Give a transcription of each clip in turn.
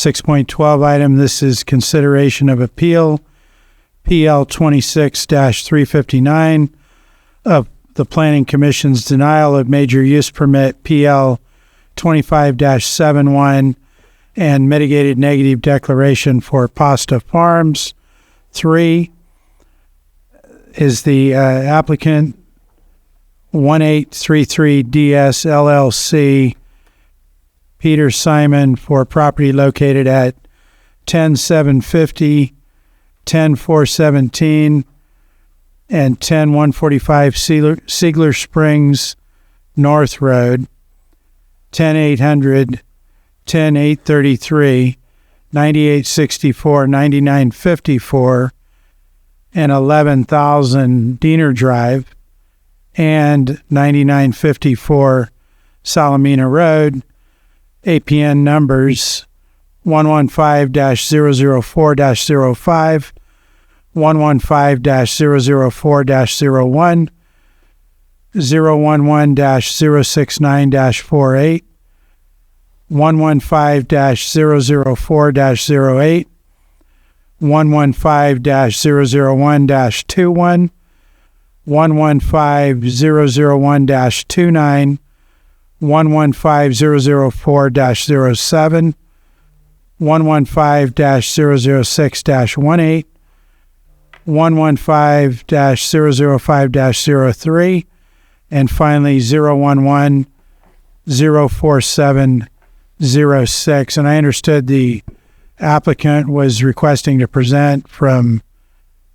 6.12 item, this is consideration of appeal PL 26-359 of the Planning Commission's denial of major use permit PL 25-71 and mitigated negative declaration for Pasta Farms. 3 is the applicant 1833DS LLC, Peter Simon, for property located at 10750, 10417, and 10145 Seigler Springs North Road, 10800, 10833, 9864, 9954, and 11,000 Diener Drive, and 9954 Salmina Road. APN numbers 115-004-05, 115-004-01, 011-069-48, 115-004-08, 115-001-21, 115-001-29, 115-004-07, 115-006-18, 115-005-03, and finally 011-047-06. And I understood the applicant was requesting to present from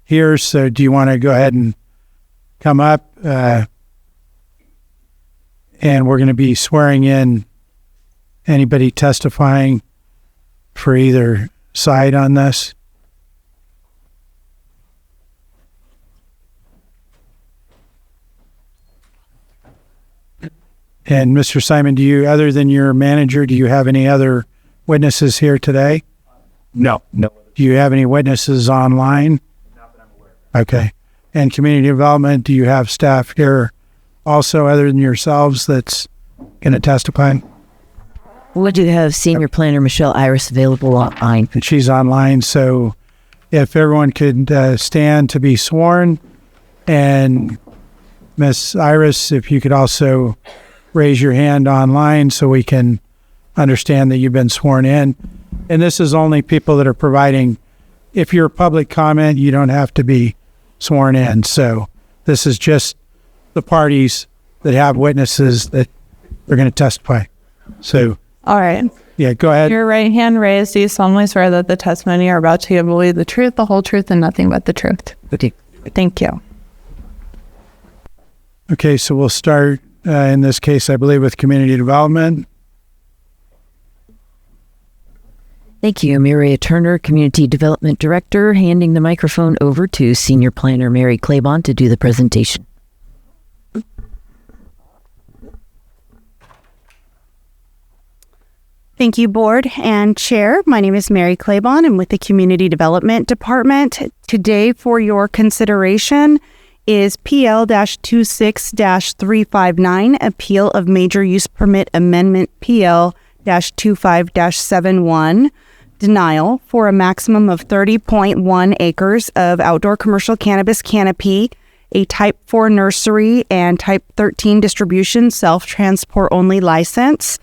here, so do you want to go ahead and come up? And we're going to be swearing in anybody testifying for either side on this. And Mr. Simon, do you, other than your manager, do you have any other witnesses here today? No. Do you have any witnesses online? Not that I'm aware of. Okay. And community development, do you have staff here also other than yourselves that's going to testify? We do have Senior Planner Michelle Iris available online. And she's online, so if everyone could stand to be sworn, and Miss Iris, if you could also raise your hand online so we can understand that you've been sworn in. And this is only people that are providing. If you're public comment, you don't have to be sworn in. So this is just the parties that have witnesses that are going to testify. So, all right. Yeah, go ahead. Your right hand raised. Do you solemnly swear that the testimony you're about to give will be the truth, the whole truth, and nothing but the truth? Thank you. Okay, so we'll start in this case, I believe, with community development. Thank you, Maria Turner, Community Development Director, handing the microphone over to Senior Planner Mary Claiborne to do the presentation. Thank you, Board and Chair. My name is Mary Claiborne. I'm with the Community Development Department. Today, for your consideration, is PL-26-359, Appeal of Major Use Permit Amendment PL-25-71, denial for a maximum of 30.1 acres of outdoor commercial cannabis canopy, a Type 4 nursery, and Type 13 distribution self-transport only license.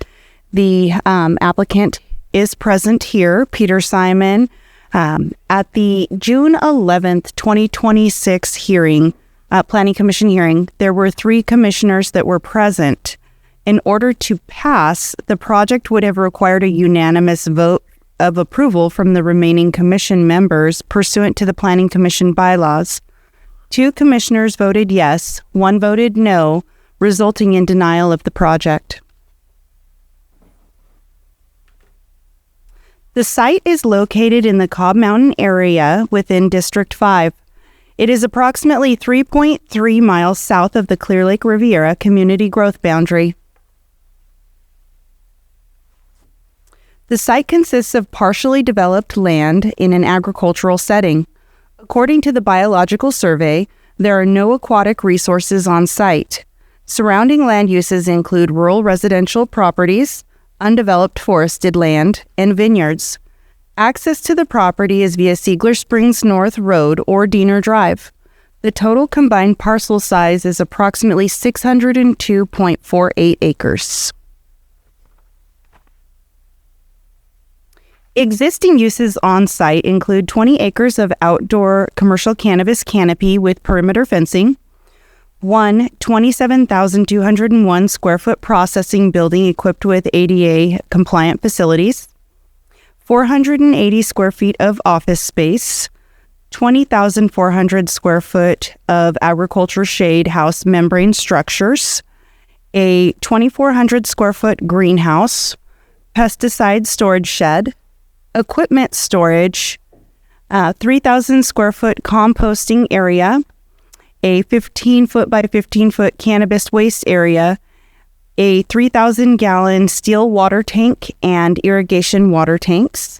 The applicant is present here, Peter Simon. At the June 11th, 2026 hearing, Planning Commission hearing, there were 3 commissioners that were present. In order to pass, the project would have required a unanimous vote of approval from the remaining commission members pursuant to the Planning Commission bylaws. 2 commissioners voted yes, 1 voted no, resulting in denial of the project. The site is located in the Cobb Mountain area within District 5. It is approximately 3.3 miles south of the Clear Lake Riviera community growth boundary. The site consists of partially developed land in an agricultural setting. According to the Biological Survey, there are no aquatic resources on site. Surrounding land uses include rural residential properties, undeveloped forested land, and vineyards. Access to the property is via Seigler Springs North Road or Diener Drive. The total combined parcel size is approximately 602.48 acres. Existing uses on site include 20 acres of outdoor commercial cannabis canopy with perimeter fencing, one 27,201 square foot processing building equipped with ADA compliant facilities, 480 square feet of office space, 20,400 square foot of agriculture shade house membrane structures, a 2,400 square foot greenhouse, pesticide storage shed, equipment storage, 3,000 square foot composting area, a 15 foot by 15 foot cannabis waste area, a 3,000 gallon steel water tank and irrigation water tanks.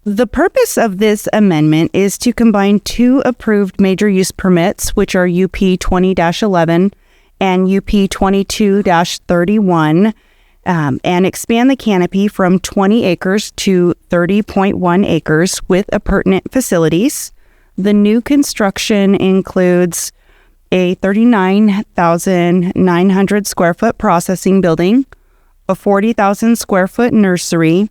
The purpose of this amendment is to combine two approved major use permits, which are UP 20-11 and UP 22-31, and expand the canopy from 20 acres to 30.1 acres with appurtenant facilities. The new construction includes a 39,900 square foot processing building, a 40,000 square foot nursery,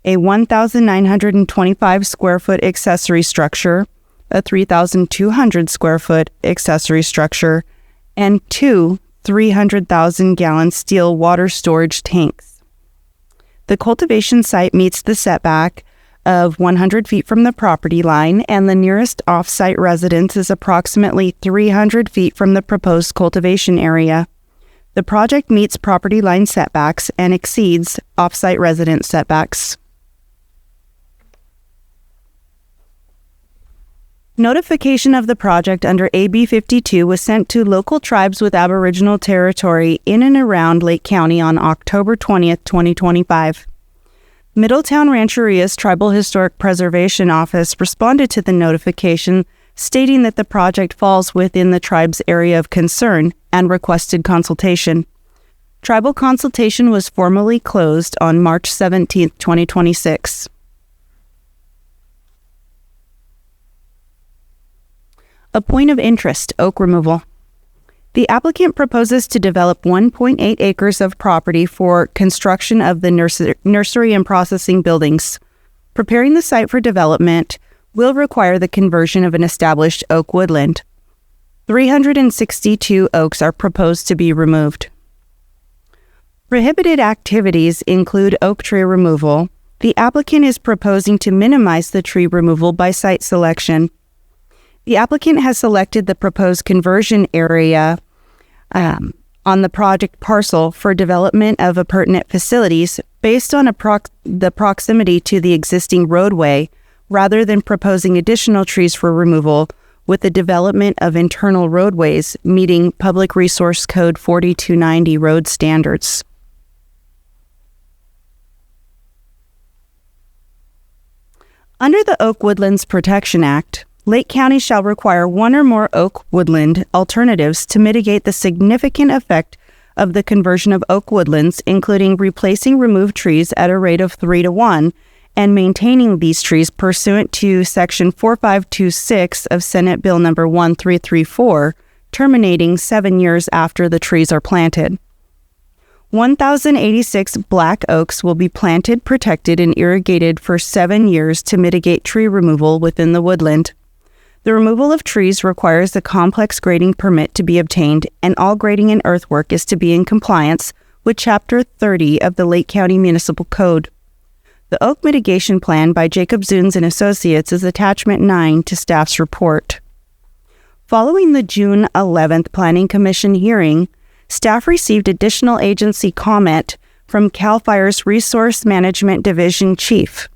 a 1,925 square foot accessory structure, a 3,200 square foot accessory structure, and two 300,000 gallon steel water storage tanks. The cultivation site meets the setback of 100 feet from the property line, and the nearest off-site residence is approximately 300 feet from the proposed cultivation area. The project meets property line setbacks and exceeds off-site residence setbacks. Notification of the project under AB 52 was sent to local tribes with Aboriginal territory in and around Lake County on October 20th, 2025. Middletown Rancheria's Tribal Historic Preservation Office responded to the notification, stating that the project falls within the tribe's area of concern and requested consultation. Tribal consultation was formally closed on March 17th, 2026. A point of interest, oak removal. The applicant proposes to develop 1.8 acres of property for construction of the nursery and processing buildings. Preparing the site for development will require the conversion of an established oak woodland. 362 oaks are proposed to be removed. Prohibited activities include oak tree removal. The applicant is proposing to minimize the tree removal by site selection. The applicant has selected the proposed conversion area on the project parcel for development of appurtenant facilities based on the proximity to the existing roadway, rather than proposing additional trees for removal with the development of internal roadways meeting Public Resource Code 4290 road standards. Under the Oak Woodlands Protection Act, Lake County shall require one or more oak woodland alternatives to mitigate the significant effect of the conversion of oak woodlands, including replacing removed trees at a rate of 3-to-1 and maintaining these trees pursuant to Section 4526 of Senate Bill Number 1334, terminating 7 years after the trees are planted. 1,086 black oaks will be planted, protected, and irrigated for 7 years to mitigate tree removal within the woodland. The removal of trees requires a complex grading permit to be obtained, and all grading and earthwork is to be in compliance with Chapter 30 of the Lake County Municipal Code. The Oak Mitigation Plan by Jacob Zunes and Associates is Attachment 9 to staff's report. Following the June 11th Planning Commission hearing, staff received additional agency comment from CAL FIRE's Resource Management Division Chief.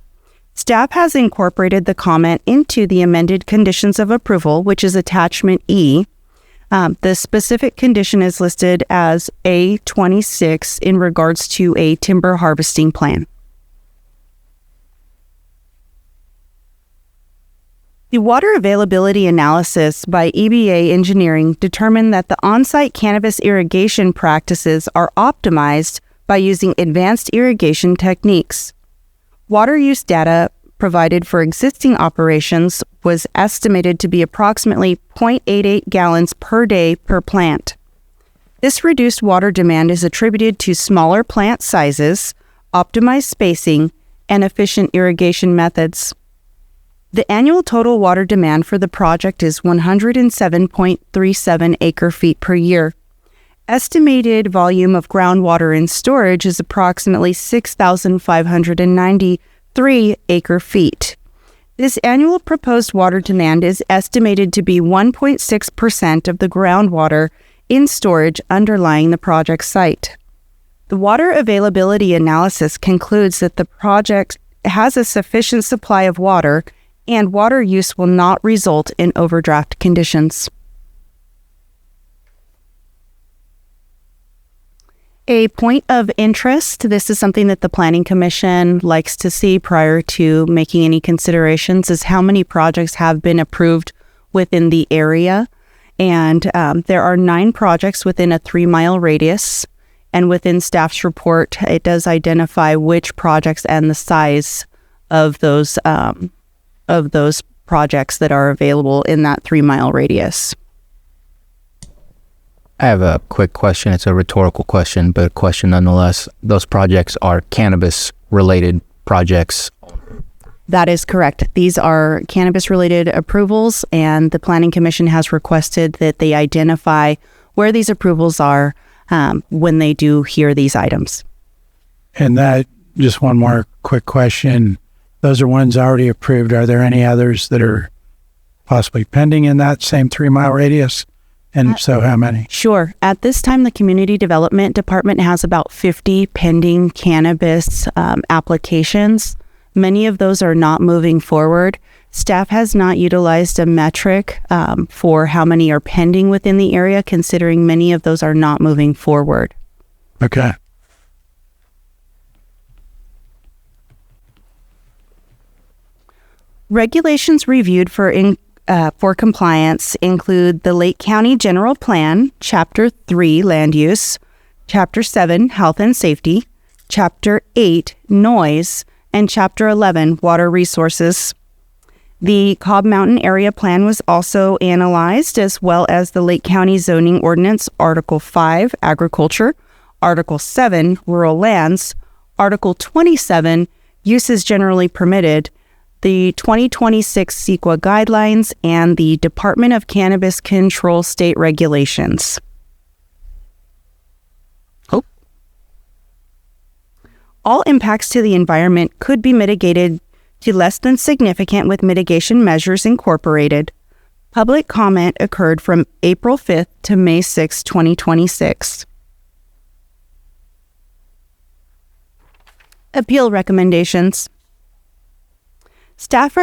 Staff has incorporated the comment into the amended conditions of approval, which is Attachment E. The specific condition is listed as A26 in regards to a timber harvesting plan. The water availability analysis by EBA Engineering determined that the on-site cannabis irrigation practices are optimized by using advanced irrigation techniques. Water use data provided for existing operations was estimated to be approximately 0.88 gallons per day per plant. This reduced water demand is attributed to smaller plant sizes, optimized spacing, and efficient irrigation methods. The annual total water demand for the project is 107.37 acre-feet per year. Estimated volume of groundwater in storage is approximately 6,593 acre-feet. This annual proposed water demand is estimated to be 1.6% of the groundwater in storage underlying the project site. The water availability analysis concludes that the project has a sufficient supply of water and water use will not result in overdraft conditions. A point of interest, this is something that the Planning Commission likes to see prior to making any considerations, is how many projects have been approved within the area. And there are 9 projects within a 3-mile radius. And within staff's report, it does identify which projects and the size of those projects that are available in that 3-mile radius. I have a quick question. It's a rhetorical question, but a question nonetheless. Those projects are cannabis-related projects. That is correct. These are cannabis-related approvals, and the Planning Commission has requested that they identify where these approvals are when they do hear these items. And that, just one more quick question. Those are ones already approved. Are there any others that are possibly pending in that same 3-mile radius? And if so, how many? Sure. At this time, the Community Development Department has about 50 pending cannabis applications. Many of those are not moving forward. Staff has not utilized a metric for how many are pending within the area, considering many of those are not moving forward. Okay. Regulations reviewed for compliance include the Lake County General Plan, Chapter 3, Land Use, Chapter 7, Health and Safety, Chapter 8, Noise, and Chapter 11, Water Resources. The Cobb Mountain Area Plan was also analyzed, as well as the Lake County Zoning Ordinance, Article 5, Agriculture, Article 7, Rural Lands, Article 27, Uses Generally Permitted, the 2026 CEQA guidelines, and the Department of Cannabis Control state regulations. All impacts to the environment could be mitigated to less than significant with mitigation measures incorporated. Public comment occurred from April 5th to May 6, 2026. Appeal recommendations. Staff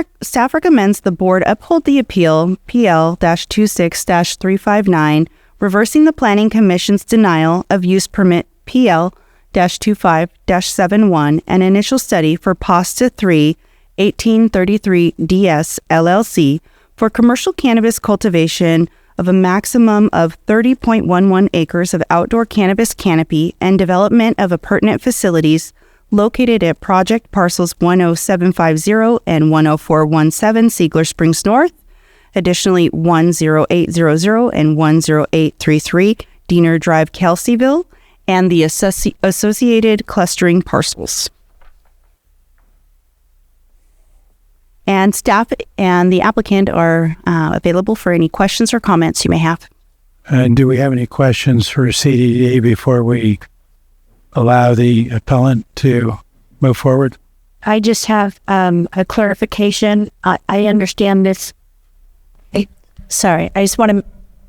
recommends the board uphold the appeal PL-26-359, reversing the Planning Commission's denial of use permit PL-25-71, an initial study for PASTA 3 1833 DS LLC for commercial cannabis cultivation of a maximum of 30.11 acres of outdoor cannabis canopy and development of appurtenant facilities located at project parcels 10750 and 10417 Seigler Springs North, additionally 10800 and 10833 Diener Drive, Kelseyville, and the associated clustering parcels. And staff and the applicant are available for any questions or comments you may have. And do we have any questions for CDD before we allow the appellant to move forward? I just have a clarification. I understand this. I just want to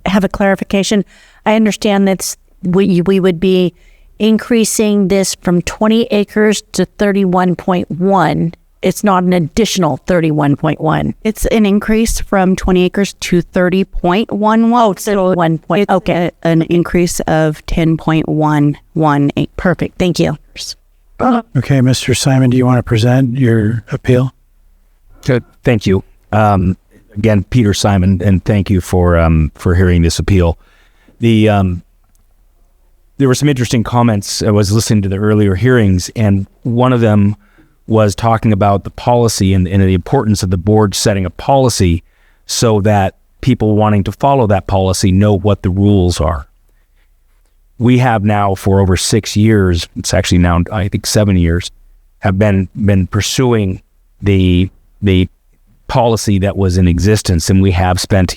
have a clarification. I understand that we would be increasing this from 20 acres to 31.1. It's not an additional 31.1. It's an increase from 20 acres to 30.11. Oh, it's 1 point. Okay. An increase of 10.11. Perfect. Thank you. Okay, Mr. Simon, do you want to present your appeal? Good. Thank you. Again, Peter Simon, and thank you for hearing this appeal. there were some interesting comments. I was listening to the earlier hearings, and one of them was talking about the policy and the importance of the board setting a policy so that people wanting to follow that policy know what the rules are. We have now for over 6 years, it's actually now I think 7 years, have been pursuing the policy that was in existence, and we have spent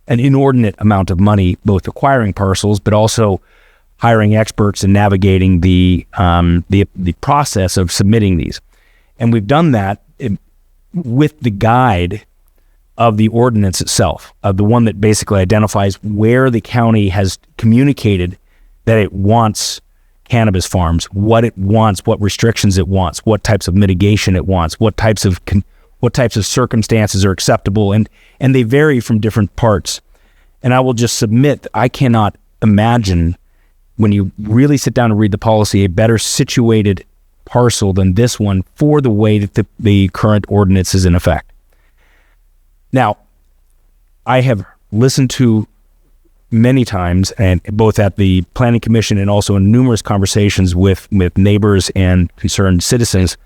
an inordinate amount of money both acquiring parcels but also hiring experts and navigating the process of submitting these. And we've done that with the guide of the ordinance itself, of the one that basically identifies where the county has communicated that it wants cannabis farms, what it wants, what restrictions it wants, what types of mitigation it wants, what types of circumstances are acceptable, and they vary from different parts. And I will just submit, I cannot imagine, when you really sit down and read the policy, a better situated parcel than this one for the way that the current ordinance is in effect. Now, I have listened to many times, and both at the Planning Commission and also in numerous conversations with neighbors and concerned citizens,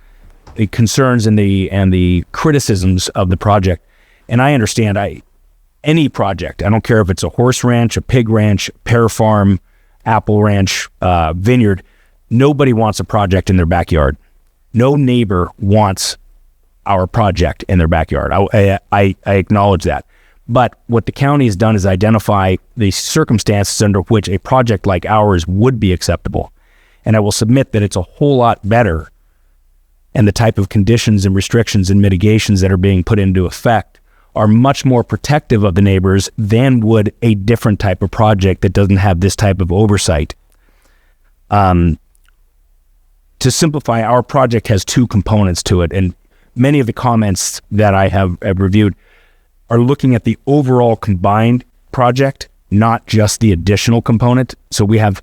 the concerns and the criticisms of the project. And I understand any project, I don't care if it's a horse ranch, a pig ranch, pear farm, apple ranch, vineyard, nobody wants a project in their backyard. No neighbor wants our project in their backyard. I acknowledge that. But what the county has done is identify the circumstances under which a project like ours would be acceptable. And I will submit that it's a whole lot better, and the type of conditions and restrictions and mitigations that are being put into effect are much more protective of the neighbors than would a different type of project that doesn't have this type of oversight. To simplify, our project has two components to it, and many of the comments that I have reviewed are looking at the overall combined project, not just the additional component. So we have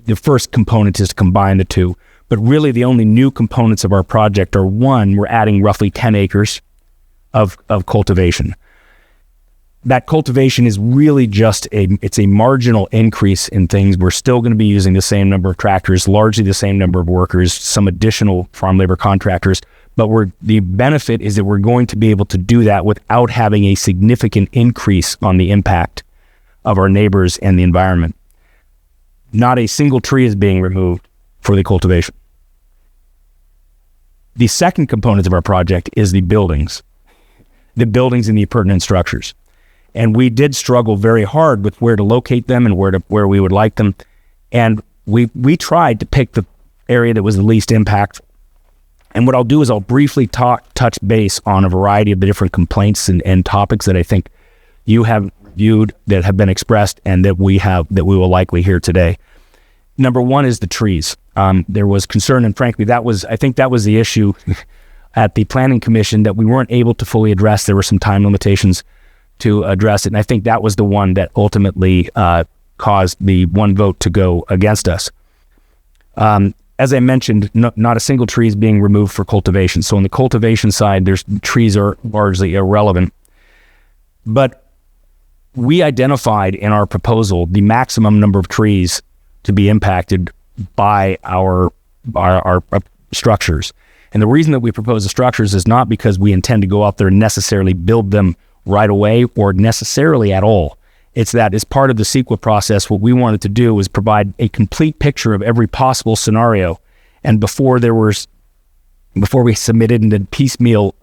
the first component is to combine the two, but really the only new components of our project are, one, we're adding roughly 10 acres of cultivation. That cultivation is really just it's a marginal increase in things. We're still going to be using the same number of tractors, largely the same number of workers, some additional farm labor contractors, but the benefit is that we're going to be able to do that without having a significant increase on the impact of our neighbors and the environment. Not a single tree is being removed for the cultivation. The second component of our project is the buildings and the appurtenant structures. And we did struggle very hard with where to locate them and where we would like them. And we tried to pick the area that was the least impact. And what I'll do is I'll briefly touch base on a variety of the different complaints and topics that I think you have viewed, that have been expressed, and that we will likely hear today. Number one is the trees. There was concern, and frankly, I think that was the issue at the Planning Commission that we weren't able to fully address. There were some time limitations to address it, and I think that was the one that ultimately caused the one vote to go against us. As I mentioned, not a single tree is being removed for cultivation. So on the cultivation side, trees are largely irrelevant. But we identified in our proposal the maximum number of trees to be impacted by our structures. And the reason that we propose the structures is not because we intend to go out there and necessarily build them right away or necessarily at all. It's that as part of the CEQA process, what we wanted to do was provide a complete picture of every possible scenario. And before we submitted into piecemeal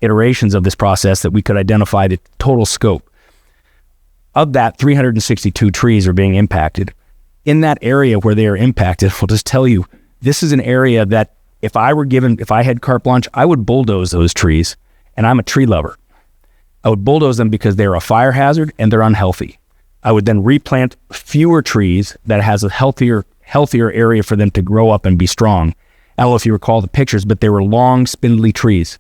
iterations of this process, that we could identify the total scope. Of that, 362 trees are being impacted. In that area where they are impacted, I'll just tell you, this is an area that if I had carte blanche, I would bulldoze those trees. And I'm a tree lover. I would bulldoze them because they're a fire hazard and they're unhealthy. I would then replant fewer trees that has a healthier area for them to grow up and be strong. I don't know if you recall the pictures, but they were long, spindly trees.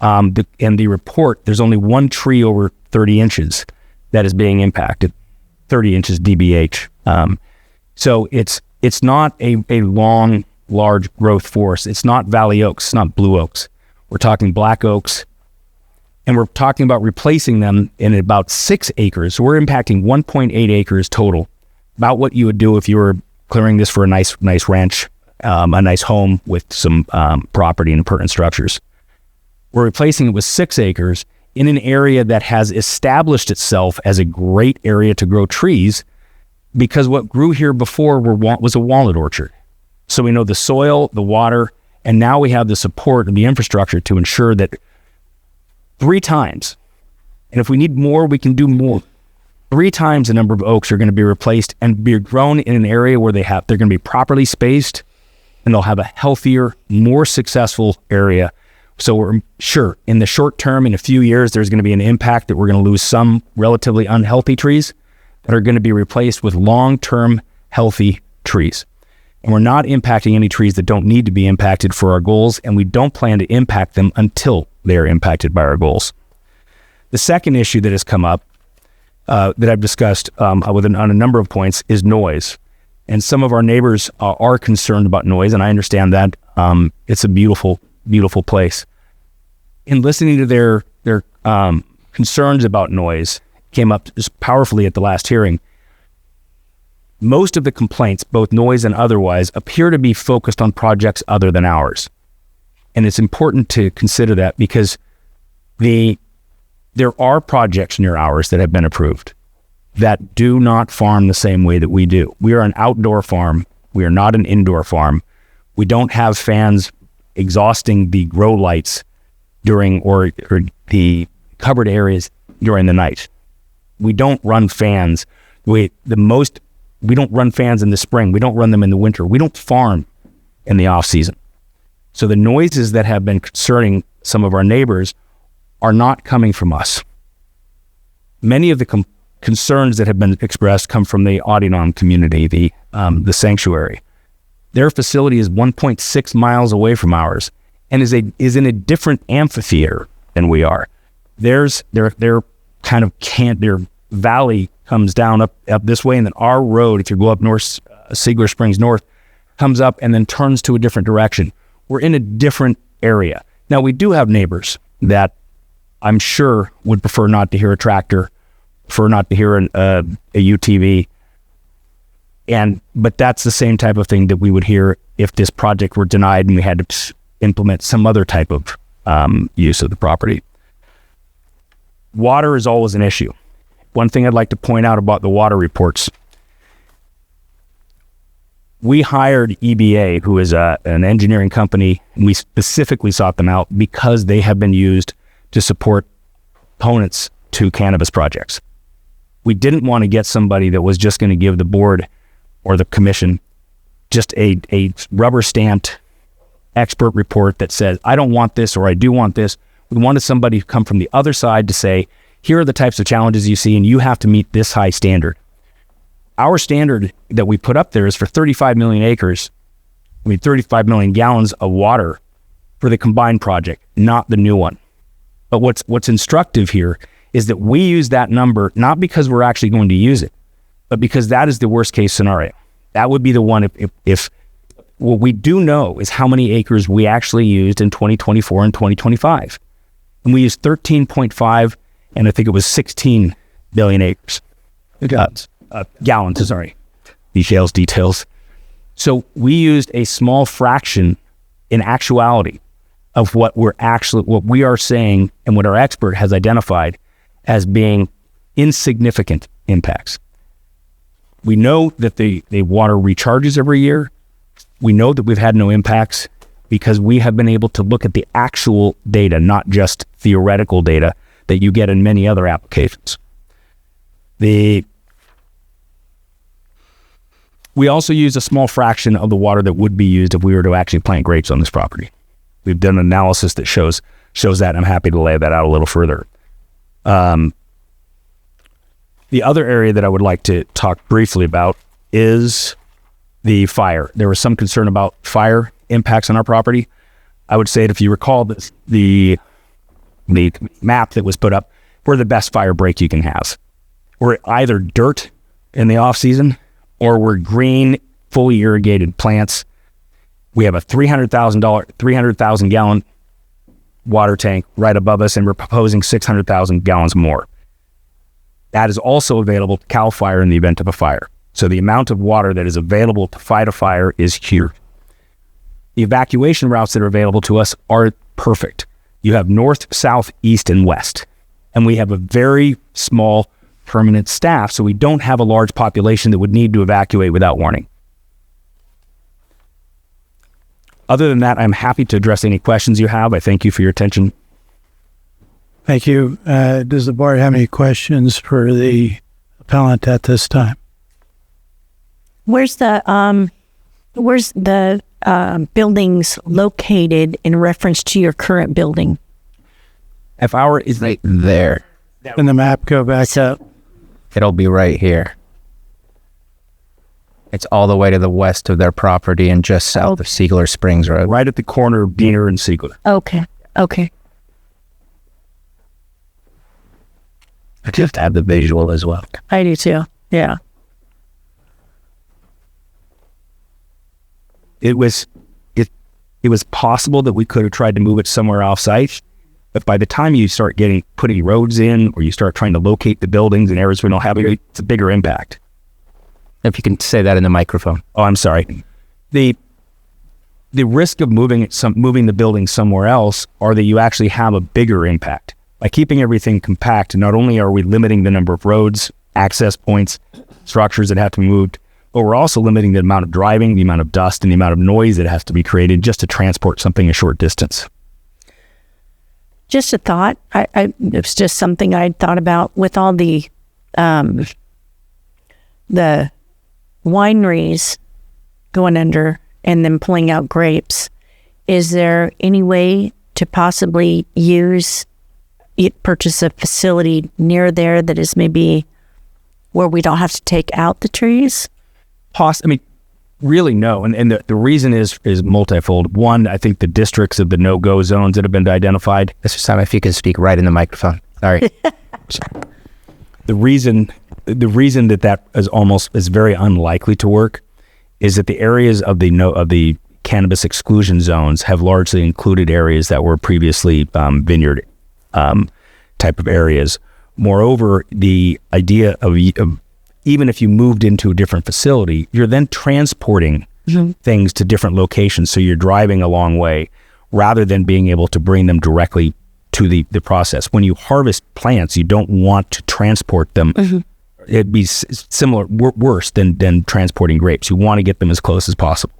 In the report, there's only one tree over 30 inches that is being impacted, 30 inches DBH. So it's not a long, large growth forest. It's not valley oaks, it's not blue oaks. We're talking black oaks. And we're talking about replacing them in about 6 acres. So we're impacting 1.8 acres total, about what you would do if you were clearing this for a nice ranch, a nice home with some property and pertinent structures. We're replacing it with 6 acres in an area that has established itself as a great area to grow trees, because what grew here before was a walnut orchard. So we know the soil, the water, and now we have the support and the infrastructure to ensure that 3 times, and if we need more, we can do more. 3 times the number of oaks are going to be replaced and be grown in an area where they're going to be properly spaced, and they'll have a healthier, more successful area. So we're sure in the short term, in a few years, there's going to be an impact that we're going to lose some relatively unhealthy trees that are going to be replaced with long-term healthy trees. And we're not impacting any trees that don't need to be impacted for our goals, and we don't plan to impact them until they are impacted by our goals. The second issue that has come up that I've discussed on a number of points is noise. And some of our neighbors are concerned about noise, and I understand that. It's a beautiful, beautiful place. In listening to their concerns about noise, came up just powerfully at the last hearing. Most of the complaints, both noise and otherwise, appear to be focused on projects other than ours. And it's important to consider that, because there are projects near ours that have been approved that do not farm the same way that we do. We are an outdoor farm. We are not an indoor farm. We don't have fans exhausting the grow lights during or the covered areas during the night. We don't run fans. We don't run fans in the spring. We don't run them in the winter. We don't farm in the off season. So the noises that have been concerning some of our neighbors are not coming from us. Many of the concerns that have been expressed come from the Audionom community, the sanctuary. Their facility is 1.6 miles away from ours and is in a different amphitheater than we are. Their valley comes down up this way, and then our road, if you go up north, Seigler Springs North, comes up and then turns to a different direction. We're in a different area. Now, we do have neighbors that I'm sure would prefer not to hear a tractor, prefer not to hear a UTV, but that's the same type of thing that we would hear if this project were denied and we had to implement some other type of use of the property. Water is always an issue. One thing I'd like to point out about the water reports: we hired EBA, who is an engineering company, and we specifically sought them out because they have been used to support opponents to cannabis projects. We didn't want to get somebody that was just going to give the board or the commission just a rubber stamped expert report that says, I don't want this or I do want this. We wanted somebody to come from the other side to say, here are the types of challenges you see, and you have to meet this high standard. Our standard that we put up there is for 35 million acres, 35 million gallons of water for the combined project, not the new one. But what's instructive here is that we use that number not because we're actually going to use it, but because that is the worst case scenario. That would be the one if what we do know is how many acres we actually used in 2024 and 2025. And we used 13.5, and I think it was 16 billion acres. Gallons, sorry. Details. So we used a small fraction in actuality of what we are saying and what our expert has identified as being insignificant impacts. We know that the water recharges every year. We know that we've had no impacts because we have been able to look at the actual data, not just theoretical data that you get in many other applications. We also use a small fraction of the water that would be used if we were to actually plant grapes on this property. We've done an analysis that shows that. I'm happy to lay that out a little further. The other area that I would like to talk briefly about is the fire. There was some concern about fire impacts on our property. I would say that if you recall the map that was put up, we're the best fire break you can have. We're either dirt in the off season or we're green, fully irrigated plants. We have a 300,000 gallon water tank right above us, and we're proposing 600,000 gallons more. That is also available to CAL FIRE in the event of a fire. So the amount of water that is available to fight a fire is huge. The evacuation routes that are available to us are perfect. You have north, south, east, and west. And we have a very small permanent staff, so we don't have a large population that would need to evacuate without warning. Other than that, I'm happy to address any questions you have. I thank you for your attention. Thank you. Does the board have any questions for the appellant at this time? Where's the buildings located in reference to your current building? If our is Right there. Can the map go back up? It'll be right here. It's all the way to the west of their property and just south of Seigler Springs Road. right at the corner of Diener and Seigler. Okay. Okay. I just have the visual as well. I do too. Yeah. It was possible that we could have tried to move it somewhere off site, but by the time you start putting roads in, or you start trying to locate the buildings in areas we don't have, it's a bigger impact. If you can say that in the microphone. Oh, I'm sorry. The risk of moving the building somewhere else are that you actually have a bigger impact. By keeping everything compact, not only are we limiting the number of roads, access points, structures that have to be moved, but we're also limiting the amount of driving, the amount of dust, and the amount of noise that has to be created just to transport something a short distance. Just a thought. It was just something I'd thought about with all the wineries going under and then pulling out grapes. Is there any way to possibly purchase a facility near there that is maybe where we don't have to take out the trees? Really no. And the reason is multifold. One, I think the districts of the no-go zones that have been identified. Mr. Simon, if you could speak right in the microphone. Sorry. The reason that is very unlikely to work is that the areas of the cannabis exclusion zones have largely included areas that were previously vineyard type of areas. Moreover, the idea of even if you moved into a different facility, you're then transporting things to different locations. So you're driving a long way rather than being able to bring them directly to the process. When you harvest plants, you don't want to transport them. It'd be worse than transporting grapes. You want to get them as close as possible.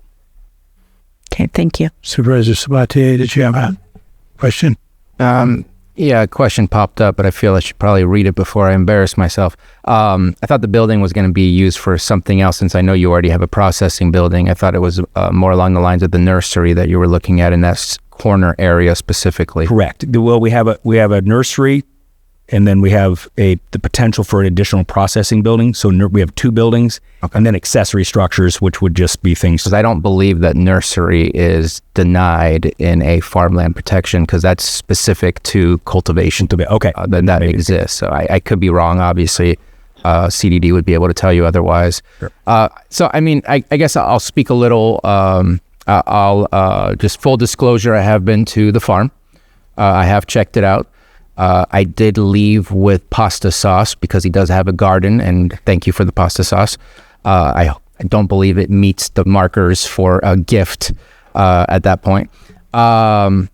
Okay, thank you. Supervisor Sabatier, did you have a question? Yeah, a question popped up, but I feel I should probably read it before I embarrass myself. I thought the building was going to be used for something else, since I know you already have a processing building. I thought it was more along the lines of the nursery that you were looking at in that corner area specifically. Correct. Well, we have a nursery, and then we have the potential for an additional processing building. So we have two buildings, and then accessory structures, which would just be things. Because I don't believe that nursery is denied in a farmland protection, because that's specific to cultivation. Okay. That exists. So I could be wrong, obviously. CDD would be able to tell you otherwise. Sure. So, I mean, I guess I'll speak a little. I'll just full disclosure, I have been to the farm. I have checked it out. I did leave with pasta sauce because he does have a garden, and thank you for the pasta sauce. I don't believe it meets the markers for a gift at that point. The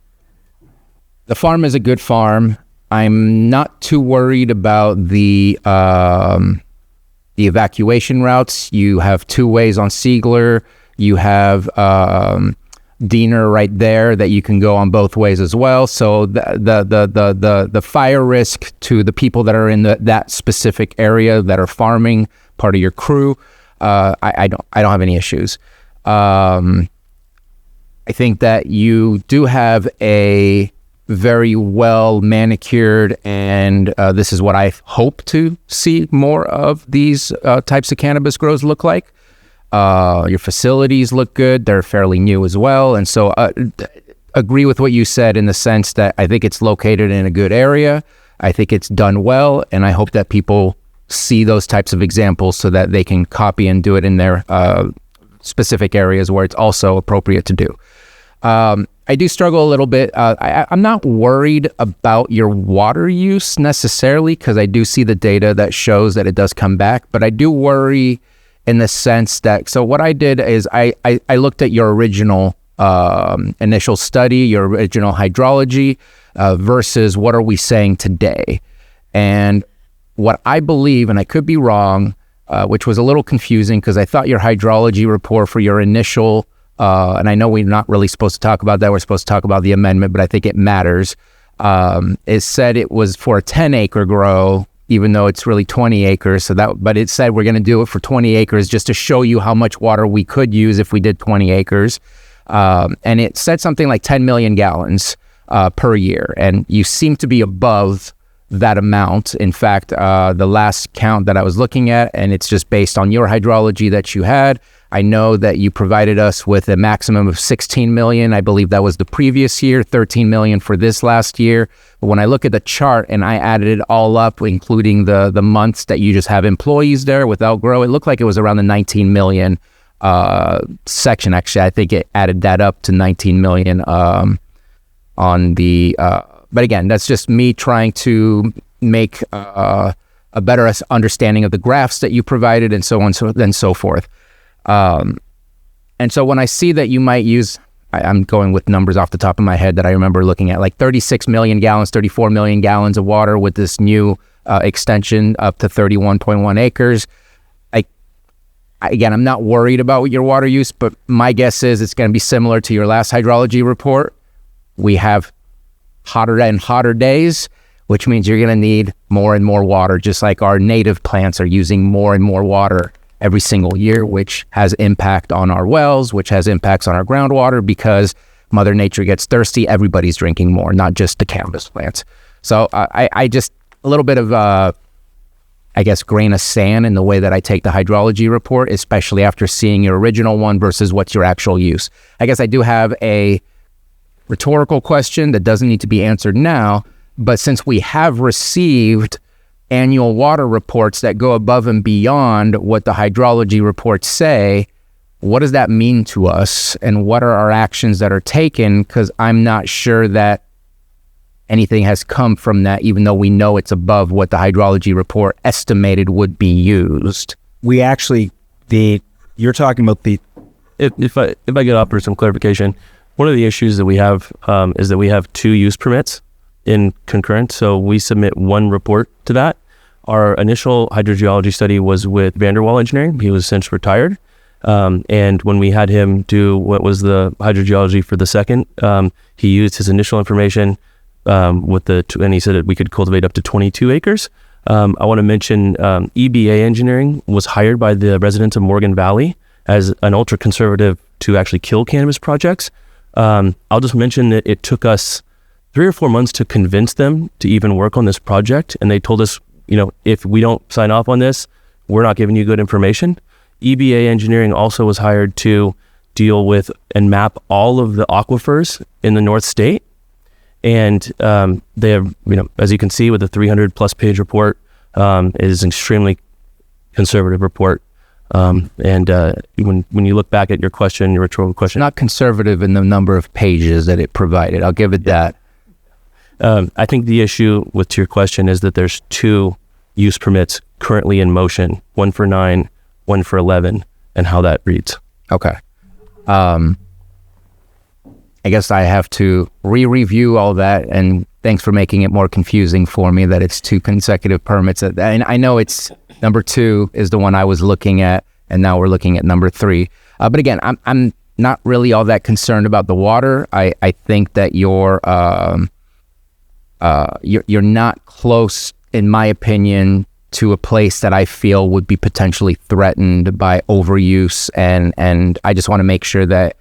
farm is a good farm. I'm not too worried about the evacuation routes. You have two ways on Seigler. You have Diener right there that you can go on both ways as well. So the fire risk to the people that are in that specific area that are farming, part of your crew, I don't have any issues. I think that you do have a very well manicured, and this is what I hope to see more of these types of cannabis grows look like. Your facilities look good. They're fairly new as well. And so agree with what you said in the sense that I think it's located in a good area. I think it's done well. And I hope that people see those types of examples so that they can copy and do it in their specific areas where it's also appropriate to do. I do struggle a little bit. I'm not worried about your water use necessarily, because I do see the data that shows that it does come back. But I do worry in the sense that, so what I did is I looked at your original initial study, your original hydrology, versus what are we saying today. And what I believe, and I could be wrong, which was a little confusing because I thought your hydrology report for your initial, and I know we're not really supposed to talk about that, we're supposed to talk about the amendment, but I think it matters. It said it was for a 10-acre grow, even though it's really 20 acres. But it said we're going to do it for 20 acres just to show you how much water we could use if we did 20 acres. And it said something like 10 million gallons per year. And you seem to be above that amount. In fact, the last count that I was looking at, and it's just based on your hydrology that you had, I know that you provided us with a maximum of 16 million. I believe that was the previous year, 13 million for this last year. But when I look at the chart and I added it all up, including the months that you just have employees there without grow, it looked like it was around the 19 million section. Actually, I think it added that up to 19 million on the, but again, that's just me trying to make a better understanding of the graphs that you provided and so on and so forth. And so when I see that you might use, I'm going with numbers off the top of my head that I remember looking at, like 36 million gallons, 34 million gallons of water with this new extension up to 31.1 acres. Again, I'm not worried about your water use, but my guess is it's going to be similar to your last hydrology report. We have hotter and hotter days, which means you're going to need more and more water, just like our native plants are using more and more water every single year, which has impact on our wells, which has impacts on our groundwater because Mother Nature gets thirsty. Everybody's drinking more, not just the cannabis plants. So I just, a little bit of, I guess, grain of sand in the way that I take the hydrology report, especially after seeing your original one versus what's your actual use. I guess I do have a rhetorical question that doesn't need to be answered now, but since we have received annual water reports that go above and beyond what the hydrology reports say, what does that mean to us and what are our actions that are taken? Because I'm not sure that anything has come from that, even though we know it's above what the hydrology report estimated would be used. We actually, you're talking about the, if I could offer some clarification, one of the issues that we have is that we have 2 use permits in concurrent. So we submit one report to that. Our initial hydrogeology study was with Vanderwall Engineering. He was since retired. And when we had him do what was the hydrogeology for the second, he used his initial information and he said that we could cultivate up to 22 acres. I want to mention EBA Engineering was hired by the residents of Morgan Valley as an ultra conservative to actually kill cannabis projects. I'll just mention that it took us 3 or 4 months to convince them to even work on this project. And they told us, if we don't sign off on this, we're not giving you good information. EBA Engineering also was hired to deal with and map all of the aquifers in the North State. And they have, as you can see with the 300 plus page report, it is an extremely conservative report. And when you look back at your question, your rhetorical question, Not conservative in the number of pages that it provided. I'll give it that. I think the issue with your question is that there's 2 use permits currently in motion, one for 9, one for 11, and how that reads. Okay. I guess I have to re-review all that, and thanks for making it more confusing for me that it's 2 consecutive permits. And I know it's number 2 is the one I was looking at, and now we're looking at number 3. But again, I'm not really all that concerned about the water. I think that you're not close, in my opinion, to a place that I feel would be potentially threatened by overuse, and I just want to make sure that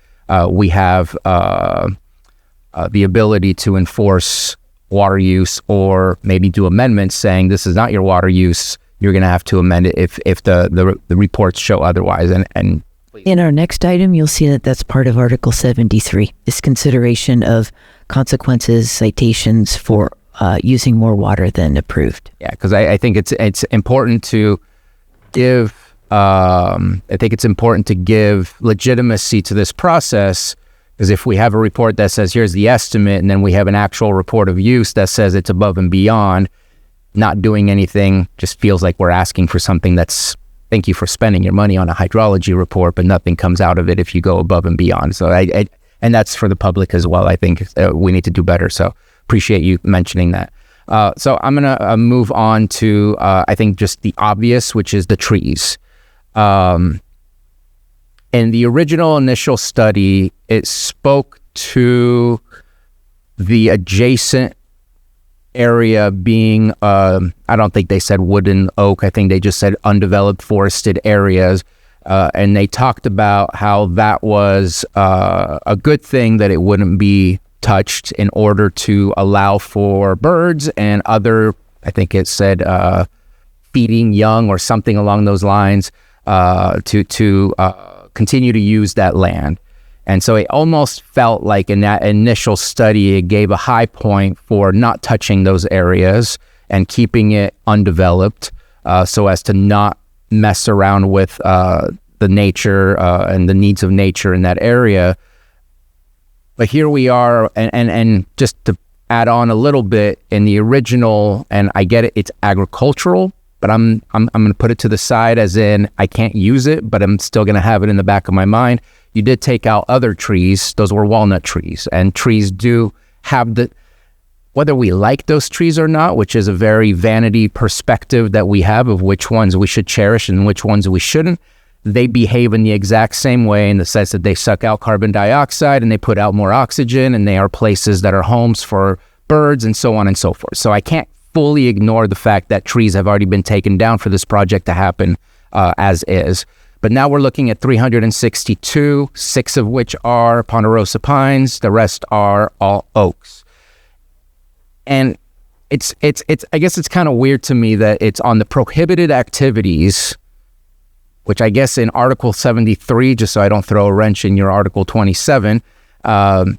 we have the ability to enforce water use, or maybe do amendments saying this is not your water use. You're going to have to amend it if the reports show otherwise. And in our next item, you'll see that that's part of Article 73, this consideration of consequences, citations for using more water than approved. Yeah, because I think it's important to give legitimacy to this process, because if we have a report that says here's the estimate, and then we have an actual report of use that says it's above and beyond, not doing anything just feels like we're asking for something that's thank you for spending your money on a hydrology report, but nothing comes out of it if you go above and beyond. So and that's for the public as well. I think we need to do better. So appreciate you mentioning that. So I'm going to move on to, I think, just the obvious, which is the trees. In the original initial study, it spoke to the adjacent area being, I don't think they said wood and oak. I think they just said undeveloped forested areas. And they talked about how that was a good thing that it wouldn't be touched in order to allow for birds and other, I think it said, feeding young or something along those lines, to continue to use that land. And so it almost felt like in that initial study, it gave a high point for not touching those areas and keeping it undeveloped, so as to not mess around with the nature and the needs of nature in that area. But here we are, and just to add on a little bit, in the original, and I get it, it's agricultural, but I'm going to put it to the side, as in I can't use it, but I'm still going to have it in the back of my mind. You did take out other trees; those were walnut trees, and trees do have the, whether we like those trees or not, which is a very vanity perspective that we have of which ones we should cherish and which ones we shouldn't. They behave in the exact same way, in the sense that they suck out carbon dioxide and they put out more oxygen, and they are places that are homes for birds and so on and so forth. So I can't fully ignore the fact that trees have already been taken down for this project to happen as is. But now we're looking at 362, 6 of which are ponderosa pines. The rest are all oaks. And it's I guess it's kind of weird to me that it's on the prohibited activities, which I guess in Article 73, just so I don't throw a wrench in your Article 27, it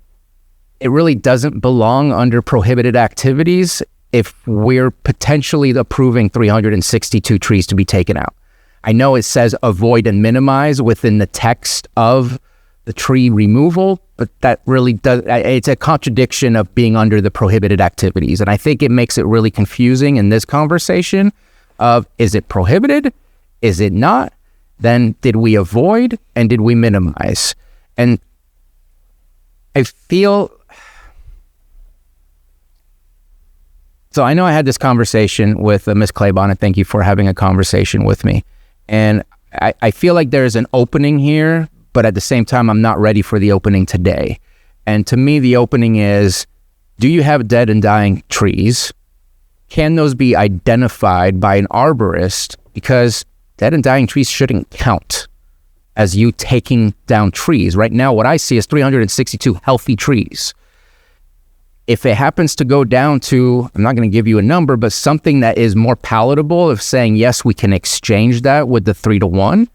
really doesn't belong under prohibited activities if we're potentially approving 362 trees to be taken out. I know it says avoid and minimize within the text of the tree removal, but that really does, it's a contradiction of being under the prohibited activities. And I think it makes it really confusing in this conversation of, is it prohibited? Is it not? Then did we avoid and did we minimize? And I feel, so I know I had this conversation with Ms. Claybon, and thank you for having a conversation with me. And I feel like there's an opening here, but at the same time, I'm not ready for the opening today. And to me, the opening is, do you have dead and dying trees? Can those be identified by an arborist? Because dead and dying trees shouldn't count as you taking down trees. Right now, what I see is 362 healthy trees. If it happens to go down to, I'm not going to give you a number, but something that is more palatable of saying, yes, we can exchange that with the 3-to-1,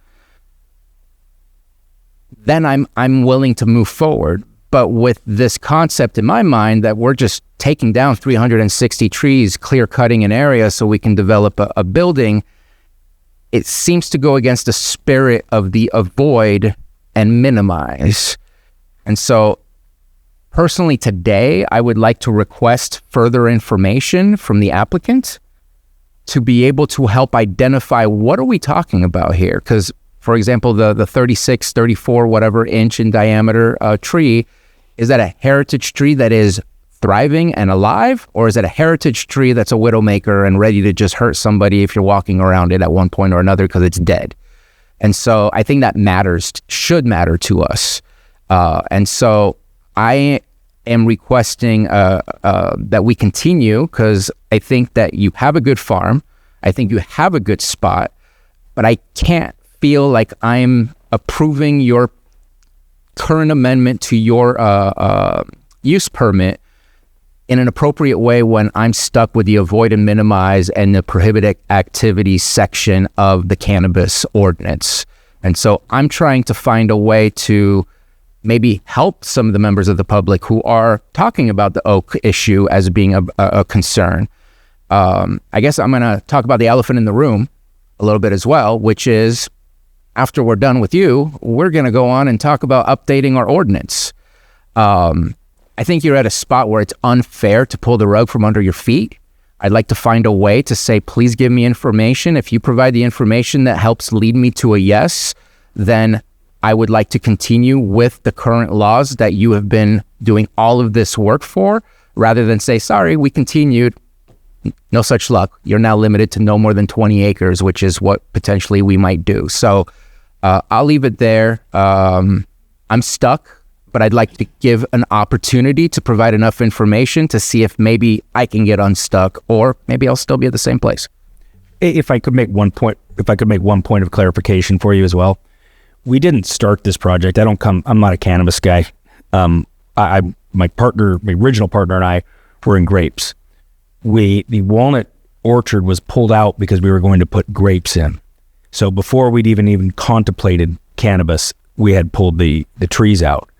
then I'm willing to move forward. But with this concept in my mind that we're just taking down 360 trees, clear cutting an area so we can develop a building, it seems to go against the spirit of the avoid and minimize. And so personally today, I would like to request further information from the applicant to be able to help identify what are we talking about here. Because, for example, the 36, 34, whatever inch in diameter tree, is that a heritage tree that is thriving and alive? Or is it a heritage tree that's a widowmaker and ready to just hurt somebody if you're walking around it at one point or another because it's dead? And so I think that matters, should matter to us. And so I am requesting that we continue, because I think that you have a good farm. I think you have a good spot, but I can't feel like I'm approving your current amendment to your use permit in an appropriate way when I'm stuck with the avoid and minimize and the prohibited activities section of the cannabis ordinance. And so I'm trying to find a way to maybe help some of the members of the public who are talking about the oak issue as being a concern. I guess I'm going to talk about the elephant in the room a little bit as well, which is, after we're done with you, we're going to go on and talk about updating our ordinance. I think you're at a spot where it's unfair to pull the rug from under your feet I'd like to find a way to say, please give me information. If you provide the information that helps lead me to a yes, then I would like to continue with the current laws that you have been doing all of this work for, rather than say, sorry, we continued. No such luck. You're now limited to no more than 20 acres, which is what potentially we might do. So I'll leave it there. I'm stuck, but I'd like to give an opportunity to provide enough information to see if maybe I can get unstuck, or maybe I'll still be at the same place. If I could make one point of clarification for you as well. We didn't start this project. I'm not a cannabis guy. My original partner and I were in grapes. The walnut orchard was pulled out because we were going to put grapes in. So before we'd even contemplated cannabis, we had pulled the trees out.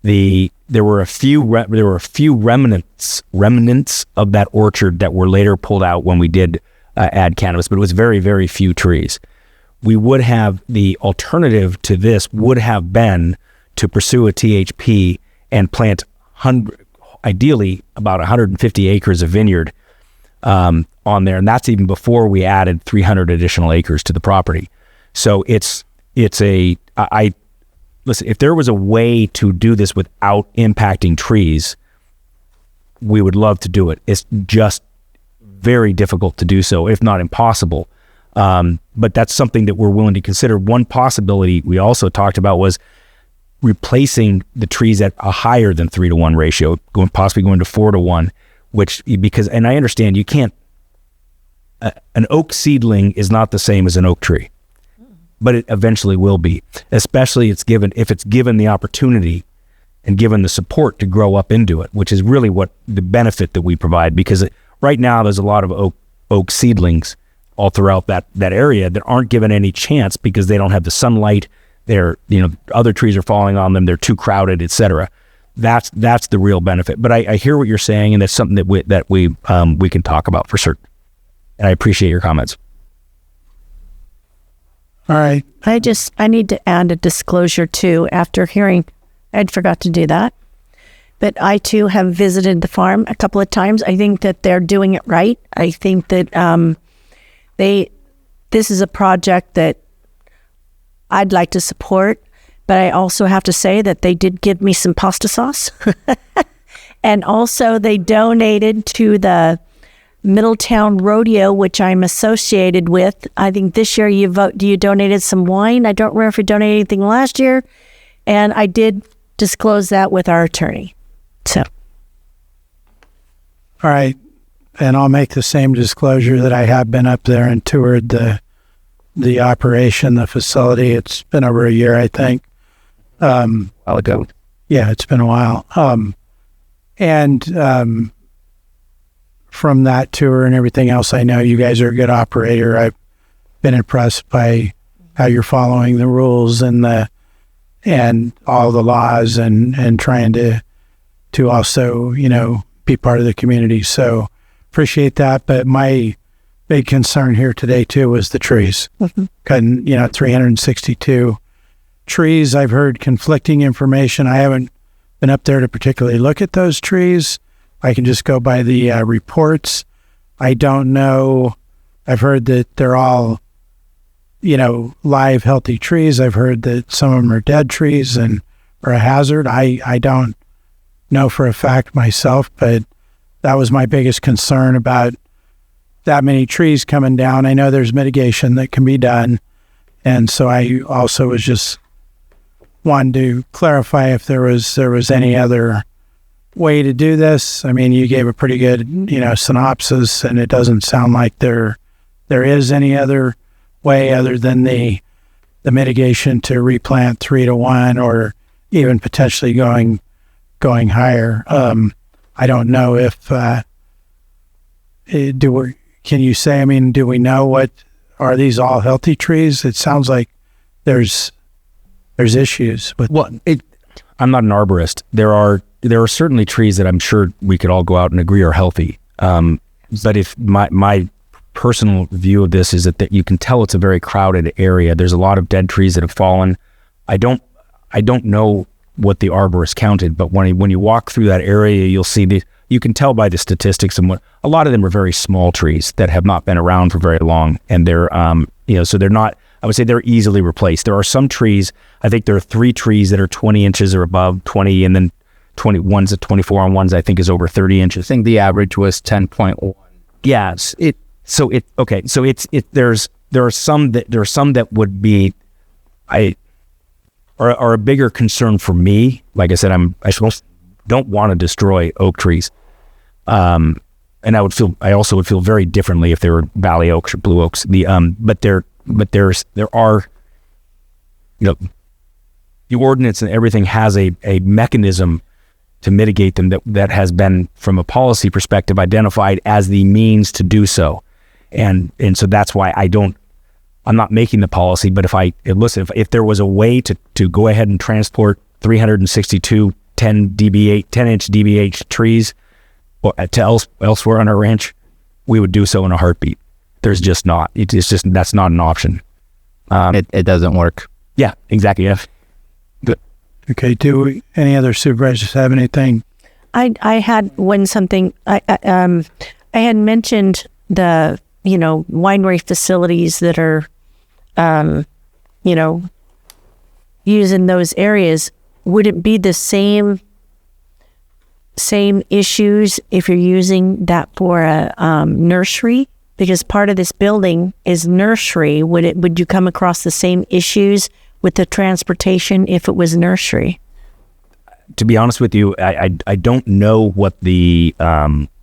There were a few remnants of that orchard that were later pulled out when we did add cannabis, but it was very, very few trees. We would have, the alternative to this would have been to pursue a THP and plant ideally about 150 acres of vineyard on there, and that's even before we added 300 additional acres to the property. So listen, if there was a way to do this without impacting trees, we would love to do it. It's just very difficult to do so, if not impossible. But that's something that we're willing to consider. One possibility we also talked about was replacing the trees at a higher than 3-to-1 ratio, possibly going to 4-to-1, and I understand you can't, an oak seedling is not the same as an oak tree, but it eventually will be, especially if it's given the opportunity and given the support to grow up into it, which is really what the benefit that we provide, because right now there's a lot of oak seedlings all throughout that area that aren't given any chance because they don't have the sunlight. Other trees are falling on them. They're too crowded, etc. That's the real benefit. But I hear what you're saying, and that's something that we can talk about for certain. And I appreciate your comments. All right. I need to add a disclosure too. After hearing, I'd forgot to do that, but I too have visited the farm a couple of times. I think that they're doing it right. I think that this is a project that I'd like to support, but I also have to say that they did give me some pasta sauce. And also they donated to the Middletown Rodeo, which I'm associated with. I think this year you donated some wine. I don't remember if you donated anything last year. And I did disclose that with our attorney. So. All right. And I'll make the same disclosure that I have been up there and toured the operation, the facility. It's been over a year, I think. While ago. Yeah, it's been a while. From that tour and everything else, I know you guys are a good operator. I've been impressed by how you're following the rules and all the laws and trying to also, be part of the community. So appreciate that. But my big concern here today too was the trees. Cutting, 362 trees. I've heard conflicting information. I haven't been up there to particularly look at those trees. I can just go by the reports. I don't know. I've heard that they're all, live, healthy trees. I've heard that some of them are dead trees and are a hazard. I don't know for a fact myself, but that was my biggest concern about that many trees coming down. I know there's mitigation that can be done. And so I also was just wanting to clarify if there was any other way to do this. I mean, you gave a pretty good, synopsis, and it doesn't sound like there is any other way other than the mitigation to replant 3-to-1 or even potentially going higher. I don't know if can you say? I mean, do we know are these all healthy trees? It sounds like there's issues with. Well, I'm not an arborist. There are certainly trees that I'm sure we could all go out and agree are healthy. But if my personal view of this is that you can tell it's a very crowded area. There's a lot of dead trees that have fallen. I don't know what the arborist counted, but when you walk through that area, you'll see you can tell by the statistics and what a lot of them are very small trees that have not been around for very long, and they're so they're not. I would say they're easily replaced. There are some trees. I think there are 3 trees that are 20 inches or above 20, and then 21's at 24, and ones I think is over 30 inches. I think the average was 10.1. Yes. There are some that would be are a bigger concern for me. Like I said, I don't want to destroy oak trees. And I also would feel very differently if they were valley oaks or blue oaks. But there are, the ordinance and everything has a mechanism to mitigate them that has been, from a policy perspective, identified as the means to do so. And so that's why I'm not making the policy, but if there was a way to go ahead and transport 362 10-inch DBH trees to elsewhere on our ranch, we would do so in a heartbeat. There's just not. That's not an option. It doesn't work. Yeah, exactly. Yeah. Good. Okay. Do any other supervisors have anything? I had something. I had mentioned the winery facilities that are used in those areas. Would it be the same issues if you're using that for a nursery? Because part of this building is nursery. Would you come across the same issues with the transportation if it was nursery? To be honest with you, I don't know what the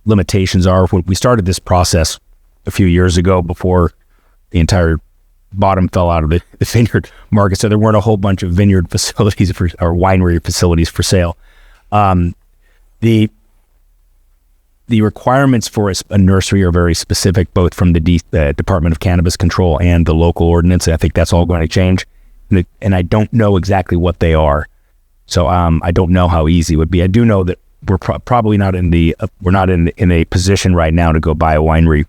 limitations are. When we started this process a few years ago, before the entire bottom fell out of the vineyard market, so there weren't a whole bunch of vineyard facilities or winery facilities for sale. The requirements for a nursery are very specific, both from the Department of Cannabis Control and the local ordinance. And I think that's all going to change, and I don't know exactly what they are. So I don't know how easy it would be. I do know that we're probably not in a position right now to go buy a winery.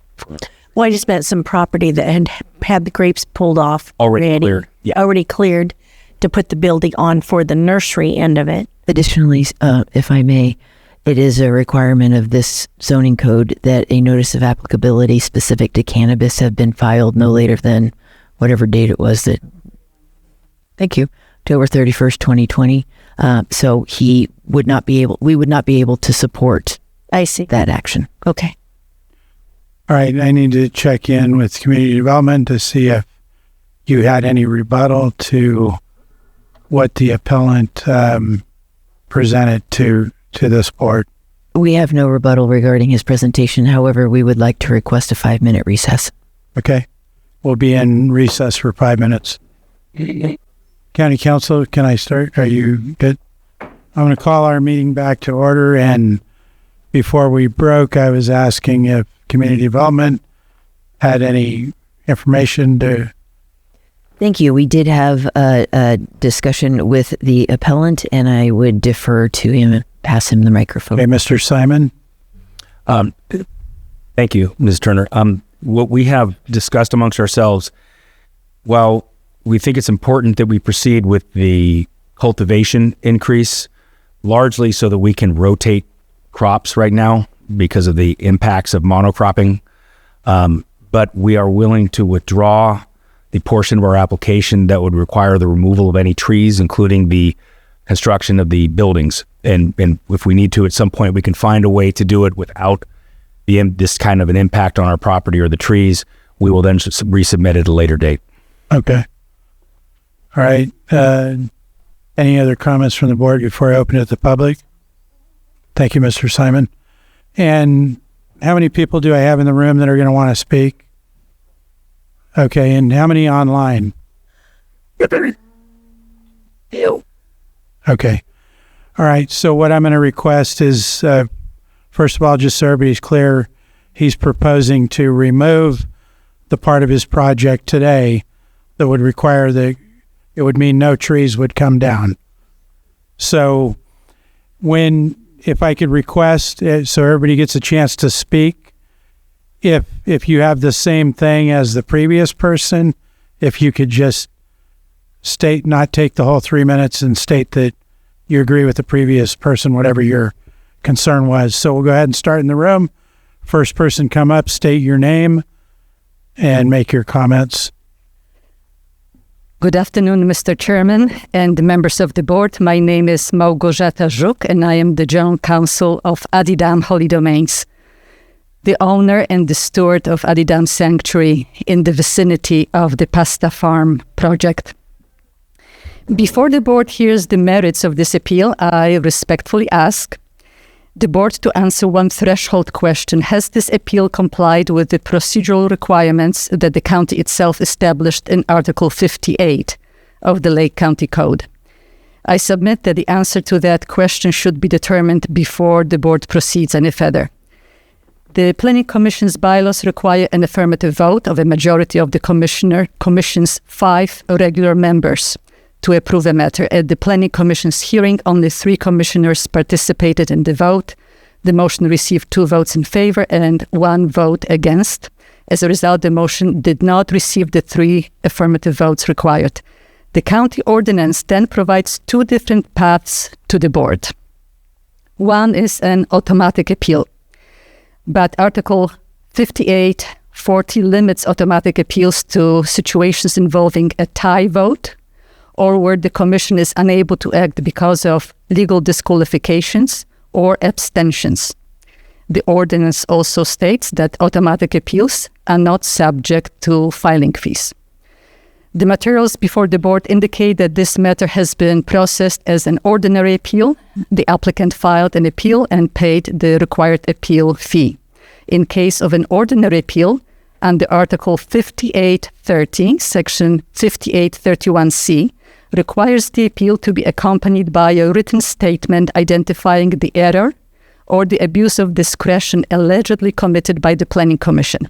Well, I just meant some property that had the grapes pulled off already cleared. Yeah. Already cleared to put the building on for the nursery end of it. Additionally, if I may, it is a requirement of this zoning code that a notice of applicability specific to cannabis have been filed no later than whatever date it was October 31st, 2020. So we would not be able to support that action. Okay. All right. I need to check in with community development to see if you had any rebuttal to what the appellant presented to this board. We have no rebuttal regarding his presentation. However, we would like to request a 5-minute recess. Okay. We'll be in recess for 5 minutes. County Council, can I start? Are you good? I'm going to call our meeting back to order. And before we broke, I was asking if community development had any information to... Thank you. We did have a discussion with the appellant, and I would defer to him and pass him the microphone. Okay, Mr. Simon. Thank you, Ms. Turner. What we have discussed amongst ourselves, while we think it's important that we proceed with the cultivation increase, largely so that we can rotate crops right now because of the impacts of monocropping, but we are willing to withdraw the portion of our application that would require the removal of any trees, including the construction of the buildings. And if we need to, at some point, we can find a way to do it without this kind of an impact on our property or the trees. We will then resubmit at a later date. Okay. All right. Any other comments from the board before I open it to the public? Thank you, Mr. Simon. And how many people do I have in the room that are going to want to speak? Okay, and how many online? Okay. All right, so what I'm going to request is, first of all, just so everybody's clear, he's proposing to remove the part of his project today that would require it would mean no trees would come down. So if I could request, so everybody gets a chance to speak, if you have the same thing as the previous person, if you could just not take the whole 3 minutes and state that you agree with the previous person, whatever your concern was. So we'll go ahead and start in the room. First person come up, state your name, and make your comments. Good afternoon, Mr. Chairman and members of the board. My name is Małgorzata Żuk, and I am the General Counsel of Adidam Holy Domains, the owner and the steward of Adidam Sanctuary in the vicinity of the Pasta Farm project. Before the board hears the merits of this appeal, I respectfully ask the board to answer one threshold question. Has this appeal complied with the procedural requirements that the county itself established in Article 58 of the Lake County Code? I submit that the answer to that question should be determined before the board proceeds any further. The Planning Commission's bylaws require an affirmative vote of a majority of the Commission's 5 regular members to approve a matter. At the Planning Commission's hearing, only 3 commissioners participated in the vote. The motion received 2 votes in favor and 1 vote against. As a result, the motion did not receive the 3 affirmative votes required. The county ordinance then provides 2 different paths to the board. One is an automatic appeal, but Article 5840 limits automatic appeals to situations involving a tie vote, or where the commission is unable to act because of legal disqualifications or abstentions. The ordinance also states that automatic appeals are not subject to filing fees. The materials before the board indicate that this matter has been processed as an ordinary appeal. The applicant filed an appeal and paid the required appeal fee. In case of an ordinary appeal, under Article 5830, Section 5831C, requires the appeal to be accompanied by a written statement identifying the error or the abuse of discretion allegedly committed by the Planning Commission.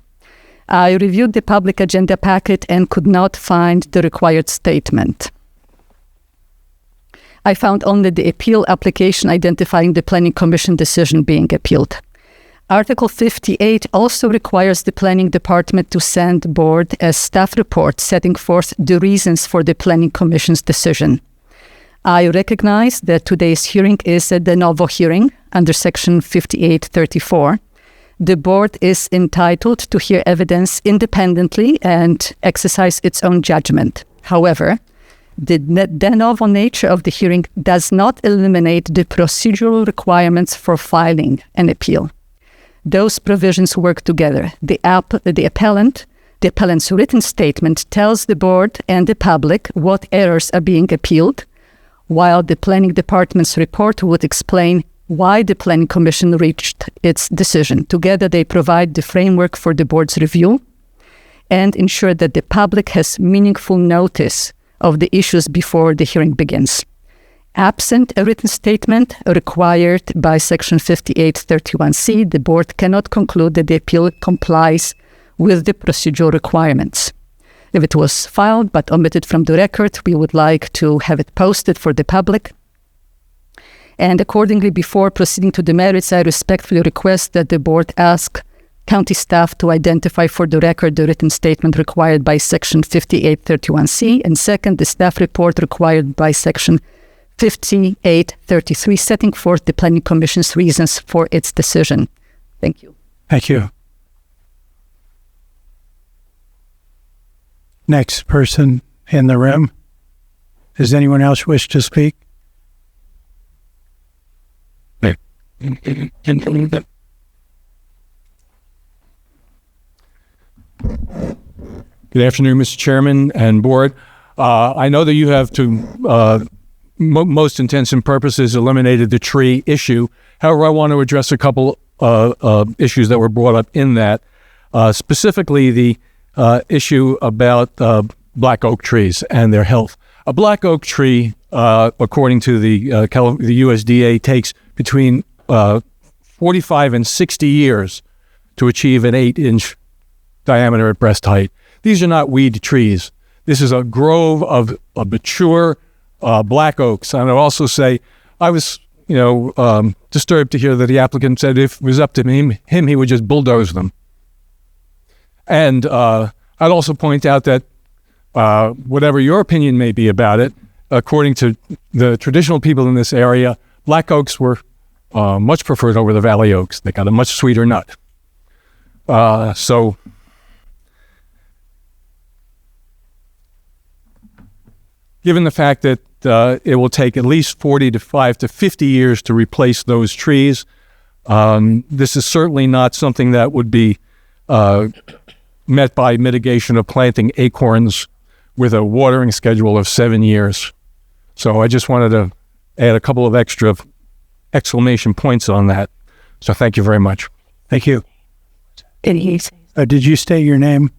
I reviewed the public agenda packet and could not find the required statement. I found only the appeal application identifying the Planning Commission decision being appealed. Article 58 also requires the Planning Department to send the board a staff report setting forth the reasons for the Planning Commission's decision. I recognize that today's hearing is a de novo hearing under Section 5834. The board is entitled to hear evidence independently and exercise its own judgment. However, the de novo nature of the hearing does not eliminate the procedural requirements for filing an appeal. Those provisions work together. The appellant's written statement tells the board and the public what errors are being appealed, while the Planning Department's report would explain why the Planning Commission reached its decision. Together, they provide the framework for the board's review and ensure that the public has meaningful notice of the issues before the hearing begins. Absent a written statement required by Section 5831C, the board cannot conclude that the appeal complies with the procedural requirements. If it was filed but omitted from the record, we would like to have it posted for the public. And accordingly, before proceeding to the merits, I respectfully request that the board ask county staff to identify for the record the written statement required by Section 5831C, and second, the staff report required by Section 5833, setting forth the Planning Commission's reasons for its decision. Thank you. Thank you. Next person in the room. Does anyone else wish to speak? Good afternoon, Mr. Chairman and Board. I know that you have, to most intents and purposes, eliminated the tree issue. However, I want to address a couple issues that were brought up in that, specifically the issue about black oak trees and their health. A black oak tree, according to the USDA, takes between 45 and 60 years to achieve an 8-inch diameter at breast height. These are not weed trees. This is a grove of mature black oaks. And I'd also say I was, disturbed to hear that the applicant said if it was up to him, he would just bulldoze them. And I'd also point out that whatever your opinion may be about it, according to the traditional people in this area, black oaks were much preferred over the Valley Oaks. They got a much sweeter nut. So given the fact that it will take at least 45 to 50 years to replace those trees, this is certainly not something that would be met by mitigation of planting acorns with a watering schedule of 7 years. So I just wanted to add a couple of extra exclamation points on that. So thank you very much. Thank you. Did he say? Did you state your name?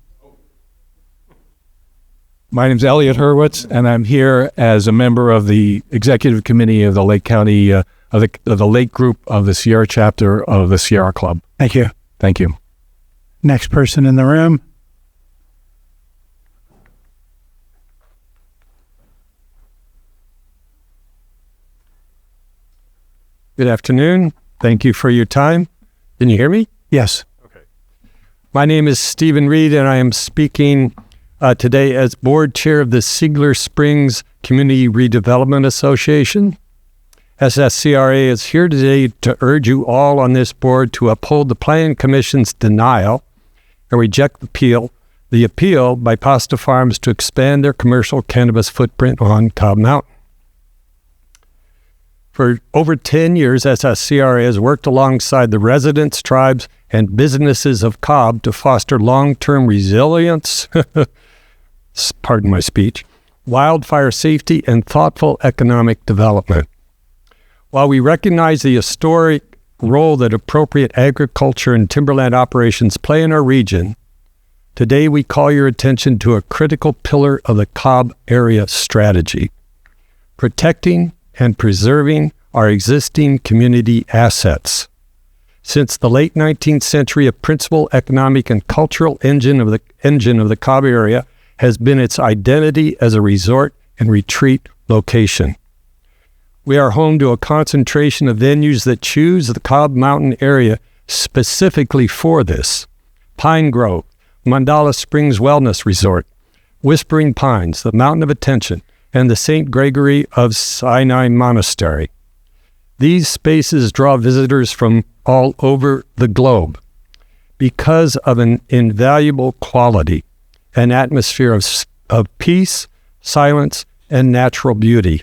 My name's Elliot Hurwitz, and I'm here as a member of the executive committee of the Lake County, of the Lake Group of the Sierra chapter of the Sierra Club. Thank you. Thank you. Next person in the room. Good afternoon. Thank you for your time. Can you hear me? Yes. My name is Stephen Reed, and I am speaking today as board chair of the Seigler Springs Community Redevelopment Association. SSCRA is here today to urge you all on this board to uphold the Planning Commission's denial and reject the appeal by Pasta Farms to expand their commercial cannabis footprint on Cobb Mountain. For over 10 years, SSCRA has worked alongside the residents, tribes, and businesses of Cobb to foster long-term resilience, pardon my speech, wildfire safety, and thoughtful economic development. While we recognize the historic role that appropriate agriculture and timberland operations play in our region, today we call your attention to a critical pillar of the Cobb area strategy: protecting and preserving our existing community assets. Since the late 19th century, a principal economic and cultural engine of the Cobb area has been its identity as a resort and retreat location. We are home to a concentration of venues that choose the Cobb Mountain area specifically for this: Pine Grove, Mandala Springs Wellness Resort, Whispering Pines, the Mountain of Attention, and the St. Gregory of Sinai Monastery. These spaces draw visitors from all over the globe because of an invaluable quality, an atmosphere of peace, silence, and natural beauty.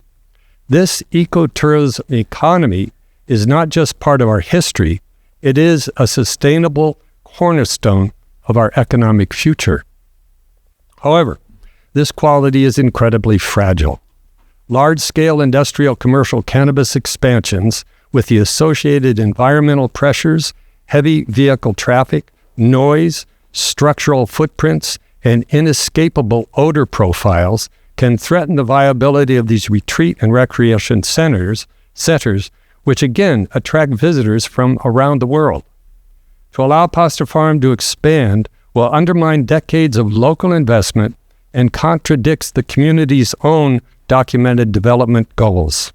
This ecotourism economy is not just part of our history, it is a sustainable cornerstone of our economic future. However, this quality is incredibly fragile. Large-scale industrial commercial cannabis expansions with the associated environmental pressures, heavy vehicle traffic, noise, structural footprints, and inescapable odor profiles can threaten the viability of these retreat and recreation centers, which again attract visitors from around the world. To allow Pasta Farm to expand will undermine decades of local investment and contradicts the community's own documented development goals.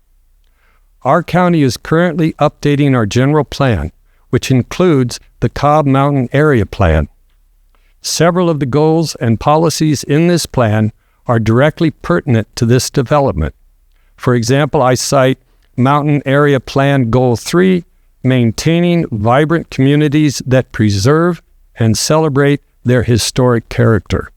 Our county is currently updating our general plan, which includes the Cobb Mountain Area Plan. Several of the goals and policies in this plan are directly pertinent to this development. For example, I cite Mountain Area Plan Goal 3, maintaining vibrant communities that preserve and celebrate their historic character.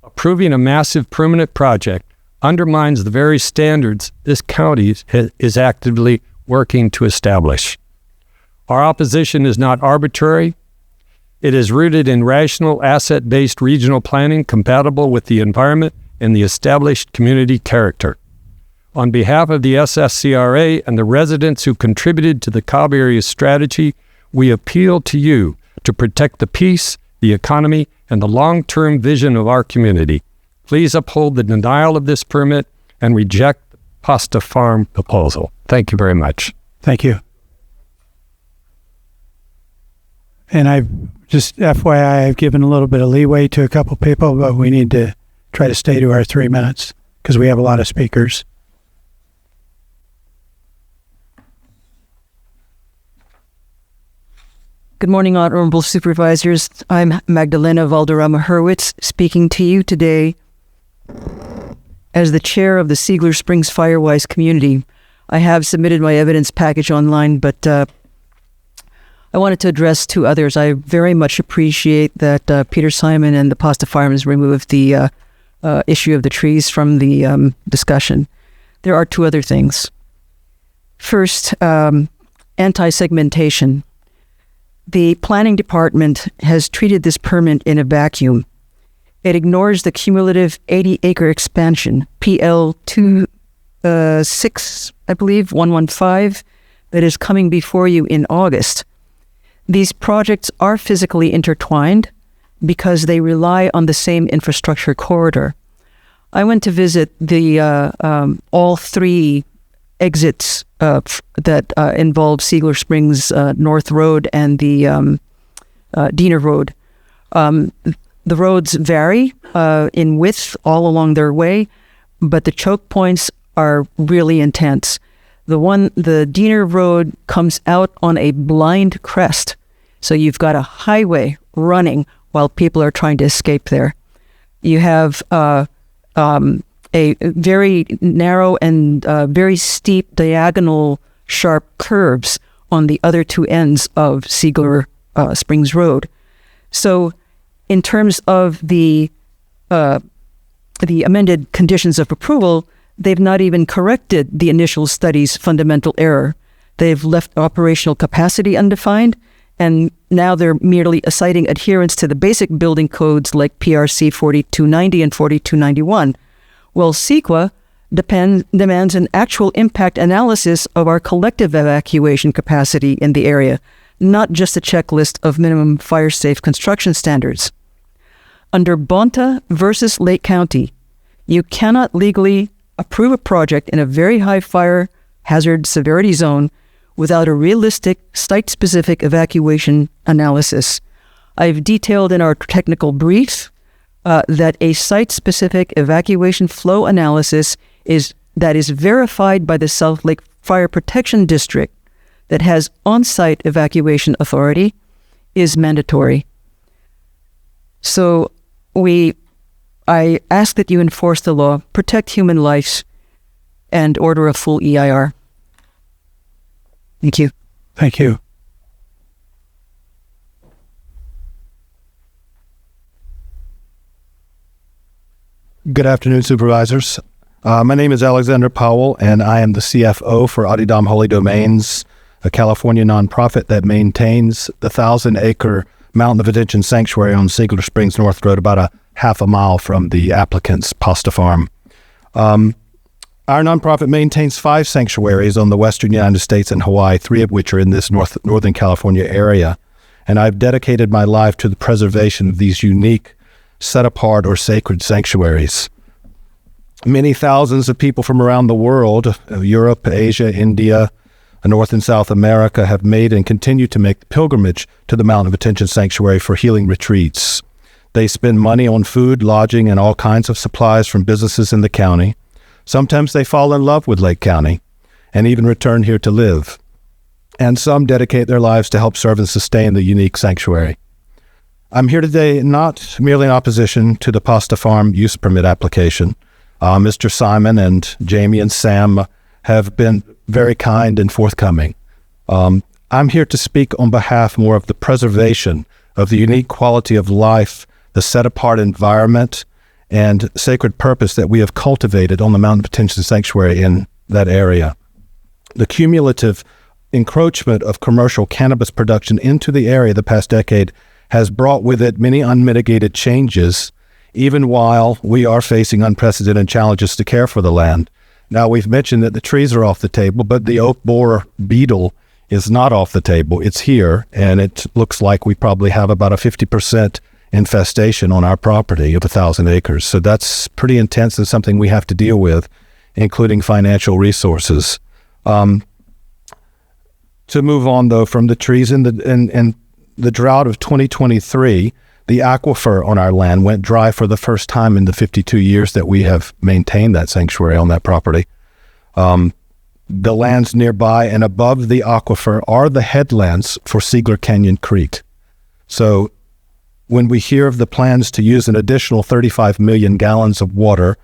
Approving a massive permanent project undermines the very standards this county is actively working to establish. Our opposition is not arbitrary. It is rooted in rational, asset-based regional planning compatible with the environment and the established community character. On behalf of the SSCRA and the residents who contributed to the Cobb area strategy, we appeal to you to protect the peace, the economy, and the long-term vision of our community. Please uphold the denial of this permit and reject the Pasta Farm proposal. Thank you very much. Thank you. And I've just FYI, I've given a little bit of leeway to a couple people, but we need to try to stay to our 3 minutes because we have a lot of speakers. Good morning, Honorable Supervisors. I'm Magdalena Valderrama Hurwitz, speaking to you today as the chair of the Seigler Springs Firewise community. I have submitted my evidence package online, but I wanted to address two others. I very much appreciate that Peter Simon and the pasta farmers removed the issue of the trees from the discussion. There are two other things. First, anti-segmentation. The planning department has treated this permit in a vacuum. It ignores the cumulative 80-acre expansion, PL 26, I believe, 115, that is coming before you in August. These projects are physically intertwined because they rely on the same infrastructure corridor. I went to visit the all three exits that involve Seigler Springs North Road and the Diener Road. The roads vary in width all along their way, but the choke points are really intense. The Diener Road comes out on a blind crest, so you've got a highway running while people are trying to escape there. You have a very narrow and very steep diagonal sharp curves on the other two ends of Seigler Springs Road. So in terms of the amended conditions of approval, they've not even corrected the initial study's fundamental error. They've left operational capacity undefined, and now they're merely citing adherence to the basic building codes like PRC 4290 and 4291. Well, CEQA demands an actual impact analysis of our collective evacuation capacity in the area, not just a checklist of minimum fire-safe construction standards. Under Bonta versus Lake County, you cannot legally approve a project in a very high fire hazard severity zone without a realistic site-specific evacuation analysis. I've detailed in our technical brief that a site-specific evacuation flow analysis is verified by the South Lake Fire Protection District that has on-site evacuation authority is mandatory. So I ask that you enforce the law, protect human lives, and order a full EIR. Thank you. Thank you. Good afternoon, supervisors. My name is Alexander Powell, and I am the CFO for Adidam Holy Domains, a California nonprofit that maintains the 1,000-acre mountain of attention sanctuary on Seigler Springs North Road, about a half a mile from the Applicant's pasta farm. Our nonprofit maintains 5 sanctuaries on the western United States and Hawaii, 3 of which are in this Northern California area. And I've dedicated my life to the preservation of these unique, set-apart or sacred sanctuaries. Many thousands of people from around the world, Europe, Asia, India, North and South America, have made and continue to make the pilgrimage to the Mountain of Attention Sanctuary for healing retreats. They spend money on food, lodging, and all kinds of supplies from businesses in the county. Sometimes they fall in love with Lake County and even return here to live. And some dedicate their lives to help serve and sustain the unique sanctuary. I'm here today not merely in opposition to the pasta farm use permit application. Mr. Simon and Jamie and Sam have been very kind and forthcoming. I'm here to speak on behalf more of the preservation of the unique quality of life, the set-apart environment, and sacred purpose that we have cultivated on the Mountain of Attention Sanctuary in that area. The cumulative encroachment of commercial cannabis production into the area the past decade has brought with it many unmitigated changes, even while we are facing unprecedented challenges to care for the land. Now, we've mentioned that the trees are off the table, but the oak borer beetle is not off the table. It's here, and it looks like we probably have about a 50% infestation on our property of 1,000 acres. So that's pretty intense and something we have to deal with, including financial resources. To move on, though, from the trees in the drought of 2023, the aquifer on our land went dry for the first time in the 52 years that we have maintained that sanctuary on that property. The lands nearby and above the aquifer are the headlands for Seigler Canyon Creek. So when we hear of the plans to use an additional 35 million gallons of water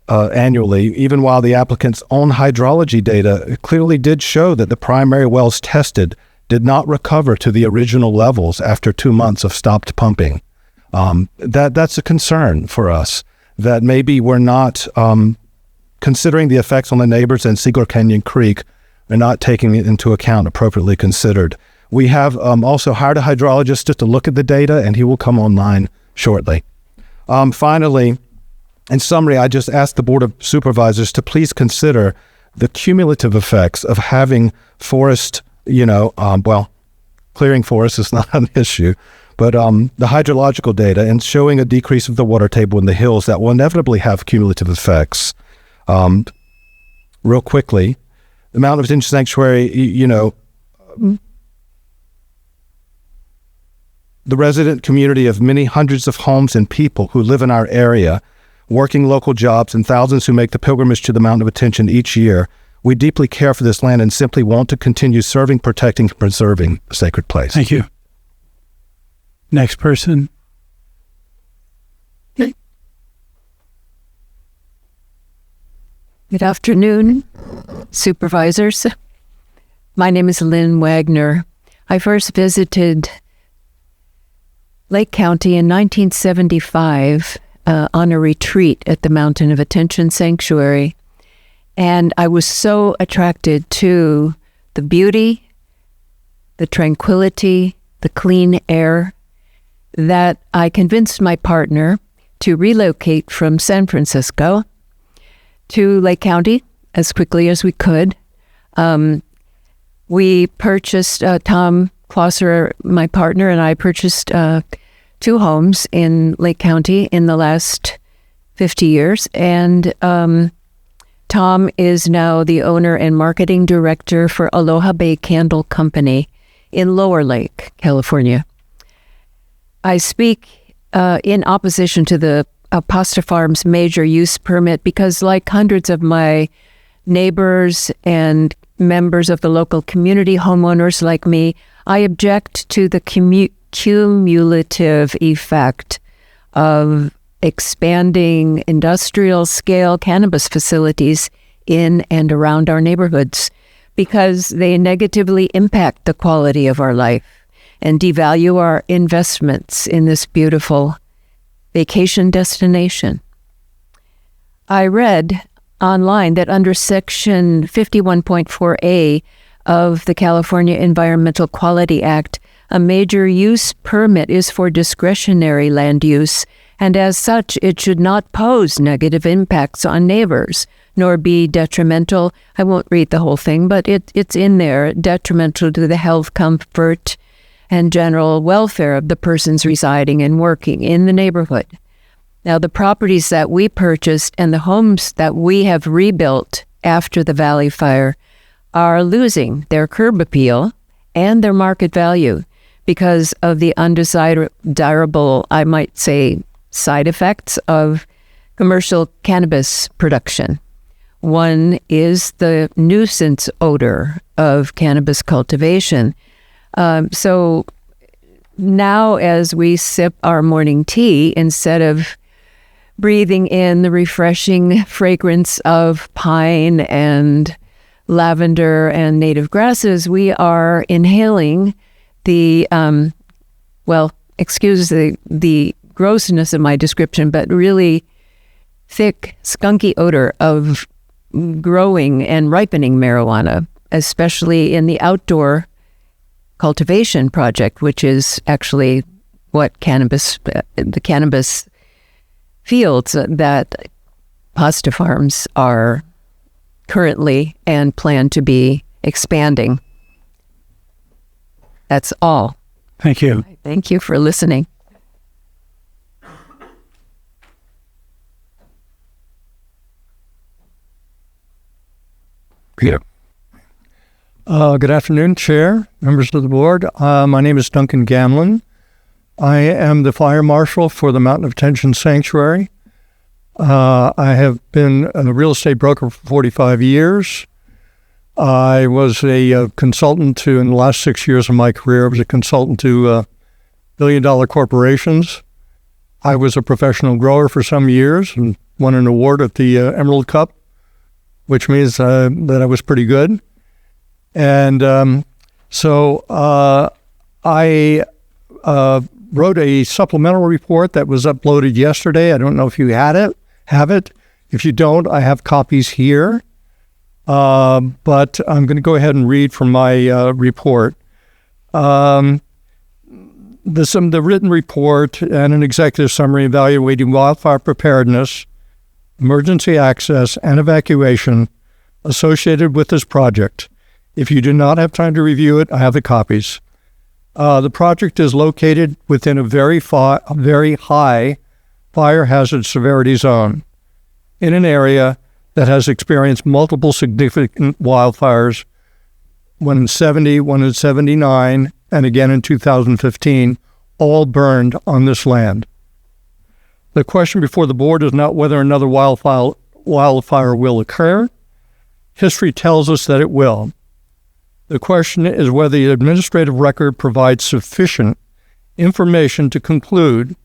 annually, even while the applicant's own hydrology data clearly did show that the primary wells tested did not recover to the original levels after 2 months of stopped pumping. That's a concern for us, that maybe we're not considering the effects on the neighbors and Seigler Canyon Creek and not taking it into account appropriately considered. We have also hired a hydrologist just to look at the data, and he will come online shortly. Finally, in summary, I just ask the Board of Supervisors to please consider the cumulative effects of having forest, clearing forests is not an issue, but the hydrological data and showing a decrease of the water table in the hills that will inevitably have cumulative effects. Real quickly, the Mountain of Detention Sanctuary, the resident community of many hundreds of homes and people who live in our area, working local jobs, and thousands who make the pilgrimage to the Mountain of Detention each year, we deeply care for this land and simply want to continue serving, protecting, and preserving the sacred place. Thank you. Next person. Good afternoon, supervisors. My name is Lynn Wagner. I first visited Lake County in 1975 on a retreat at the Mountain of Detention Sanctuary. And I was so attracted to the beauty, the tranquility, the clean air, that I convinced my partner to relocate from San Francisco to Lake County as quickly as we could. We purchased, Tom Klosser, my partner, and I purchased 2 homes in Lake County in the last 50 years. And Tom is now the owner and marketing director for Aloha Bay Candle Company in Lower Lake, California. I speak in opposition to the Pasta Farms major use permit because, like hundreds of my neighbors and members of the local community, homeowners like me, I object to the cumulative effect of expanding industrial scale cannabis facilities in and around our neighborhoods because they negatively impact the quality of our life and devalue our investments in this beautiful vacation destination. I read online that under Section 51.4A of the California Environmental Quality Act, a major use permit is for discretionary land use, and as such, it should not pose negative impacts on neighbors, nor be detrimental. I won't read the whole thing, but it's in there, detrimental to the health, comfort, and general welfare of the persons residing and working in the neighborhood. Now, the properties that we purchased and the homes that we have rebuilt after the Valley Fire are losing their curb appeal and their market value because of the undesirable, I might say, side effects of commercial cannabis production. One is the nuisance odor of cannabis cultivation. So now as we sip our morning tea, instead of breathing in the refreshing fragrance of pine and lavender and native grasses, we are inhaling the, excuse the grossness of my description, but really thick, skunky odor of growing and ripening marijuana, especially in the outdoor cultivation project, which is actually what the cannabis fields that Pasta Farms are currently and plan to be expanding. That's all. Thank you. Thank you for listening. Yeah. Good afternoon, Chair, members of the board. My name is Duncan Gamlin. I am the fire marshal for the Mountain of Detention Sanctuary. I have been a real estate broker for 45 years. I was a consultant in the last 6 years of my career, I was a consultant to billion-dollar corporations. I was a professional grower for some years and won an award at the Emerald Cup, which means that I was pretty good. And so I wrote a supplemental report that was uploaded yesterday. I don't know if you have it. If you don't, I have copies here. But I'm going to go ahead and read from my report. The written report and an executive summary evaluating wildfire preparedness, emergency access, and evacuation associated with this project. If you do not have time to review it, I have the copies. The project is located within a very high fire hazard severity zone in an area that has experienced multiple significant wildfires, one in 70, one in 79, and again in 2015, all burned on this land. The question before the board is not whether another wildfire will occur. History tells us that it will. The question is whether the administrative record provides sufficient information to conclude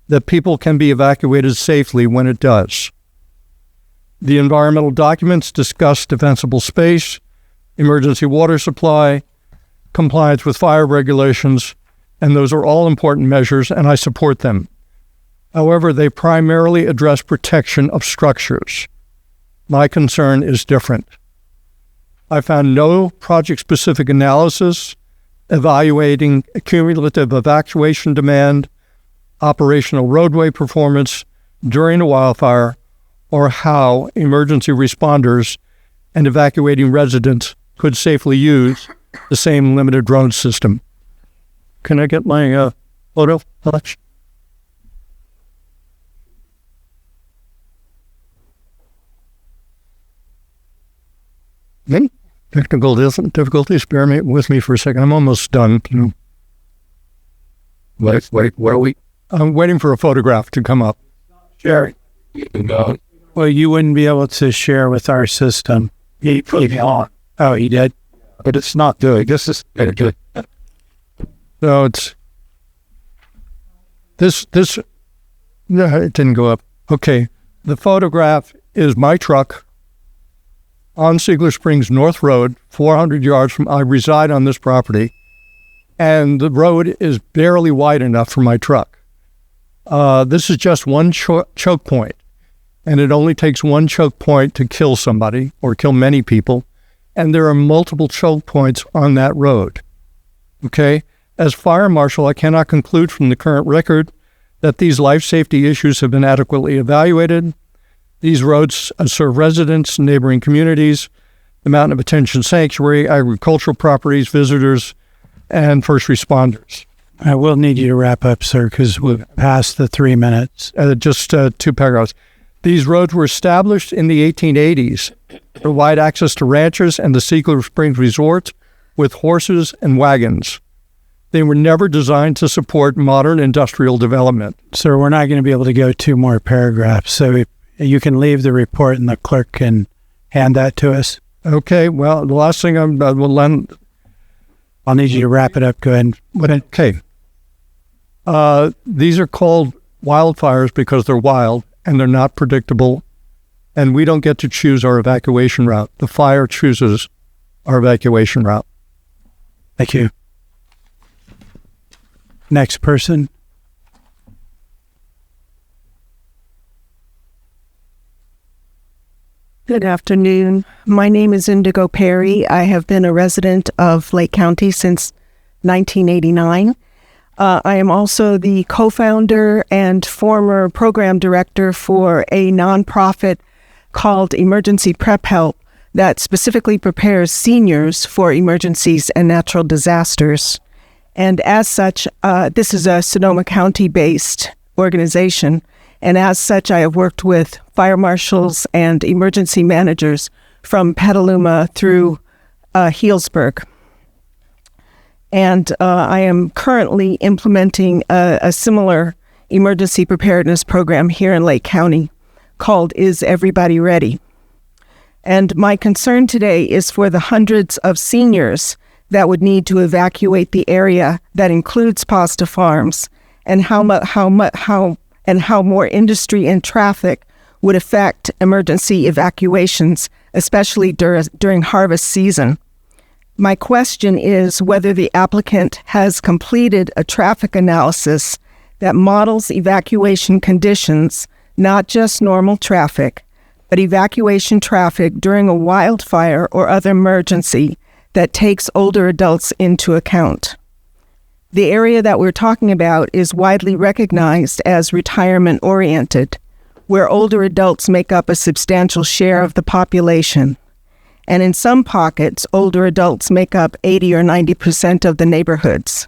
that people can be evacuated safely when it does. The environmental documents discuss defensible space, emergency water supply, compliance with fire regulations, and those are all important measures, and I support them. However, they primarily address protection of structures. My concern is different. I found no project-specific analysis evaluating cumulative evacuation demand, operational roadway performance during a wildfire, or how emergency responders and evacuating residents could safely use the same limited drone system. Can I get my photo, Alex? Technical difficulties. Bear with me for a second. I'm almost done. Wait, where are we? I'm waiting for a photograph to come up. Share. Well, you wouldn't be able to share with our system. He put me on. Oh, he did? But it's not good. This is good. So it's this. No, it didn't go up. Okay. The photograph is my truck on Seigler Springs North Road, 400 yards from, I reside on this property, and the road is barely wide enough for my truck. This is just one choke point, and it only takes one choke point to kill somebody or kill many people, and there are multiple choke points on that road. Okay? As fire marshal, I cannot conclude from the current record that these life safety issues have been adequately evaluated. These roads serve residents, neighboring communities, the Mountain of Attention Sanctuary, agricultural properties, visitors, and first responders. I will need you to wrap up, sir, because we've passed the 3 minutes. Just 2 paragraphs. These roads were established in the 1880s to provide access to ranchers and the Seigler Springs Resort with horses and wagons. They were never designed to support modern industrial development. Sir, we're not going to be able to go 2 more paragraphs, so if you can leave the report and the clerk can hand that to us. Okay, well, the last thing I'll need you to wrap it up. Go ahead. Okay. These are called wildfires because they're wild and they're not predictable, and we don't get to choose our evacuation route. The fire chooses our evacuation route. Thank you. Next person. Good afternoon. My name is Indigo Perry. I have been a resident of Lake County since 1989. I am also the co-founder and former program director for a nonprofit called Emergency Prep Help that specifically prepares seniors for emergencies and natural disasters. And as such, this is a Sonoma County-based organization. And as such, I have worked with fire marshals and emergency managers from Petaluma through Healdsburg. And I am currently implementing a similar emergency preparedness program here in Lake County called Is Everybody Ready? And my concern today is for the hundreds of seniors that would need to evacuate the area that includes Pasta Farms, and how and how more industry and traffic would affect emergency evacuations, especially during harvest season. My question is whether the applicant has completed a traffic analysis that models evacuation conditions, not just normal traffic, but evacuation traffic during a wildfire or other emergency that takes older adults into account. The area that we're talking about is widely recognized as retirement-oriented, where older adults make up a substantial share of the population. And in some pockets, older adults make up 80 or 90% of the neighborhoods.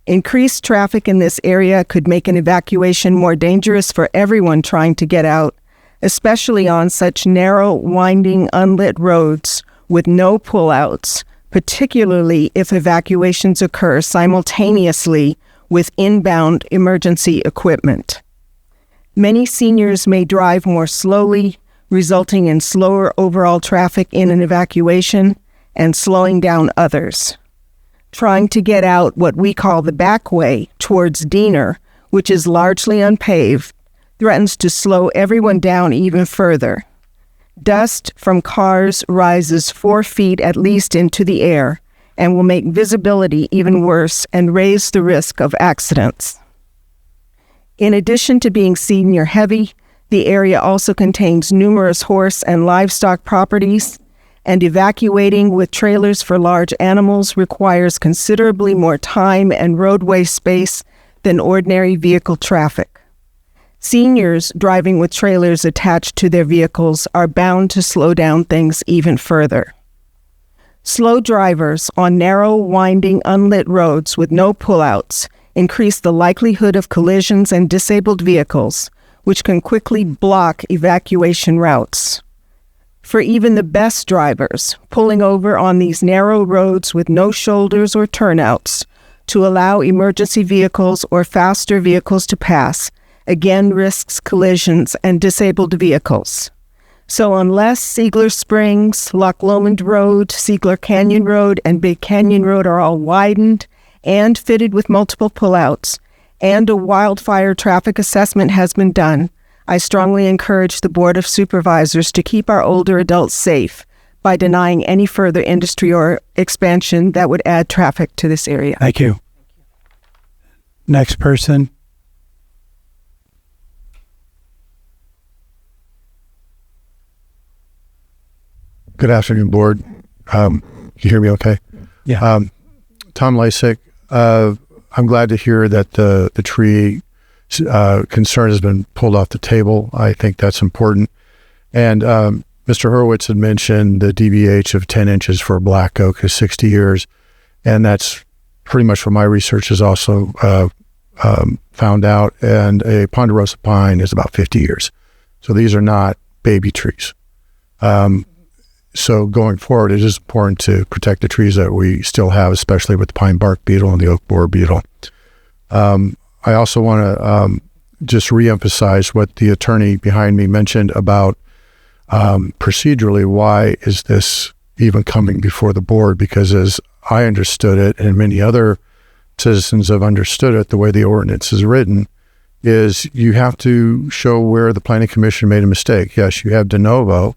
Increased traffic in this area could make an evacuation more dangerous for everyone trying to get out, especially on such narrow, winding, unlit roads with no pullouts, particularly if evacuations occur simultaneously with inbound emergency equipment. Many seniors may drive more slowly, resulting in slower overall traffic in an evacuation and slowing down others. Trying to get out what we call the back way towards Diener, which is largely unpaved, threatens to slow everyone down even further. Dust from cars rises 4 feet at least into the air and will make visibility even worse and raise the risk of accidents. In addition to being senior heavy, the area also contains numerous horse and livestock properties, and evacuating with trailers for large animals requires considerably more time and roadway space than ordinary vehicle traffic. Seniors driving with trailers attached to their vehicles are bound to slow down things even further. Slow drivers on narrow, winding, unlit roads with no pullouts increase the likelihood of collisions and disabled vehicles, which can quickly block evacuation routes. For even the best drivers, pulling over on these narrow roads with no shoulders or turnouts to allow emergency vehicles or faster vehicles to pass again risks collisions and disabled vehicles. So unless Seigler Springs, Loch Lomond Road, Seigler Canyon Road, and Big Canyon Road are all widened and fitted with multiple pullouts, and a wildfire traffic assessment has been done, I strongly encourage the Board of Supervisors to keep our older adults safe by denying any further industry or expansion that would add traffic to this area. Thank you. Next person. Good afternoon, Board. You hear me okay? Yeah. Tom Lasik. I'm glad to hear that the tree concern has been pulled off the table. I think that's important. And Mr. Hurwitz had mentioned the DBH of 10 inches for a black oak is 60 years. And that's pretty much what my research has also found out. And a ponderosa pine is about 50 years. So these are not baby trees. So going forward, it is important to protect the trees that we still have, especially with the pine bark beetle and the oak borer beetle. I also want to just reemphasize what the attorney behind me mentioned about procedurally, why is this even coming before the board? Because as I understood it, and many other citizens have understood it, the way the ordinance is written is you have to show where the planning commission made a mistake. Yes, you have de novo,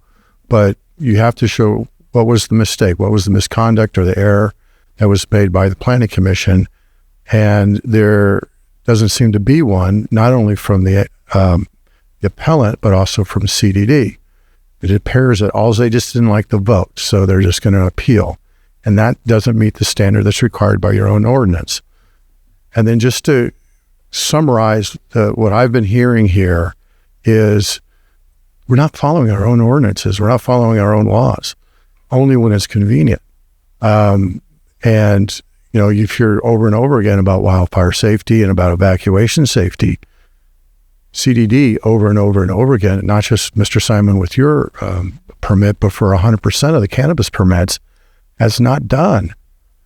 but you have to show what was the mistake, what was the misconduct or the error that was made by the planning commission. And there doesn't seem to be one, not only from the appellant, but also from CDD. It appears that all they just didn't like the vote, so they're just going to appeal. And that doesn't meet the standard that's required by your own ordinance. And then just to summarize what I've been hearing here is we're not following our own ordinances. We're not following our own laws, only when it's convenient. And, you know, you hear over and over again about wildfire safety and about evacuation safety. CDD over and over and over again, not just Mr. Simon with your permit, but for 100% of the cannabis permits, has not done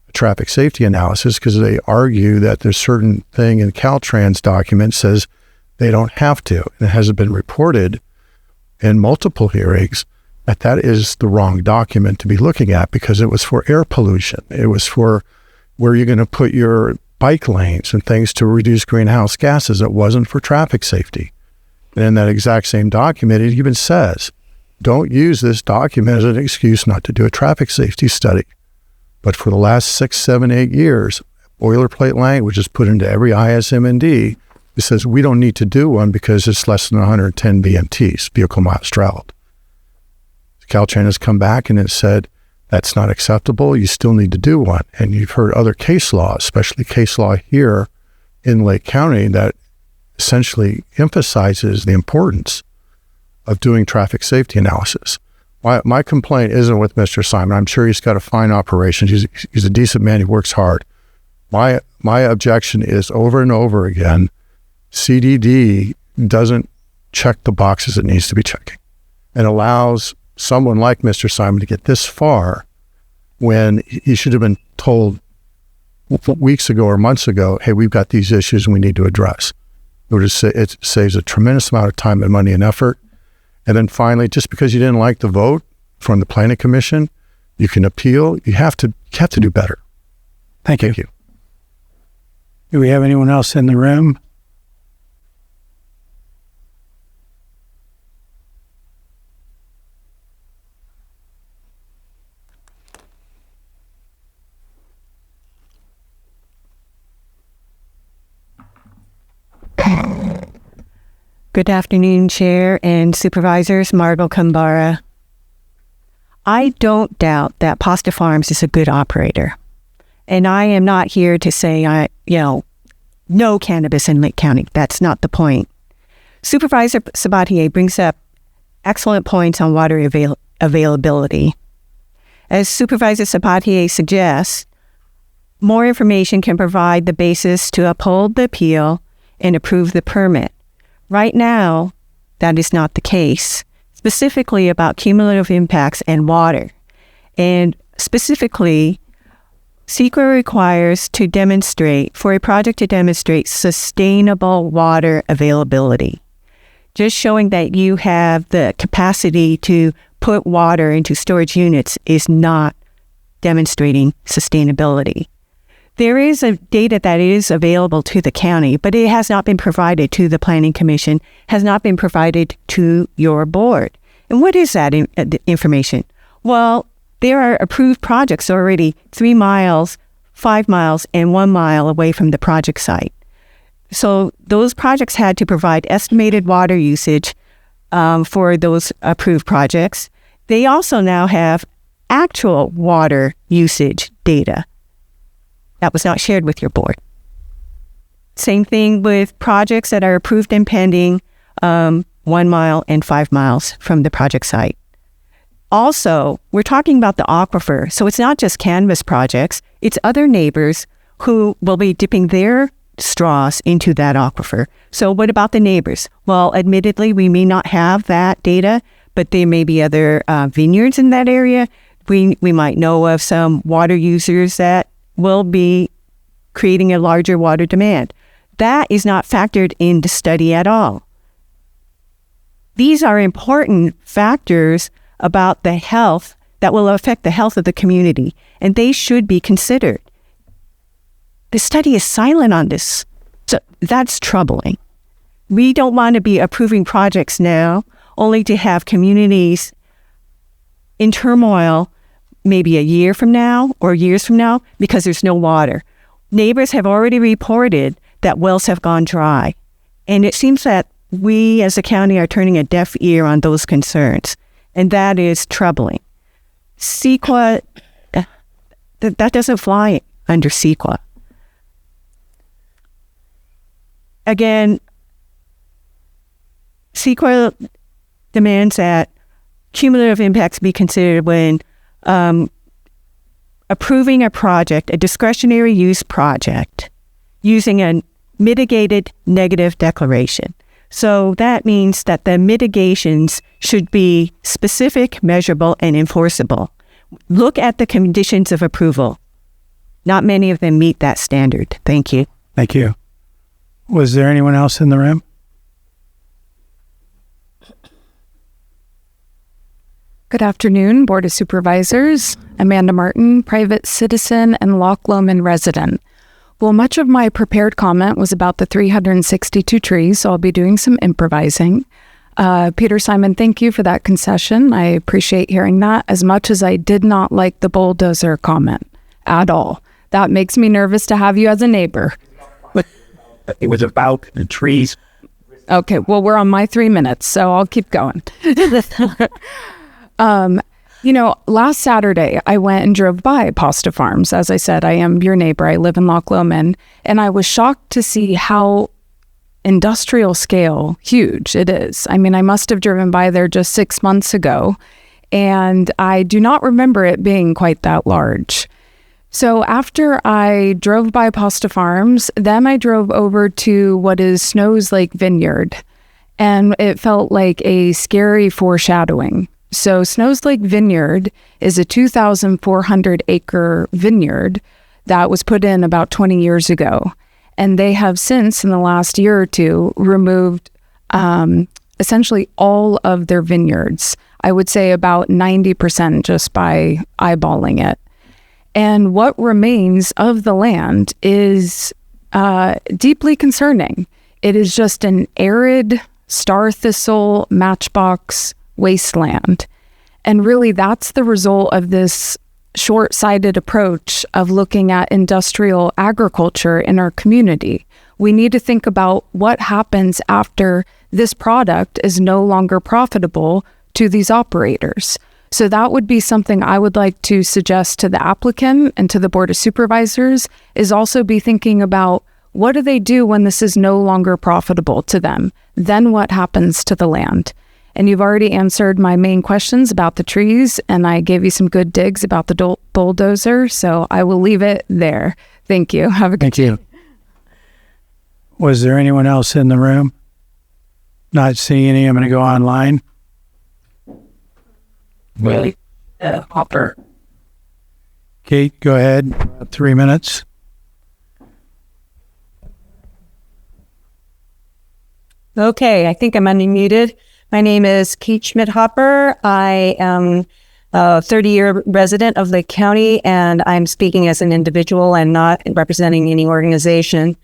a traffic safety analysis because they argue that there's certain thing in Caltrans document says they don't have to. And it hasn't been reported in multiple hearings that is the wrong document to be looking at because it was for air pollution. It was for where you're going to put your bike lanes and things to reduce greenhouse gases. It wasn't for traffic safety. And in that exact same document, it even says, don't use this document as an excuse not to do a traffic safety study. But for the last 6, 7, 8 years, boilerplate language is put into every ISM&D. It says we don't need to do one because it's less than 110 BMTs, vehicle miles traveled. Caltrain has come back and it said, that's not acceptable. You still need to do one. And you've heard other case law, especially case law here in Lake County, that essentially emphasizes the importance of doing traffic safety analysis. My complaint isn't with Mr. Simon. I'm sure he's got a fine operation. He's a decent man. He works hard. My objection is over and over again, CDD doesn't check the boxes it needs to be checking and allows someone like Mr. Simon to get this far when he should have been told weeks ago or months ago, hey, we've got these issues and we need to address. It saves a tremendous amount of time and money and effort. And then finally, just because you didn't like the vote from the Planning Commission, you can appeal. You have to do better. Thank you. Thank you. Do we have anyone else in the room? Good afternoon, Chair and Supervisors. Margot Kambara. I don't doubt that Pasta Farms is a good operator. And I am not here to say, no cannabis in Lake County. That's not the point. Supervisor Sabatier brings up excellent points on water availability. As Supervisor Sabatier suggests, more information can provide the basis to uphold the appeal and approve the permit. Right now, that is not the case, specifically about cumulative impacts and water. And specifically, Seigler requires for a project to demonstrate sustainable water availability. Just showing that you have the capacity to put water into storage units is not demonstrating sustainability. There is a data that is available to the county, but it has not been provided to the Planning Commission, has not been provided to your board. And what is that information? Well, there are approved projects already 3 miles, 5 miles, and 1 mile away from the project site. So those projects had to provide estimated water usage for those approved projects. They also now have actual water usage data. That was not shared with your board. Same thing with projects that are approved and pending 1 mile and 5 miles from the project site. Also, we're talking about the aquifer. So it's not just cannabis projects, it's other neighbors who will be dipping their straws into that aquifer. So what about the neighbors? Well, admittedly, we may not have that data, but there may be other vineyards in that area. We might know of some water users that will be creating a larger water demand. That is not factored in the study at all. These are important factors about the health that will affect the health of the community, and they should be considered. The study is silent on this, so that's troubling. We don't want to be approving projects now only to have communities in turmoil maybe a year from now or years from now because there's no water. Neighbors have already reported that wells have gone dry, and it seems that we as a county are turning a deaf ear on those concerns, and that is troubling. CEQA, that doesn't fly under CEQA. Again, CEQA demands that cumulative impacts be considered when approving a project, a discretionary use project, using a mitigated negative declaration. So that means that the mitigations should be specific, measurable, and enforceable. Look at the conditions of approval. Not many of them meet that standard. Thank you. Thank you. Was there anyone else in the room? Good afternoon, Board of Supervisors. Amanda Martin, private citizen and Loch Lomond resident. Well, much of my prepared comment was about the 362 trees, so I'll be doing some improvising. Peter Simon, thank you for that concession. I appreciate hearing that, as much as I did not like the bulldozer comment at all. That makes me nervous to have you as a neighbor. It was about the trees. Okay, well, we're on my 3 minutes, so I'll keep going. Last Saturday, I went and drove by Pasta Farms. As I said, I am your neighbor. I live in Loch Lomond, and I was shocked to see how industrial scale huge it is. I mean, I must have driven by there just 6 months ago, and I do not remember it being quite that large. So after I drove by Pasta Farms, then I drove over to what is Snows Lake Vineyard, and it felt like a scary foreshadowing. So Snows Lake Vineyard is a 2,400 acre vineyard that was put in about 20 years ago. And they have since, in the last year or two, removed essentially all of their vineyards. I would say about 90% just by eyeballing it. And what remains of the land is deeply concerning. It is just an arid, star thistle, matchbox wasteland. And really, that's the result of this short-sighted approach of looking at industrial agriculture in our community. We need to think about what happens after this product is no longer profitable to these operators. So that would be something I would like to suggest to the applicant and to the Board of Supervisors, is also be thinking about, what do they do when this is no longer profitable to them? Then what happens to the land? And you've already answered my main questions about the trees, and I gave you some good digs about the bulldozer, so I will leave it there. Thank you. Have a good day. Thank you. Was there anyone else in the room? Not seeing any. I'm going to go online. Really? Hopper. Kate, go ahead. 3 minutes. Okay, I think I'm unmuted. My name is Kate Schmidt-Hopper. I am a 30-year resident of Lake County, and I'm speaking as an individual and not representing any organization.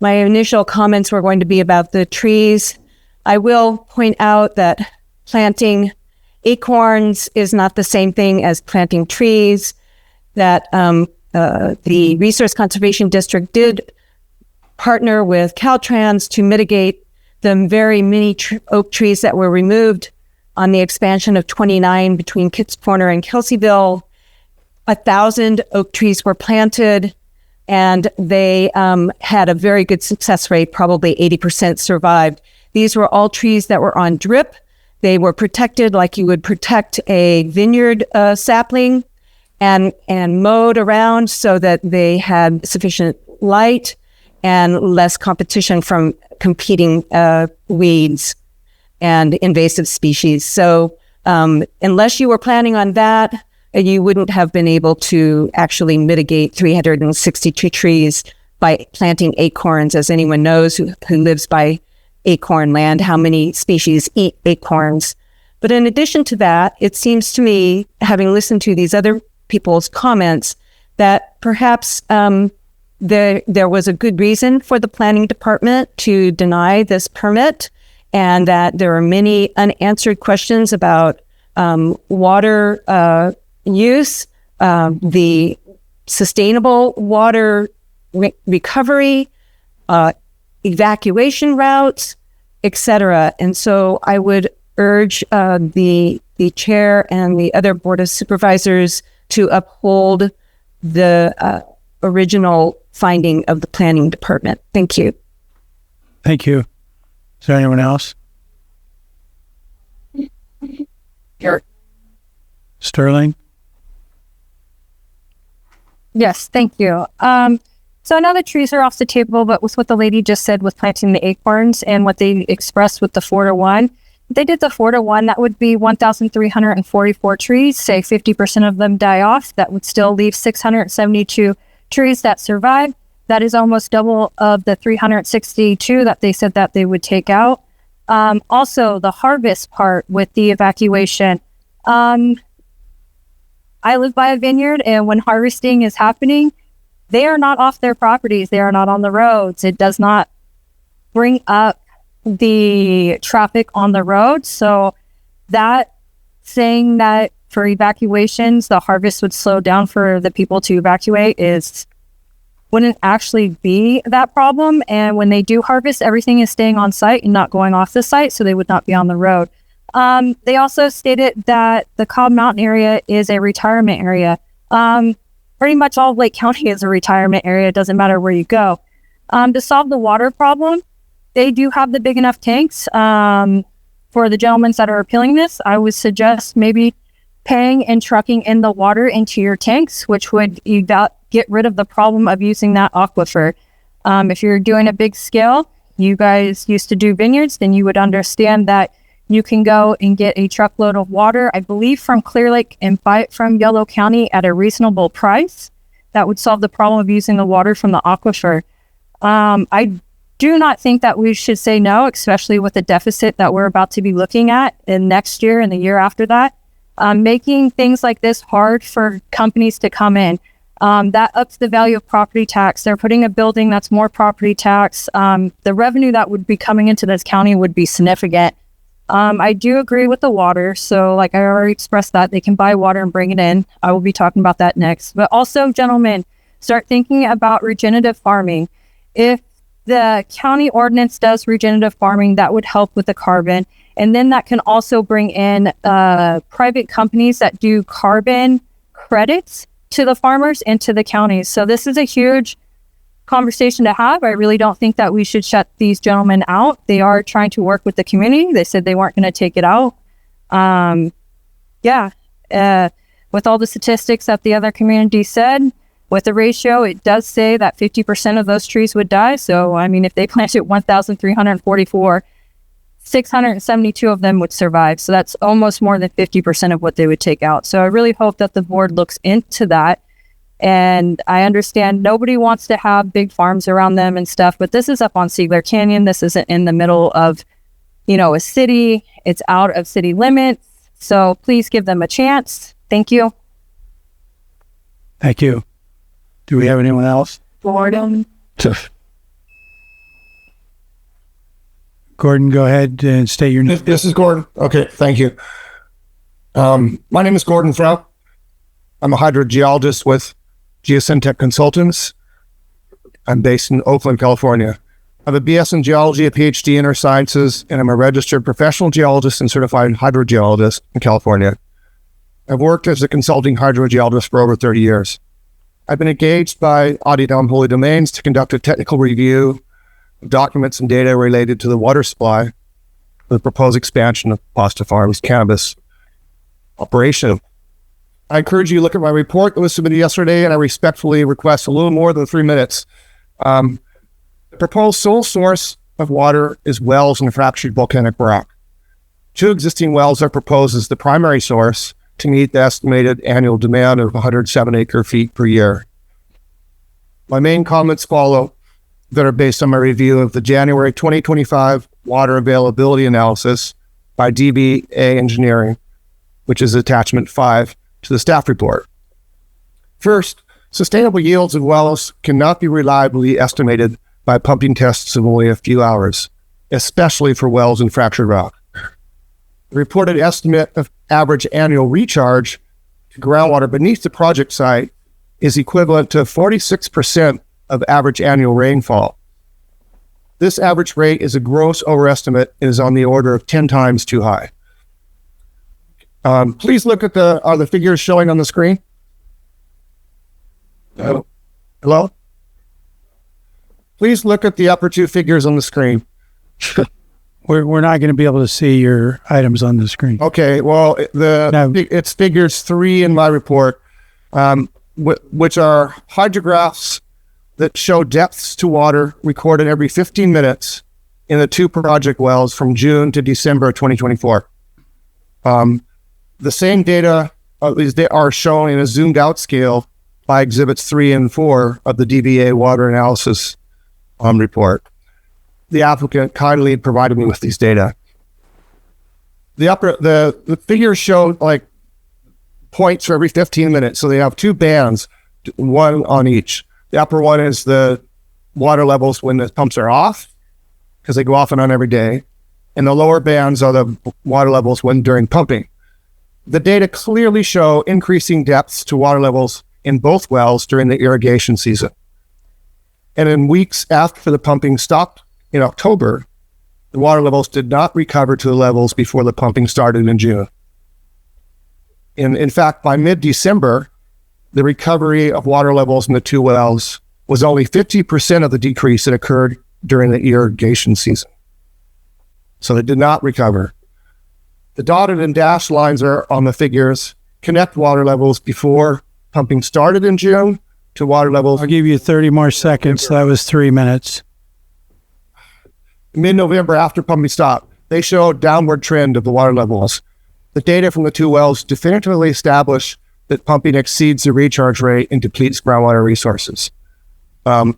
My initial comments were going to be about the trees. I will point out that planting acorns is not the same thing as planting trees, that the Resource Conservation District did partner with Caltrans to mitigate the very many oak trees that were removed on the expansion of 29 between Kitts Corner and Kelseyville. 1,000 oak trees were planted, and they had a very good success rate, probably 80% survived. These were all trees that were on drip. They were protected like you would protect a vineyard sapling, and mowed around so that they had sufficient light and less competition from competing weeds and invasive species. So unless you were planning on that, you wouldn't have been able to actually mitigate 362 trees by planting acorns. As anyone knows who lives by acorn land, how many species eat acorns. But in addition to that, it seems to me, having listened to these other people's comments, that perhaps there was a good reason for the planning department to deny this permit, and that there are many unanswered questions about water use, the sustainable water recovery, evacuation routes, etc. And so I would urge the chair and the other Board of Supervisors to uphold the original finding of the planning department. Thank you. Thank you. Is there anyone else? Here. Sterling? Yes, thank you. So I know the trees are off the table, but with what the lady just said with planting the acorns and what they expressed with the 4-to-1, if they did the 4-to-1, that would be 1,344 trees. Say 50% of them die off. That would still leave 672 trees that survive. That is almost double of the 362 that they said that they would take out. Also, the harvest part with the evacuation. I live by a vineyard, and when harvesting is happening, they are not off their properties. They are not on the roads. It does not bring up the traffic on the road. So that saying that for evacuations, the harvest would slow down for the people to evacuate wouldn't actually be that problem. And when they do harvest, everything is staying on site and not going off the site, so they would not be on the road. They also stated that the Cobb Mountain area is a retirement area. Pretty much all of Lake County is a retirement area. It doesn't matter where you go. To solve the water problem, they do have the big enough tanks. For the gentlemen that are appealing this, I would suggest maybe paying and trucking in the water into your tanks, which would get rid of the problem of using that aquifer. If you're doing a big scale, you guys used to do vineyards, then you would understand that you can go and get a truckload of water, I believe from Clear Lake, and buy it from Yellow County at a reasonable price. That would solve the problem of using the water from the aquifer. I do not think that we should say no, especially with the deficit that we're about to be looking at in next year and the year after that. Making things like this hard for companies to come in. That ups the value of property tax. They're putting a building that's more property tax. The revenue that would be coming into this county would be significant. I do agree with the water. So like I already expressed that, they can buy water and bring it in. I will be talking about that next. But also, gentlemen, start thinking about regenerative farming. If the county ordinance does regenerative farming, that would help with the carbon. And then that can also bring in private companies that do carbon credits to the farmers and to the counties. So this is a huge conversation to have. I really don't think that we should shut these gentlemen out. They are trying to work with the community. They said they weren't going to take it out. With all the statistics that the other community said, with the ratio, it does say that 50% of those trees would die. So, I mean, if they planted 1,344, 672 of them would survive. So that's almost more than 50% of what they would take out. So I really hope that the board looks into that. And I understand nobody wants to have big farms around them and stuff, but this is up on Seigler Canyon. This isn't in the middle of, a city. It's out of city limits. So please give them a chance. Thank you. Thank you. Do we have anyone else? Gordon. Gordon, go ahead and state your name. This is Gordon. Okay, thank you. My name is Gordon Frau. I'm a hydrogeologist with Geosyntec Consultants. I'm based in Oakland, California. I have a BS in geology, a PhD in earth sciences, and I'm a registered professional geologist and certified hydrogeologist in California. I've worked as a consulting hydrogeologist for over 30 years. I've been engaged by Adidam Holy Domains to conduct a technical review of documents and data related to the water supply for the proposed expansion of Pasta Farms cannabis operation. I encourage you to look at my report that was submitted yesterday, and I respectfully request a little more than 3 minutes. The proposed sole source of water is wells and fractured volcanic rock. 2 existing wells are proposed as the primary source to meet the estimated annual demand of 107 acre-feet per year. My main comments follow that are based on my review of the January 2025 water availability analysis by DBA Engineering, which is attachment 5 to the staff report. First, sustainable yields of wells cannot be reliably estimated by pumping tests of only a few hours, especially for wells in fractured rock. The reported estimate of average annual recharge to groundwater beneath the project site is equivalent to 46% of average annual rainfall. This average rate is a gross overestimate and is on the order of 10 times too high. Please look at are the figures showing on the screen? Hello? Please look at the upper 2 figures on the screen. We're not going to be able to see your items on the screen. Okay, well, it's figures 3 in my report, which are hydrographs that show depths to water recorded every 15 minutes in the 2 project wells from June to December 2024. The same data are shown in a zoomed out scale by exhibits 3 and 4 of the DBA water analysis report. The applicant kindly provided me with these data. The figures show like points for every 15 minutes. So they have 2 bands, 1 on each. The upper one is the water levels when the pumps are off, because they go off and on every day. And the lower bands are the water levels when during pumping. The data clearly show increasing depths to water levels in both wells during the irrigation season. And in weeks after the pumping stopped in October, the water levels did not recover to the levels before the pumping started in June. In fact, by mid-December, the recovery of water levels in the two wells was only 50% of the decrease that occurred during the irrigation season. So they did not recover. The dotted and dashed lines are on the figures connect water levels before pumping started in June to water levels. I'll give you 30 more seconds. That was 3 minutes. Mid-November, after pumping stopped, they show a downward trend of the water levels. The data from the two wells definitively establish that pumping exceeds the recharge rate and depletes groundwater resources. In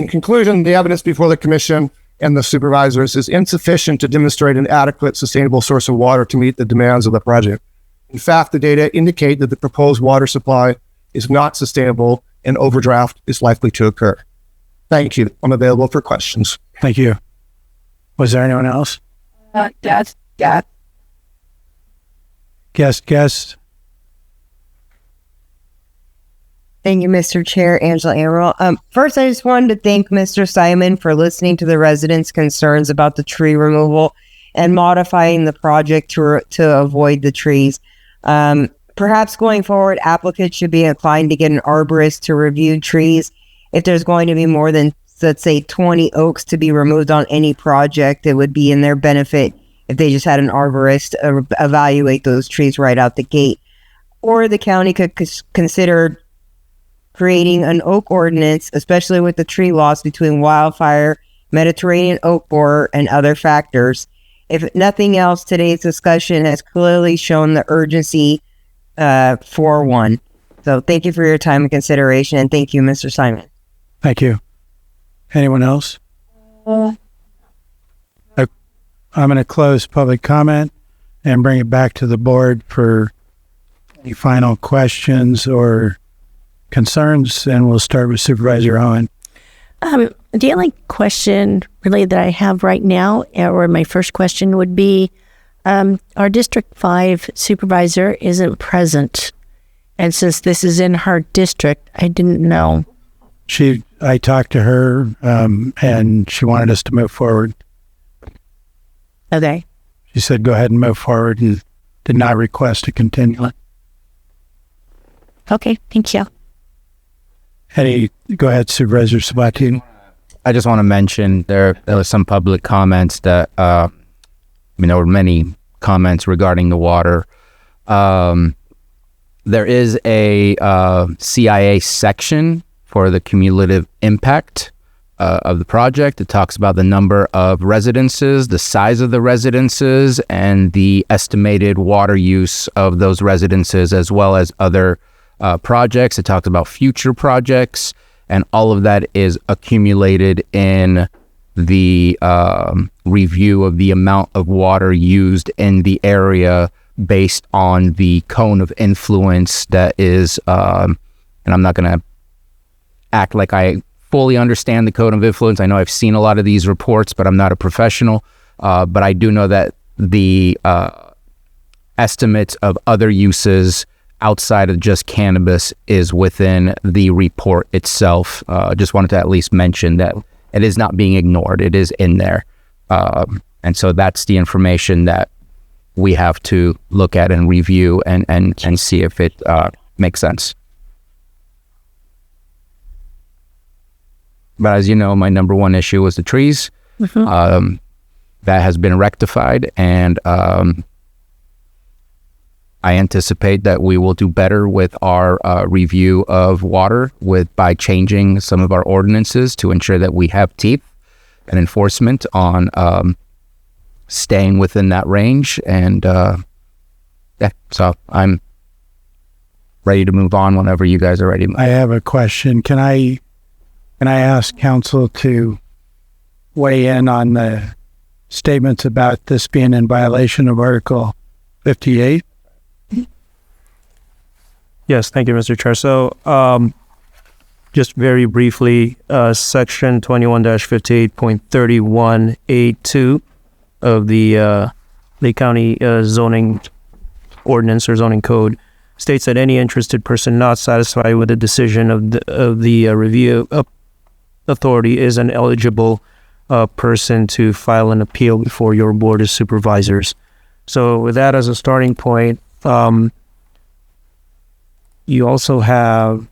conclusion, the evidence before the Commission and the supervisors is insufficient to demonstrate an adequate, sustainable source of water to meet the demands of the project. In fact, the data indicate that the proposed water supply is not sustainable and overdraft is likely to occur. Thank you. I'm available for questions. Thank you. Was there anyone else? Guest. Guest. Thank you, Mr. Chair, Angela Amaral. First, I just wanted to thank Mr. Simon for listening to the residents' concerns about the tree removal and modifying the project to avoid the trees. Perhaps going forward, applicants should be inclined to get an arborist to review trees. If there's going to be more than, let's say, 20 oaks to be removed on any project, it would be in their benefit if they just had an arborist evaluate those trees right out the gate. Or the county could consider creating an oak ordinance, especially with the tree loss between wildfire, Mediterranean oak borer, and other factors. If nothing else, today's discussion has clearly shown the urgency for one. So thank you for your time and consideration, and thank you, Mr. Simon. Thank you. Anyone else? I'm going to close public comment and bring it back to the board for any final questions or concerns, and we'll start with Supervisor Owen. The only question really that I have right now, or my first question would be, our District 5 supervisor isn't present. And since this is in her district, I didn't know. I talked to her, and she wanted us to move forward. Okay. She said, go ahead and move forward, and did not request a continuance. Okay, thank you. Go ahead, Supervisor Sabatian. I just want to mention there was some public comments that, there were many comments regarding the water. There is a CIA section for the cumulative impact of the project. It talks about the number of residences, the size of the residences, and the estimated water use of those residences, as well as other projects. It talks about future projects, and all of that is accumulated in the review of the amount of water used in the area based on the cone of influence that is, and I'm not going to act like I fully understand the cone of influence. I know I've seen a lot of these reports, but I'm not a professional. But I do know that the estimates of other uses outside of just cannabis is within the report itself. Just wanted to at least mention that it is not being ignored. It is in there. And so that's the information that we have to look at and review and see if it makes sense. But as you know, my number one issue was the trees. Mm-hmm. That has been rectified, and I anticipate that we will do better with our review of water by changing some of our ordinances to ensure that we have teeth and enforcement on staying within that range. And so I'm ready to move on whenever you guys are ready. I have a question. Can I ask council to weigh in on the statements about this being in violation of Article 58? Yes, thank you, Mr. Chair. So Just very briefly, section 21-58.31A2 of the Lake County zoning ordinance or zoning code states that any interested person not satisfied with the decision of the review authority is an eligible person to file an appeal before your board of supervisors. So with that as a starting point, you also have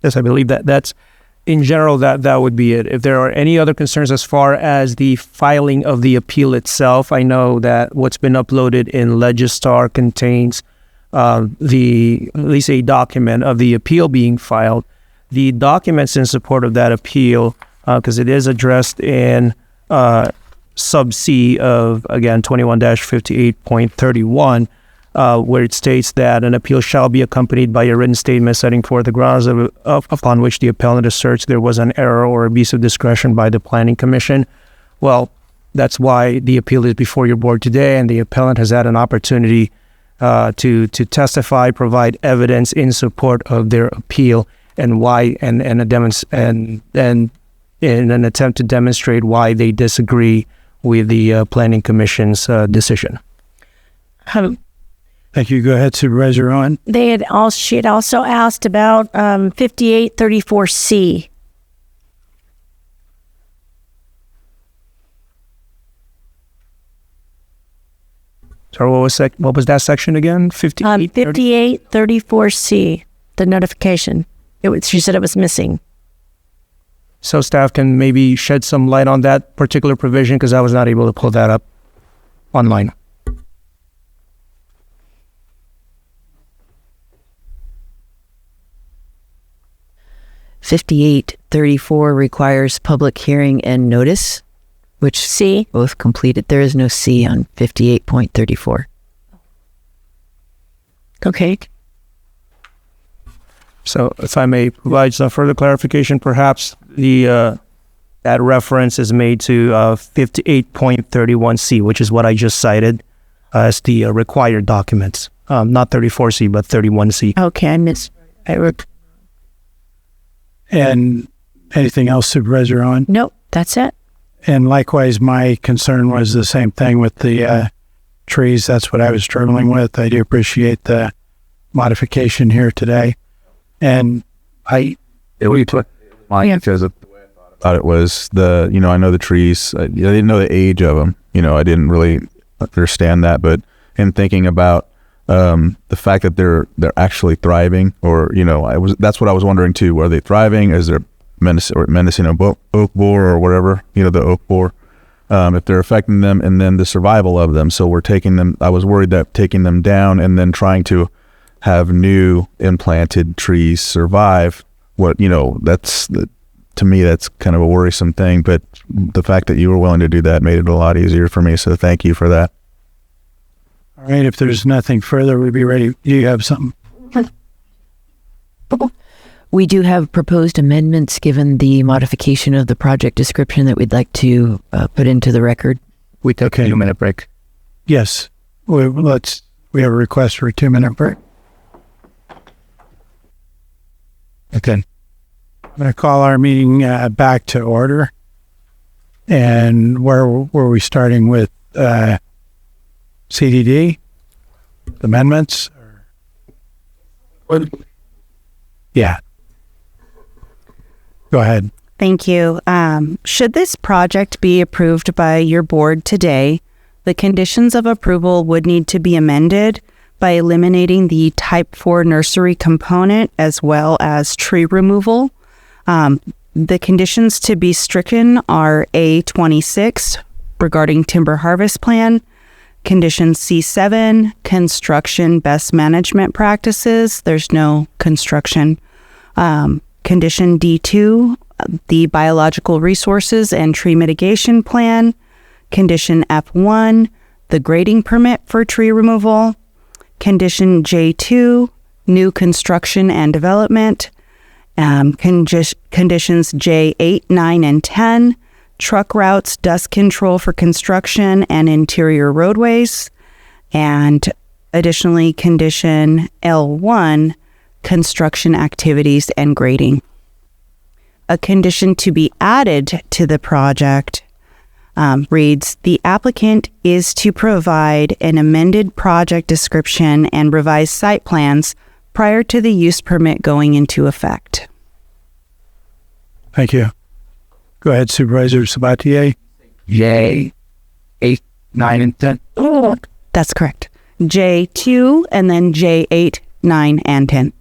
Yes, I believe that's in general that would be it. If there are any other concerns as far as the filing of the appeal itself, I know that what's been uploaded in Legistar contains at least a document of the appeal being filed. The documents in support of that appeal, because it is addressed in sub C of, again, 21-58.31, where it states that an appeal shall be accompanied by a written statement setting forth the grounds upon which the appellant asserts there was an error or abuse of discretion by the Planning Commission. Well, that's why the appeal is before your board today, and the appellant has had an opportunity to testify, provide evidence in support of their appeal, and why, and in an attempt to demonstrate why they disagree with the Planning Commission's decision. Thank you. Go ahead, Supervisor Owen. She had also asked about 5834C. Sorry, what was that section again? 5834C, the notification. She said it was missing. So staff can maybe shed some light on that particular provision, because I was not able to pull that up online. (5834) requires public hearing and notice, which C both completed. There is no C on 58.34. Okay. So if I may provide some further clarification, perhaps that reference is made to 58.31C, which is what I just cited as the required documents. Not 34C, but 31C. Okay, I missed. And anything else, Supervisor Owen? Nope, that's it. And likewise, my concern was the same thing with the trees. That's what I was struggling with. I do appreciate the modification here today. And because the way I thought about it was I know the trees, I didn't know the age of them. I didn't really understand that, but in thinking about the fact that they're actually thriving, or that's what I was wondering too. Are they thriving? Is there menacing oak borer or whatever? The oak borer. If they're affecting them, and then the survival of them. So we're taking them. I was worried that taking them down and then trying to have new implanted trees survive. To me, that's kind of a worrisome thing. But the fact that you were willing to do that made it a lot easier for me. So thank you for that. All right, if there's nothing further, we'd be ready. Do you have something? We do have proposed amendments given the modification of the project description that we'd like to put into the record. We took a 2-minute break. Yes. We have a request for a 2-minute break. Okay. I'm going to call our meeting back to order. And where were we starting with CDD? Amendments? Yeah. Go ahead. Thank you. Should this project be approved by your board today, the conditions of approval would need to be amended by eliminating the Type 4 nursery component as well as tree removal. The conditions to be stricken are A26 regarding timber harvest plan, condition C7, construction best management practices. There's no construction. Condition D2, the biological resources and tree mitigation plan. Condition F1, the grading permit for tree removal. Condition J2, new construction and development. Conditions J8, 9, and 10, truck routes, dust control for construction and interior roadways, and additionally, condition L1, construction activities and grading. A condition to be added to the project reads, the applicant is to provide an amended project description and revised site plans prior to the use permit going into effect. Thank you. Go ahead, Supervisor Sabatier. J 8, 9, and 10. That's correct. J2 and then J8, 9, and 10.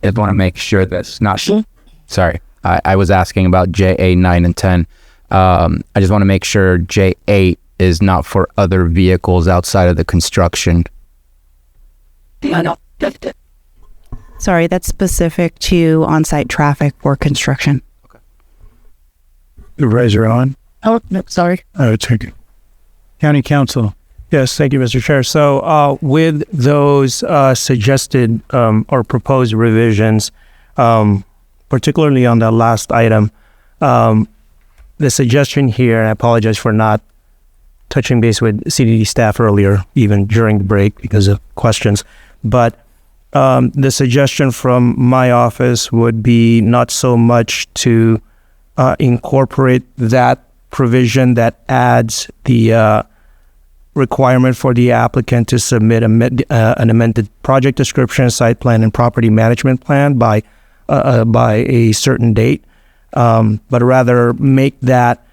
I want to make sure that's not... Sorry, I was asking about J8, 9, and 10. I just want to make sure J8 is not for other vehicles outside of the construction. Sorry, that's specific to on-site traffic for construction. Supervisor on. Oh, no, sorry. Oh, it's okay. County Council. Yes, thank you, Mr. Chair. So with those suggested or proposed revisions, particularly on the last item, the suggestion here, and I apologize for not touching base with CDD staff earlier, even during the break because of questions, but the suggestion from my office would be not so much to incorporate that provision that adds the requirement for the applicant to submit an amended project description, site plan, and property management plan by a certain date, but rather make that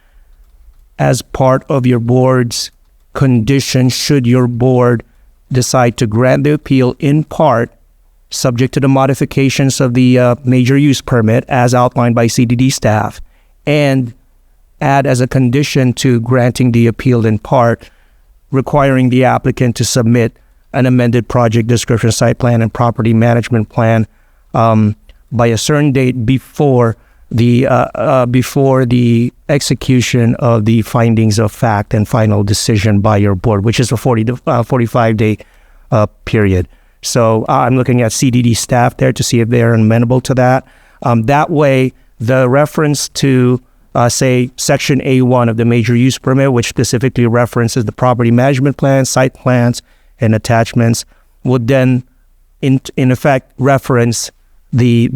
as part of your board's condition should your board decide to grant the appeal in part subject to the modifications of the major use permit as outlined by CDD staff, and add as a condition to granting the appeal in part requiring the applicant to submit an amended project description, site plan, and property management plan by a certain date before the execution of the findings of fact and final decision by your board, which is a 40 to 45-day period. So I'm looking at CDD staff there to see if they're amenable to that. That way, the reference to say Section A1 of the major use permit, which specifically references the property management plan, site plans, and attachments, would then in effect reference the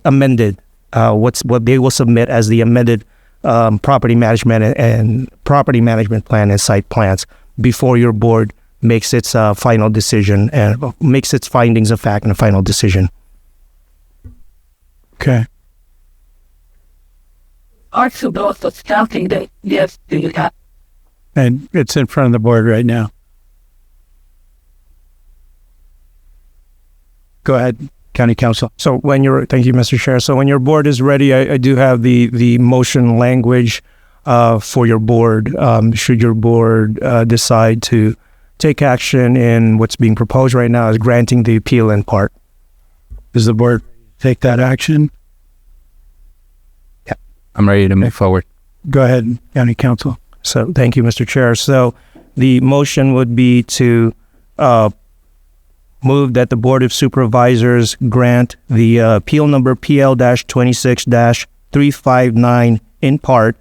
amended what they will submit as the amended property management and property management plan and site plans before your board makes its final decision and makes its findings of fact and a final decision. Okay. Also, those counting date, yes, do you have? And it's in front of the board right now. Go ahead, County Council. So when you're, thank you, Mr. Chair. So when your board is ready, I do have the motion language for your board. Should your board decide to take action in what's being proposed right now as granting the appeal in part. Does the board take that action? Yeah, I'm ready to move forward. Go ahead, County Council. So thank you, Mr. Chair. So the motion would be to move that the Board of Supervisors grant the appeal number PL-26-359 in part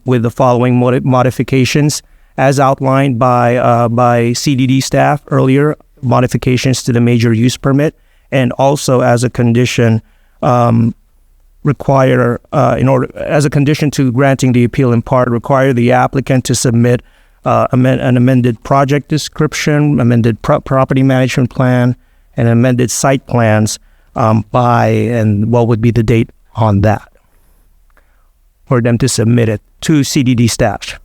with the following modifications as outlined by CDD staff earlier, modifications to the major use permit, and also as a condition as a condition to granting the appeal in part, require the applicant to submit an amended project description, amended property management plan, and amended site plans and what would be the date on that for them to submit it to CDD staff.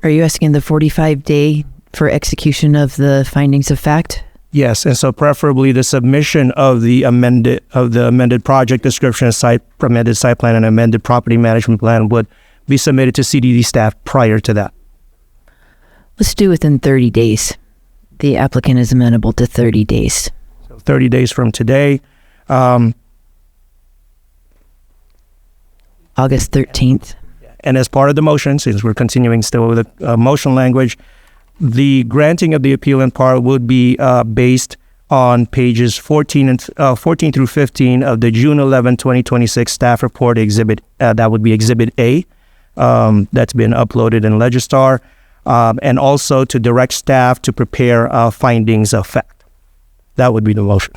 Are you asking the 45-day for execution of the findings of fact? Yes, and so preferably the submission of the amended project description, amended site plan, and amended property management plan would be submitted to CDD staff prior to that. Let's do within 30 days. The applicant is amenable to 30 days. So 30 days from today. August 13th. And as part of the motion, since we're continuing still with the motion language, the granting of the appeal in part would be based on pages 14 through 15 of the June 11, 2026 staff report exhibit. That would be Exhibit A. That's been uploaded in Legistar. And also to direct staff to prepare findings of fact. That would be the motion.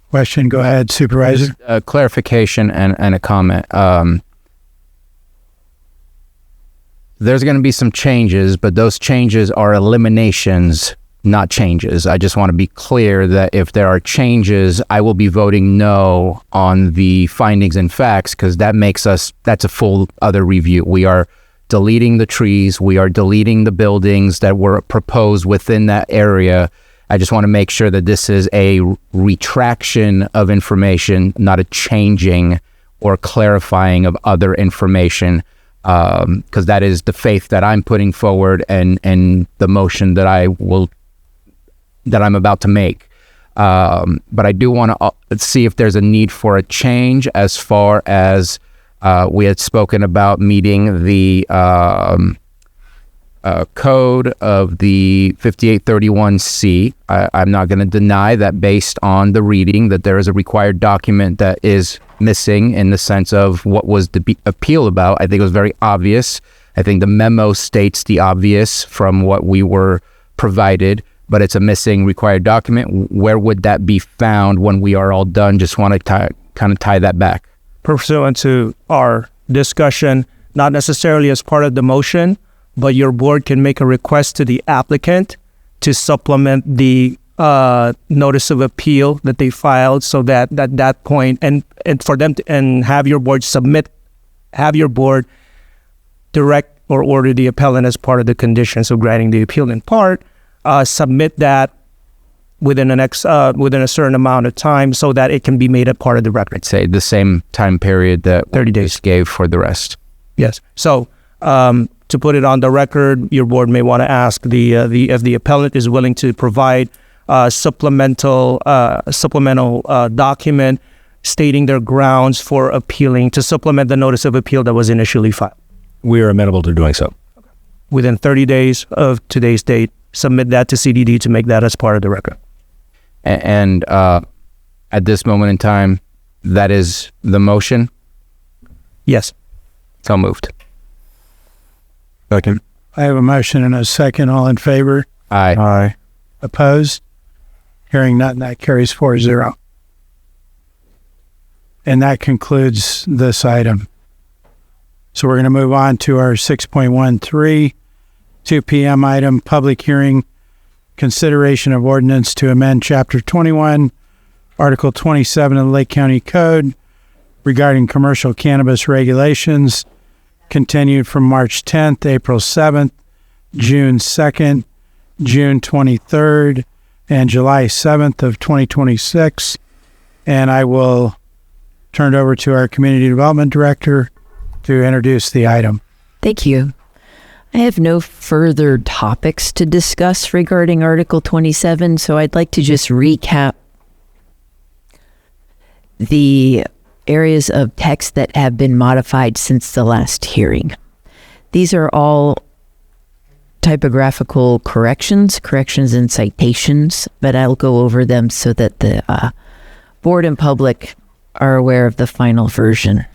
Question, go ahead, Supervisor. A clarification and a comment. There's going to be some changes, but those changes are eliminations, not changes. I just want to be clear that if there are changes, I will be voting no on the findings and facts, because that's a full other review. We are deleting the trees. We are deleting the buildings that were proposed within that area. I just want to make sure that this is a retraction of information, not a changing or clarifying of other information, because that is the faith that I'm putting forward and the motion that I'm about to make. But I do want to see if there's a need for a change as far as we had spoken about meeting the code of the 5831C. I'm not going to deny that based on the reading that there is a required document that is missing in the sense of what was the appeal about. I think it was very obvious. I think the memo states the obvious from what we were provided, but it's a missing required document. Where would that be found when we are all done? Just want to kind of tie that back. Pursuant to our discussion, not necessarily as part of the motion, but your board can make a request to the applicant to supplement the notice of appeal that they filed, so that at that point, and for them to, and have your board direct or order the appellant as part of the conditions of granting the appeal in part, submit that within a certain amount of time so that it can be made a part of the record. I'd say the same time period that 30 days gave for the rest. Yes. So to put it on the record, your board may want to ask if the appellant is willing to provide supplemental document stating their grounds for appealing, to supplement the notice of appeal that was initially filed. We are amenable to doing so. Within 30 days of today's date, submit that to CDD to make that as part of the record. And at this moment in time, that is the motion? Yes. So moved. Second. I have a motion and a second. All in favor? Aye. Aye. Opposed? Hearing none, that carries 4-0. And that concludes this item. So we're going to move on to our 6.13, 2 p.m. item, public hearing, consideration of ordinance to amend Chapter 21, Article 27 of the Lake County Code regarding commercial cannabis regulations, continued from March 10th, April 7th, June 2nd, June 23rd, and July 7th of 2026. And I will turn it over to our Community Development Director to introduce the item. Thank you. I have no further topics to discuss regarding Article 27, so I'd like to just recap the areas of text that have been modified since the last hearing. These are all typographical corrections and citations, but I'll go over them so that the board and public are aware of the final version.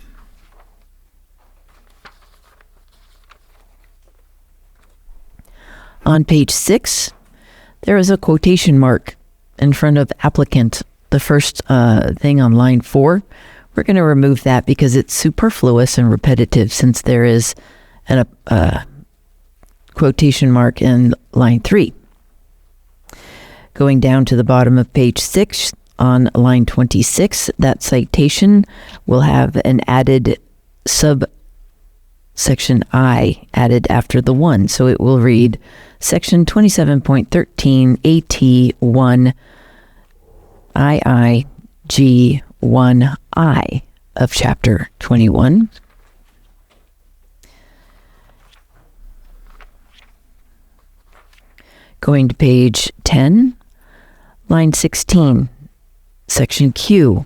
On page 6, there is a quotation mark in front of applicant, the first thing on line 4. We're going to remove that because it's superfluous and repetitive, since there is a quotation mark in line 3. Going down to the bottom of page 6, on line 26, that citation will have an added subsection I added after the 1. So it will read Section 27.13 AT1 IIG1I of Chapter 21. Going to page 10, line 16, Section Q.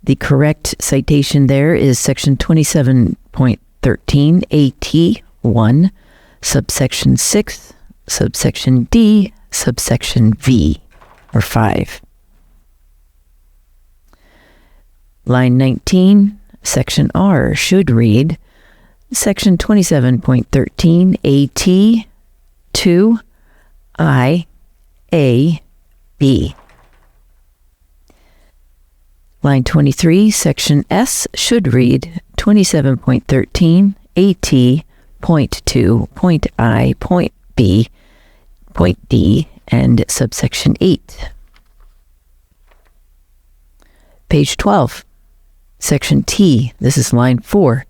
The correct citation there is Section 27.13 AT1, subsection 6, subsection D, subsection V, or 5. Line 19, section R should read section 27.13 AT 2 I A B. Line 23, section S should read 27.13 AT point 2 point I point B point D and subsection 8. Page 12, section T, this is line 4,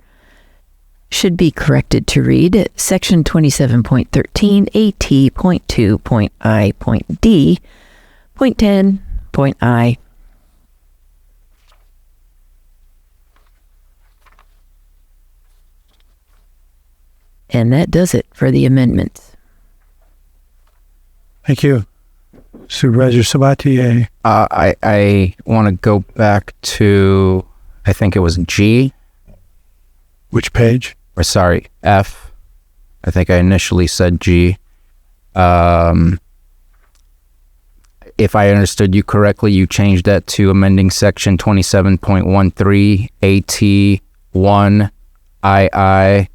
should be corrected to read section 27.13 AT point 2 point I point D point 10 point I. And that does it for the amendments. Thank you. Supervisor Sabatier. I want to go back to, I think it was G. Which page? Or sorry, F. I think I initially said G. If I understood you correctly, you changed that to amending section 27.13 AT 1 II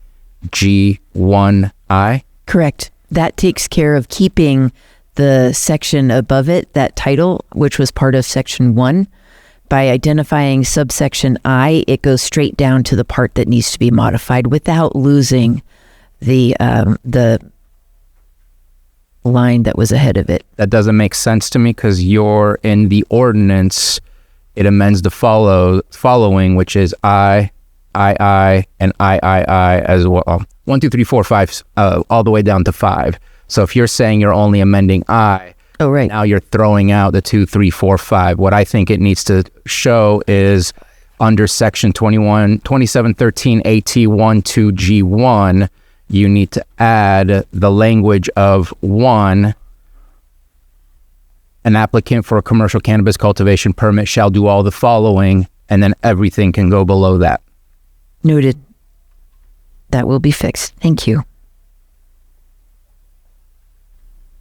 G1I? Correct. That takes care of keeping the section above it, that title, which was part of section 1. By identifying subsection I, it goes straight down to the part that needs to be modified without losing the line that was ahead of it. That doesn't make sense to me because you're in the ordinance, it amends the following, which is I, and I as well. 1, 2, 3, 4, 5, all the way down to 5. So if you're saying you're only amending I, oh right, now you're throwing out the 2, 3, 4, 5. What I think it needs to show is under section 2713 AT 12 G1, you need to add the language of 1. An applicant for a commercial cannabis cultivation permit shall do all the following, and then everything can go below that. Noted. That will be fixed. Thank you.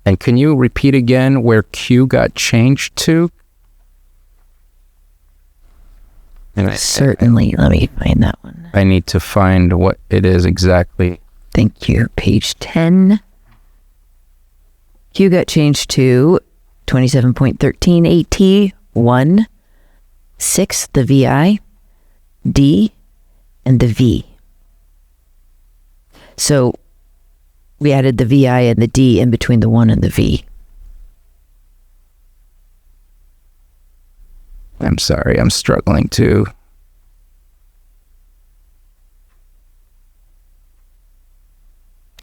And can you repeat again where Q got changed to? Certainly. Let me find that one. I need to find what it is exactly. Thank you. Page 10. Q got changed to 27.13 AT 1, 6, the VI, D, and the V. So we added the VI and the D in between the 1 and the V. I'm sorry, I'm struggling to.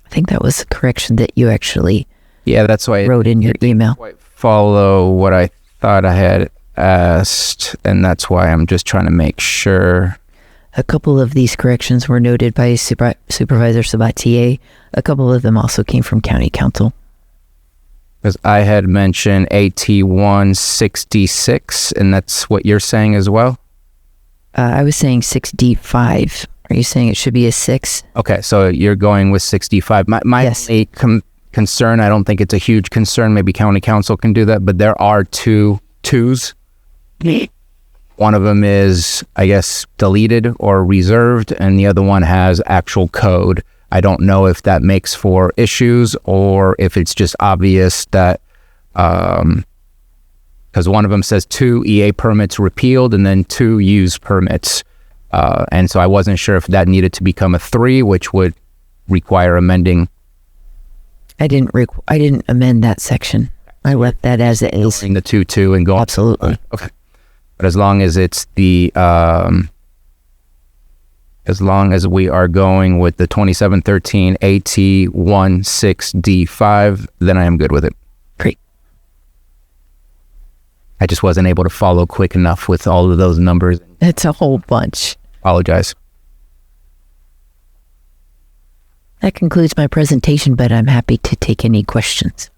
I think that was the correction that you actually that's why wrote in your email. Quite follow what I thought I had asked, and that's why I'm just trying to make sure. A couple of these corrections were noted by Supervisor Sabatier. A couple of them also came from County Council. Because I had mentioned AT 166, and that's what you're saying as well? I was saying 6D5. Are you saying it should be a 6? Okay, so you're going with 65. My yes. only concern, I don't think it's a huge concern, maybe County Council can do that, but there are 2 twos. One of them is, I guess, deleted or reserved, and the other one has actual code. I don't know if that makes for issues or if it's just obvious that, because one of them says 2 EA permits repealed and then 2 use permits. And so I wasn't sure if that needed to become a 3, which would require amending. I didn't amend that section. I left that as it is. The 2 and go. Absolutely. Okay. But as long as it's the, as long as we are going with the 2713 AT16D5, then I am good with it. Great. I just wasn't able to follow quick enough with all of those numbers. It's a whole bunch. Apologize. That concludes my presentation, but I'm happy to take any questions.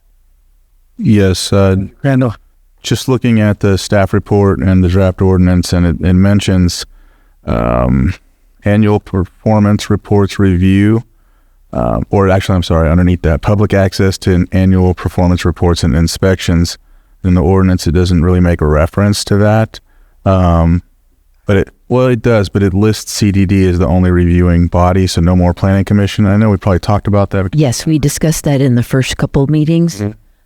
Yes, Randall. Just looking at the staff report and the draft ordinance, and it mentions annual performance reports review. or actually, I'm sorry, underneath that, public access to annual performance reports and inspections. In the ordinance, it doesn't really make a reference to that. But it does, but it lists CDD as the only reviewing body, so no more planning commission. I know we probably talked about that. Yes, we discussed that in the first couple of meetings.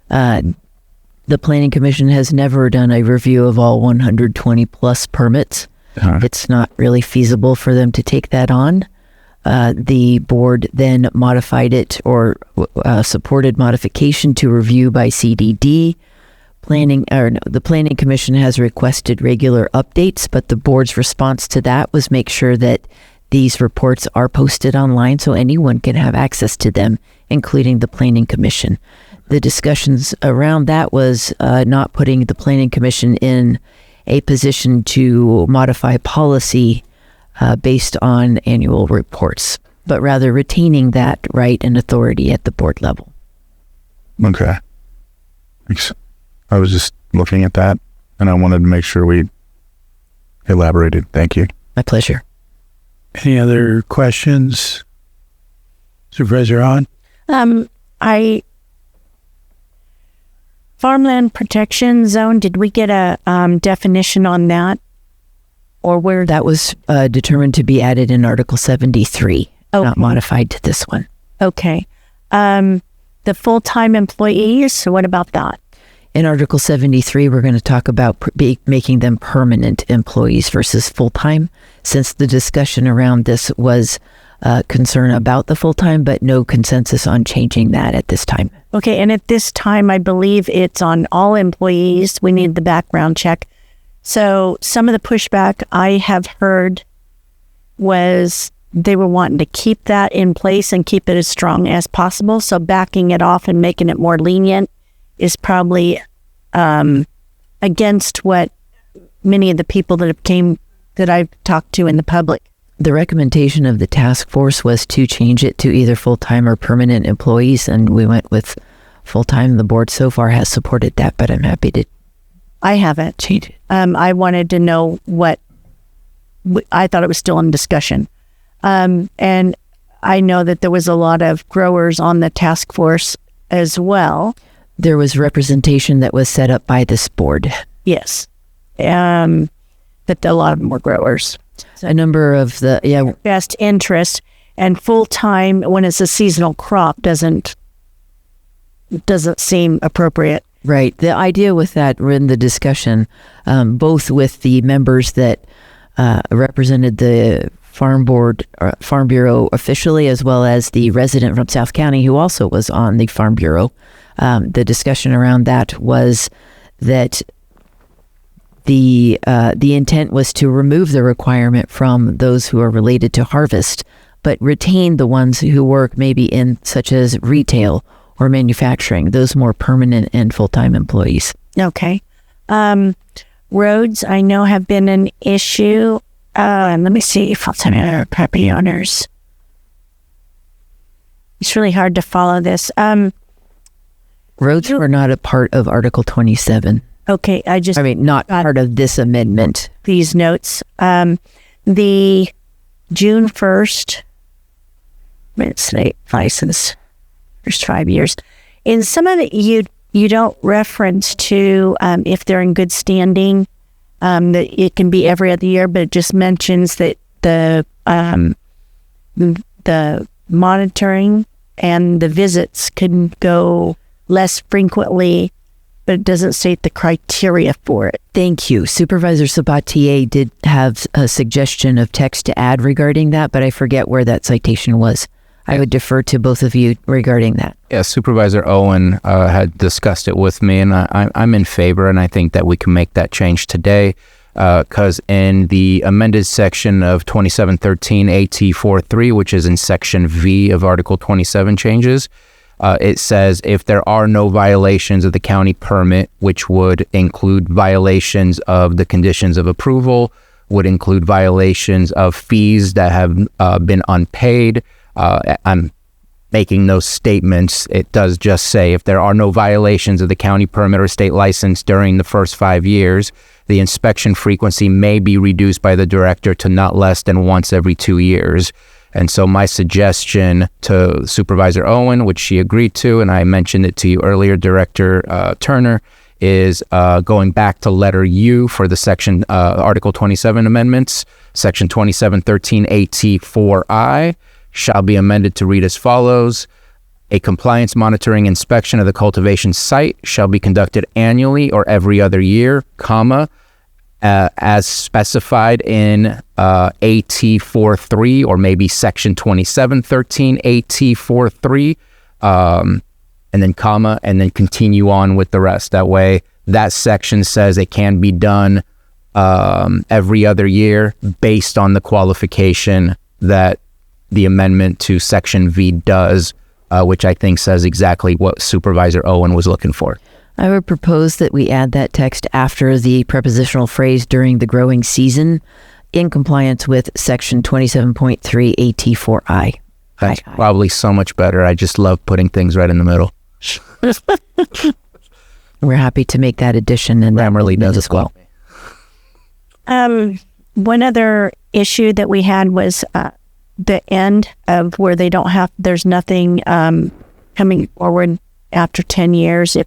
The planning commission has never done a review of all 120 plus permits. It's not really feasible for them to take that on. The board then modified it or supported modification to review by CDD. The planning commission has requested regular updates, but the board's response to that was make sure that these reports are posted online so anyone can have access to them, including the planning commission. The discussions around that was not putting the planning commission in a position to modify policy based on annual reports, but rather retaining that right and authority at the board level. Okay. Thanks. I was just looking at that, and I wanted to make sure we elaborated. Thank you. My pleasure. Any other questions? Supervisor On? Farmland protection zone, did we get a definition on that? Or where that was determined to be added in Article 73, not modified to this one. Okay. The full-time employees, so what about that? In Article 73, we're going to talk about making them permanent employees versus full-time, since the discussion around this was concern about the full-time, but no consensus on changing that at this time. Okay, and at this time, I believe it's on all employees. We need the background check. So some of the pushback I have heard was they were wanting to keep that in place and keep it as strong as possible. So backing it off and making it more lenient is probably against what many of the people that I've talked to in the public. The recommendation of the task force was to change it to either full-time or permanent employees, and we went with full-time. The board so far has supported that, but I'm happy to I haven't change it. I wanted to know what I thought it was still in discussion. And I know that there was a lot of growers on the task force as well. There was representation that was set up by this board. Yes. That a lot of them were growers. A number of best interest, and full-time when it's a seasonal crop doesn't seem appropriate. Right. The idea with that were in the discussion, both with the members that represented the Farm Bureau officially, as well as the resident from South County who also was on the Farm Bureau. The discussion around that was that the intent was to remove the requirement from those who are related to harvest, but retain the ones who work maybe in such as retail or manufacturing, those more permanent and full-time employees. Okay. Roads, I know, have been an issue. And let me see, full-time property owners. It's really hard to follow this. Roads were not a part of Article 27. Okay, not part of this amendment. These notes. The June 1st, state license, first 5 years. In some of it, you don't reference to if they're in good standing, that it can be every other year, but it just mentions that the monitoring and the visits can go less frequently, but it doesn't state the criteria for it. Thank you. Supervisor Sabatier did have a suggestion of text to add regarding that, but I forget where that citation was. I would defer to both of you regarding that. Yeah, Supervisor Owen had discussed it with me, and I'm in favor, and I think that we can make that change today, because in the amended section of 2713 AT43, which is in section V of Article 27 changes, it says if there are no violations of the county permit, which would include violations of the conditions of approval, would include violations of fees that have been unpaid. I'm making those statements. It does just say if there are no violations of the county permit or state license during the first 5 years, the inspection frequency may be reduced by the director to not less than once every 2 years. And so my suggestion to Supervisor Owen, which she agreed to, and I mentioned it to you earlier, Director Turner, is going back to letter U for the section Article 27 amendments. Section 2713 AT4I shall be amended to read as follows. A compliance monitoring inspection of the cultivation site shall be conducted annually or every other year, comma, as specified in AT43 or maybe section 2713 AT43, and then comma, and then continue on with the rest. That way, that section says it can be done every other year based on the qualification that the amendment to section V does, which I think says exactly what Supervisor Owen was looking for. I would propose that we add that text after the prepositional phrase during the growing season in compliance with section 27.3 AT4I. That's probably so much better. I just love putting things right in the middle. We're happy to make that addition, and Grammarly does as well. One other issue that we had was the end of where they don't have, there's nothing coming forward after 10 years. If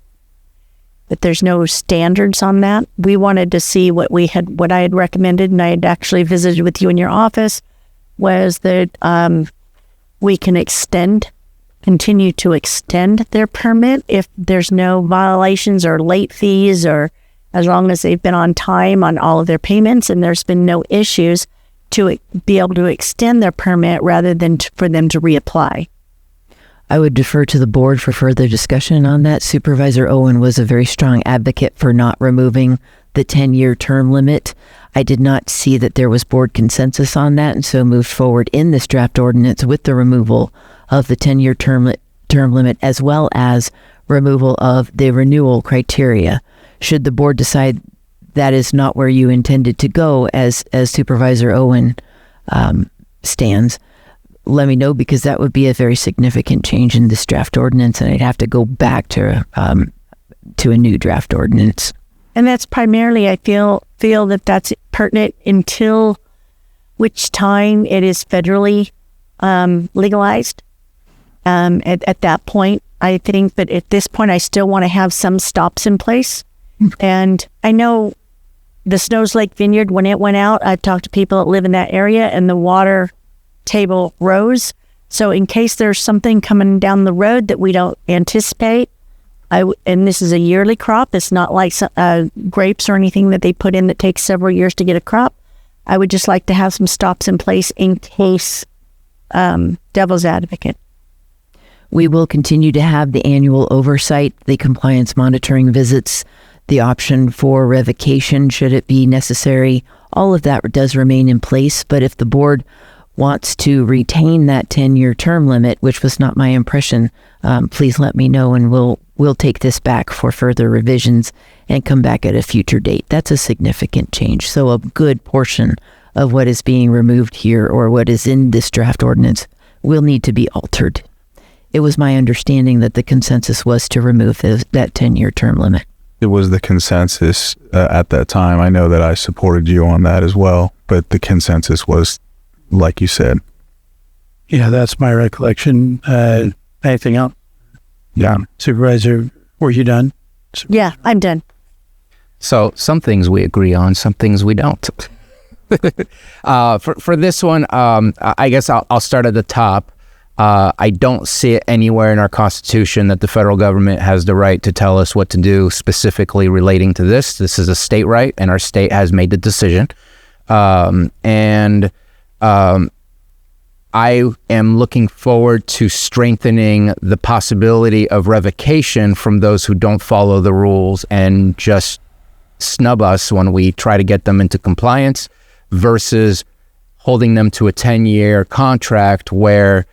there's no standards on that, we wanted to see what I had recommended, and I had actually visited with you in your office, was that we can continue to extend their permit if there's no violations or late fees, or as long as they've been on time on all of their payments and there's been no issues, to be able to extend their permit rather than for them to reapply. I would defer to the board for further discussion on that. Supervisor Owen was a very strong advocate for not removing the 10-year term limit. I did not see that there was board consensus on that, and so moved forward in this draft ordinance with the removal of the 10-year term limit, as well as removal of the renewal criteria. Should the board decide that is not where you intended to go, as Supervisor Owen stands, let me know, because that would be a very significant change in this draft ordinance, and I'd have to go back to a new draft ordinance. And that's primarily, I feel that that's pertinent until which time it is federally legalized. At that point, I think, but at this point, I still want to have some stops in place. And I know the Snows Lake Vineyard, when it went out, I've talked to people that live in that area, and the water table rose. So in case there's something coming down the road that we don't anticipate, and this is a yearly crop, it's not like grapes or anything that they put in that takes several years to get a crop. I would just like to have some stops in place in case, devil's advocate. We will continue to have the annual oversight, the compliance monitoring visits, the option for revocation should it be necessary. All of that does remain in place, but if the board wants to retain that 10-year term limit, which was not my impression, please let me know, and we'll take this back for further revisions and come back at a future date. That's a significant change. So a good portion of what is being removed here, or what is in this draft ordinance, will need to be altered. It was my understanding that the consensus was to remove that 10-year term limit. It was the consensus at that time. I know that I supported you on that as well, but the consensus was, like you said. Yeah, that's my recollection. Anything else? Yeah. Supervisor, were you done? Yeah, I'm done. So some things we agree on, some things we don't. For this one, I guess I'll start at the top. I don't see it anywhere in our Constitution that the federal government has the right to tell us what to do specifically relating to this. This is a state right, and our state has made the decision. I am looking forward to strengthening the possibility of revocation from those who don't follow the rules and just snub us when we try to get them into compliance, versus holding them to a 10-year contract where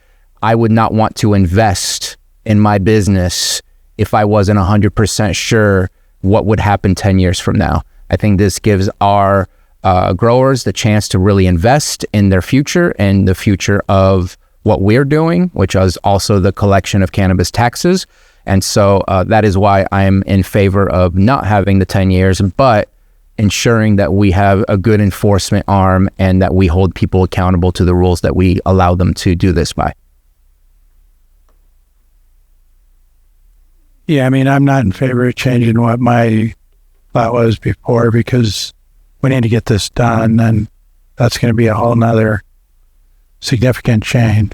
I would not want to invest in my business if I wasn't 100% sure what would happen 10 years from now. I think this gives our growers the chance to really invest in their future and the future of what we're doing, which is also the collection of cannabis taxes. And so that is why I'm in favor of not having the 10 years, but ensuring that we have a good enforcement arm and that we hold people accountable to the rules that we allow them to do this by. Yeah, I mean, I'm not in favor of changing what my thought was before because we need to get this done, and that's going to be a whole nother significant change.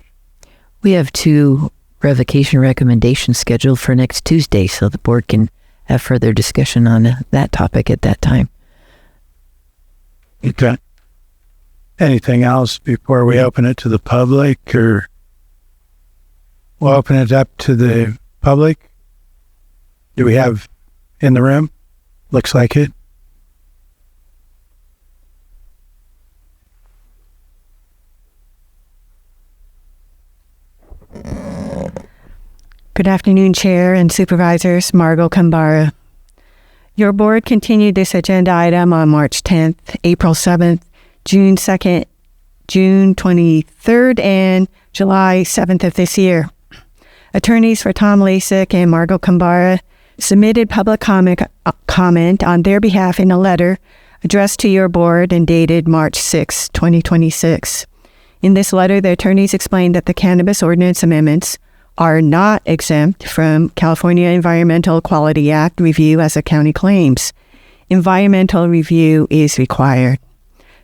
We have 2 revocation recommendations scheduled for next Tuesday, so the board can have further discussion on that topic at that time. Okay. Anything else before we open it to the public, or we'll open it up to the public? Do we have in the room? Looks like it. Good afternoon, Chair and Supervisors. Margot Kambara. Your board continued this agenda item on March 10th, April 7th, June 2nd, June 23rd, and July 7th of this year. Attorneys for Tom Lasik and Margot Kambara submitted public comment on their behalf in a letter addressed to your board and dated March 6, 2026. In this letter, the attorneys explained that the cannabis ordinance amendments are not exempt from California Environmental Quality Act review as a county claims. Environmental review is required.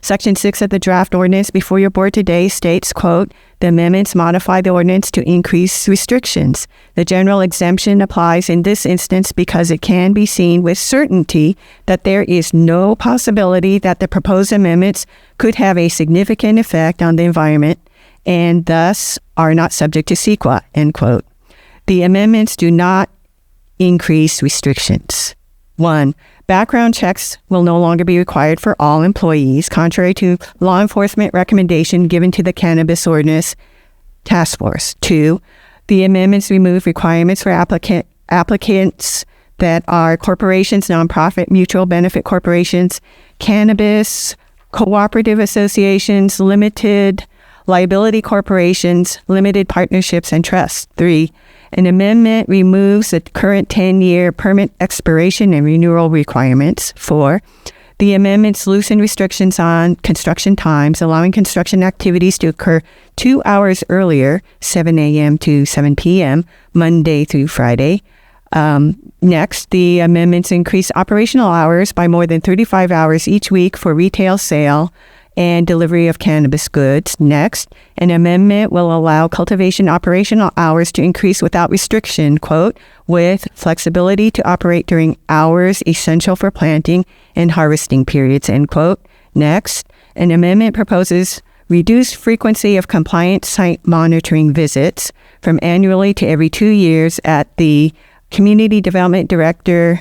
Section 6 of the draft ordinance before your board today states, quote, the amendments modify the ordinance to increase restrictions. The general exemption applies in this instance because it can be seen with certainty that there is no possibility that the proposed amendments could have a significant effect on the environment and thus are not subject to CEQA, end quote. The amendments do not increase restrictions. 1. Background checks will no longer be required for all employees, contrary to law enforcement recommendation given to the Cannabis Ordinance Task Force. 2. The amendments remove requirements for applicants that are corporations, nonprofit, mutual benefit corporations, cannabis, cooperative associations, limited liability corporations, limited partnerships, and trusts. 3. An amendment removes the current 10-year permit expiration and renewal requirements. 4. The amendments loosen restrictions on construction times, allowing construction activities to occur 2 hours earlier, 7 a.m. to 7 p.m., Monday through Friday. Next, the amendments increase operational hours by more than 35 hours each week for retail sale and delivery of cannabis goods. Next, an amendment will allow cultivation operational hours to increase without restriction, quote, with flexibility to operate during hours essential for planting and harvesting periods, end quote. Next, an amendment proposes reduced frequency of compliance site monitoring visits from annually to every 2 years at the Community Development Director's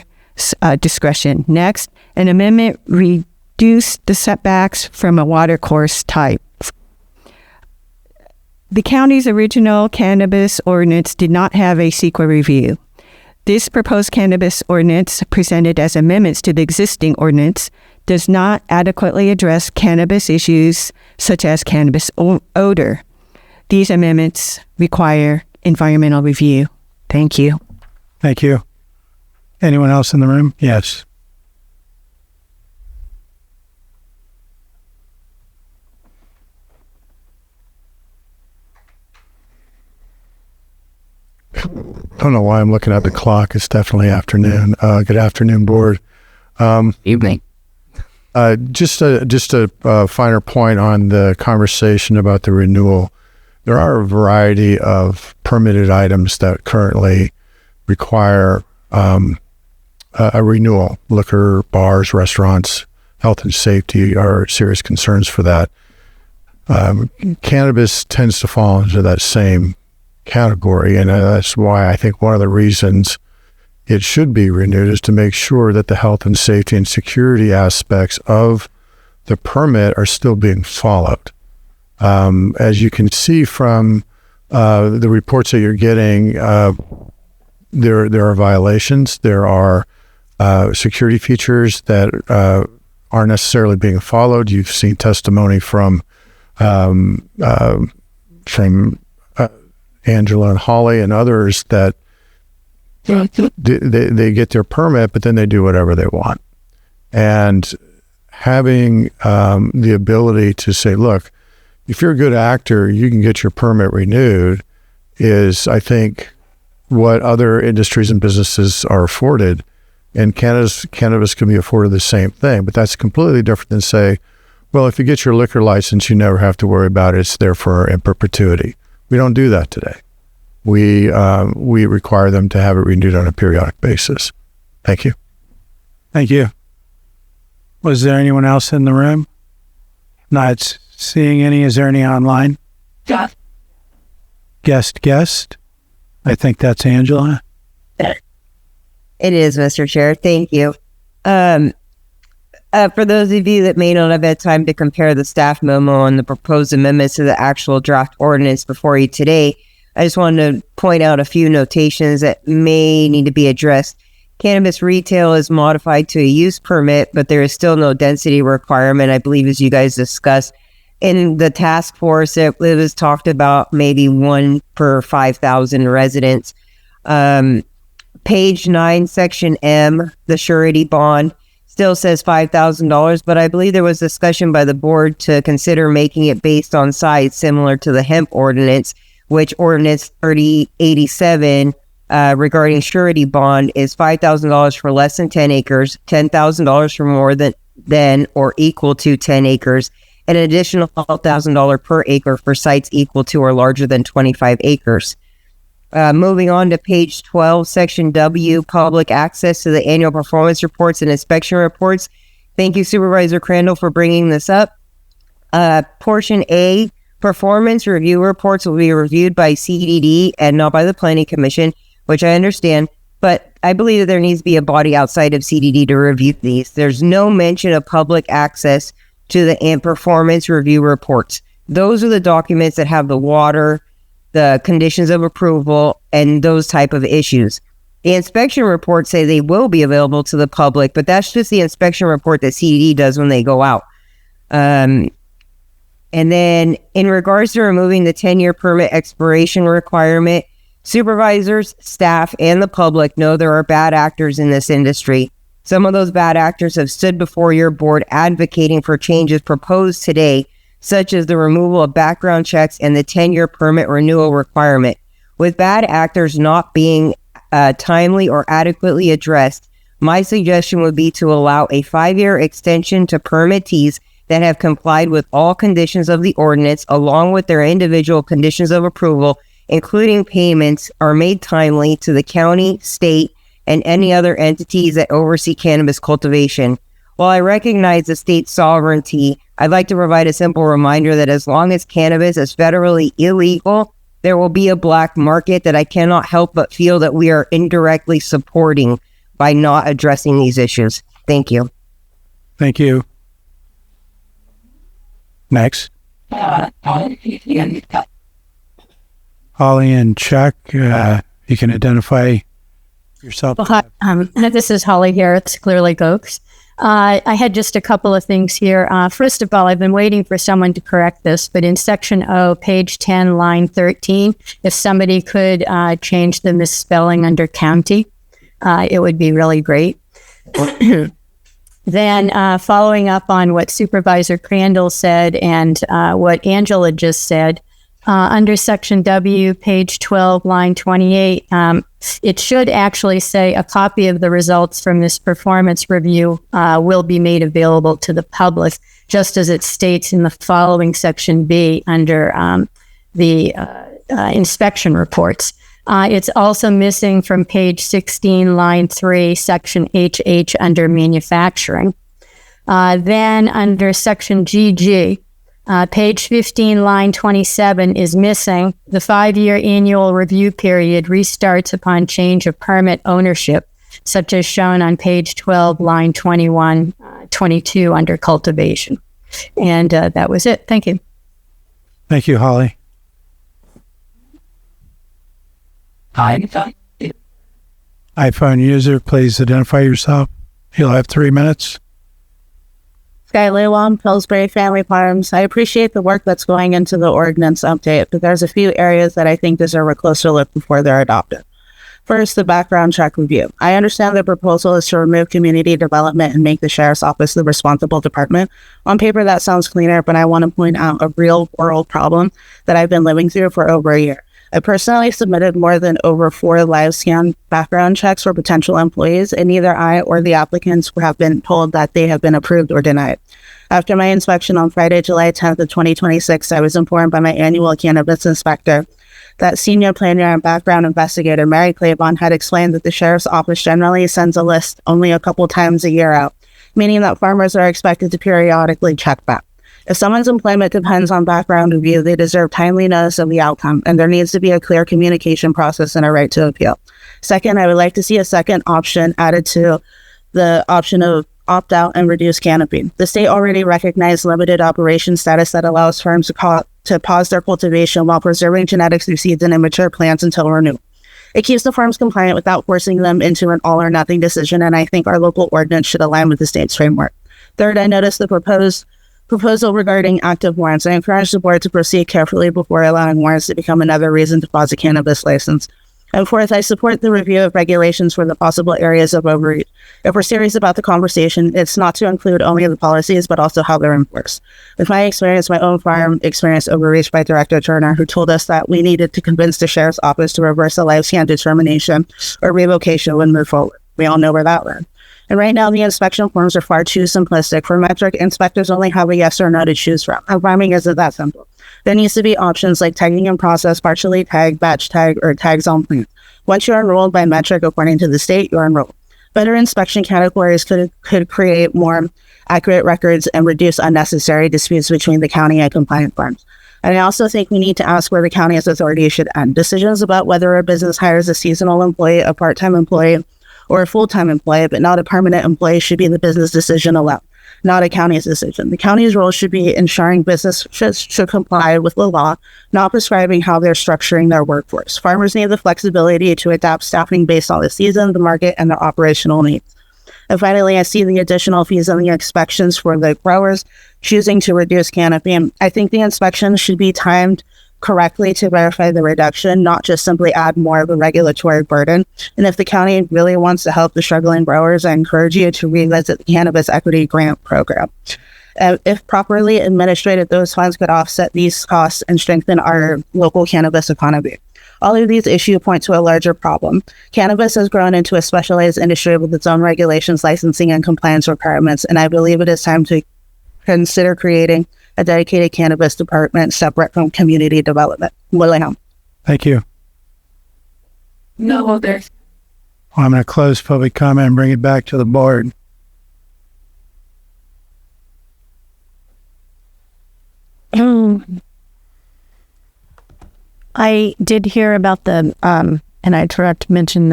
discretion. Next, an amendment reduce the setbacks from a watercourse type. The county's original cannabis ordinance did not have a CEQA review. This proposed cannabis ordinance, presented as amendments to the existing ordinance, does not adequately address cannabis issues such as cannabis odor. These amendments require environmental review. Thank you. Thank you. Anyone else in the room? Yes. I don't know why I'm looking at the clock. It's definitely afternoon. Good afternoon, board. Evening. Just a finer point on the conversation about the renewal. There are a variety of permitted items that currently require a renewal. Liquor, bars, restaurants, health and safety are serious concerns for that. Cannabis tends to fall into that same category, and that's why I think one of the reasons it should be renewed is to make sure that the health and safety and security aspects of the permit are still being followed. As you can see from the reports that you're getting, there are violations. There are security features that aren't necessarily being followed. You've seen testimony from Angela and Holly and others that they get their permit, but then they do whatever they want. And having the ability to say, look, if you're a good actor, you can get your permit renewed is, I think, what other industries and businesses are afforded. And cannabis can be afforded the same thing, but that's completely different than say, well, if you get your liquor license, you never have to worry about it. It's there for in perpetuity. We don't do that today. We require them to have it renewed on a periodic basis. Thank you. Thank you. Was there anyone else in the room? Not seeing any. Is there any online? Guest. I think that's Angela. It is, Mr. Chair. Thank you. For those of you that may not have had time to compare the staff memo and the proposed amendments to the actual draft ordinance before you today, I just wanted to point out a few notations that may need to be addressed. Cannabis retail is modified to a use permit, but there is still no density requirement, I believe, as you guys discussed. In the task force, it was talked about maybe 1 per 5,000 residents. Page 9, section M, the surety bond, still says $5,000, but I believe there was discussion by the board to consider making it based on size, similar to the hemp ordinance, which ordinance 3087 regarding surety bond is $5,000 for less than 10 acres, $10,000 for more than or equal to 10 acres, and an additional $12,000 per acre for sites equal to or larger than 25 acres. Moving on to page 12, section W, public access to the annual performance reports and inspection reports. Thank you, Supervisor Crandall, for bringing this up. Portion A, performance review reports will be reviewed by CDD and not by the Planning Commission, which I understand, but I believe that there needs to be a body outside of CDD to review these. There's no mention of public access to the performance review reports. Those are the documents that have the water, the conditions of approval, and those type of issues. The inspection reports say they will be available to the public, but that's just the inspection report that CDD does when they go out. And then in regards to removing the 10-year permit expiration requirement, supervisors, staff, and the public know there are bad actors in this industry. Some of those bad actors have stood before your board advocating for changes proposed today, such as the removal of background checks and the 10-year permit renewal requirement. With bad actors not being timely or adequately addressed, my suggestion would be to allow a 5-year extension to permittees that have complied with all conditions of the ordinance, along with their individual conditions of approval, including payments, are made timely to the county, state, and any other entities that oversee cannabis cultivation. While I recognize the state's sovereignty, I'd like to provide a simple reminder that as long as cannabis is federally illegal, there will be a black market that I cannot help but feel that we are indirectly supporting by not addressing these issues. Thank you. Thank you. Next. Holly and Chuck, you can identify yourself. Well, hi, this is Holly here at Clear Lake Oaks. I had just a couple of things here. First of all, I've been waiting for someone to correct this, but in section O, page 10, line 13, if somebody could change the misspelling under county, it would be really great. Then following up on what Supervisor Crandall said and what Angela just said, under section W, page 12, line 28, it should actually say a copy of the results from this performance review will be made available to the public, just as it states in the following section B under the inspection reports. It's also missing from page 16, line 3, section HH under manufacturing. Then under section GG, page 15, line 27 is missing. The 5-year annual review period restarts upon change of permit ownership, such as shown on page 12, line 21, 22 under cultivation. And that was it. Thank you. Thank you, Holly. iPhone user, please identify yourself. You'll have 3 minutes. Sky Leywam, Pillsbury Family Farms. I appreciate the work that's going into the ordinance update, but there's a few areas that I think deserve a closer look before they're adopted. First, the background check review. I understand the proposal is to remove community development and make the sheriff's office the responsible department. On paper, that sounds cleaner, but I want to point out a real world problem that I've been living through for over a year. I personally submitted more than over 4 live scan background checks for potential employees, and neither I or the applicants have been told that they have been approved or denied. After my inspection on Friday, July 10th of 2026, I was informed by my annual cannabis inspector that senior planner and background investigator Mary Claiborne had explained that the sheriff's office generally sends a list only a couple times a year out, meaning that farmers are expected to periodically check back. If someone's employment depends on background review, they deserve timely notice of the outcome, and there needs to be a clear communication process and a right to appeal. Second, I would like to see a second option added to the option of opt-out and reduce canopy. The state already recognized limited operation status that allows firms to pause their cultivation while preserving genetics through seeds and immature plants until renewal. It keeps the farms compliant without forcing them into an all-or-nothing decision, and I think our local ordinance should align with the state's framework. Third, I noticed the proposal regarding active warrants. I encourage the board to proceed carefully before allowing warrants to become another reason to pause a cannabis license. And fourth, I support the review of regulations for the possible areas of overreach. If we're serious about the conversation, it's not to include only the policies, but also how they're enforced. With my experience, my own farm experienced overreach by Director Turner, who told us that we needed to convince the sheriff's office to reverse a live scan determination or revocation when move forward. We all know where that led. And right now, the inspection forms are far too simplistic. For metric, inspectors only have a yes or no to choose from. And farming isn't that simple. There needs to be options like tagging in process, partially tag, batch tag, or tags on plant. Once you're enrolled by metric according to the state, you're enrolled. Better inspection categories could create more accurate records and reduce unnecessary disputes between the county and compliant farms. And I also think we need to ask where the county's authority should end. Decisions about whether a business hires a seasonal employee, a part-time employee, or a full-time employee, but not a permanent employee, should be the business decision alone, not a county's decision. The county's role should be ensuring business should comply with the law, not prescribing how they're structuring their workforce. Farmers need the flexibility to adapt staffing based on the season, the market, and their operational needs. And finally, I see the additional fees and the inspections for the growers choosing to reduce canopy. I think the inspections should be timed correctly to verify the reduction, not just simply add more of a regulatory burden. And if the county really wants to help the struggling growers, I encourage you to revisit the Cannabis Equity Grant Program. If properly administrated, those funds could offset these costs and strengthen our local cannabis economy. All of these issues point to a larger problem. Cannabis has grown into a specialized industry with its own regulations, licensing, and compliance requirements, and I believe it is time to consider creating a dedicated cannabis department separate from community development. William. Thank you. No, there's. Well, I'm going to close public comment and bring it back to the board. I did hear about the, and I forgot to mention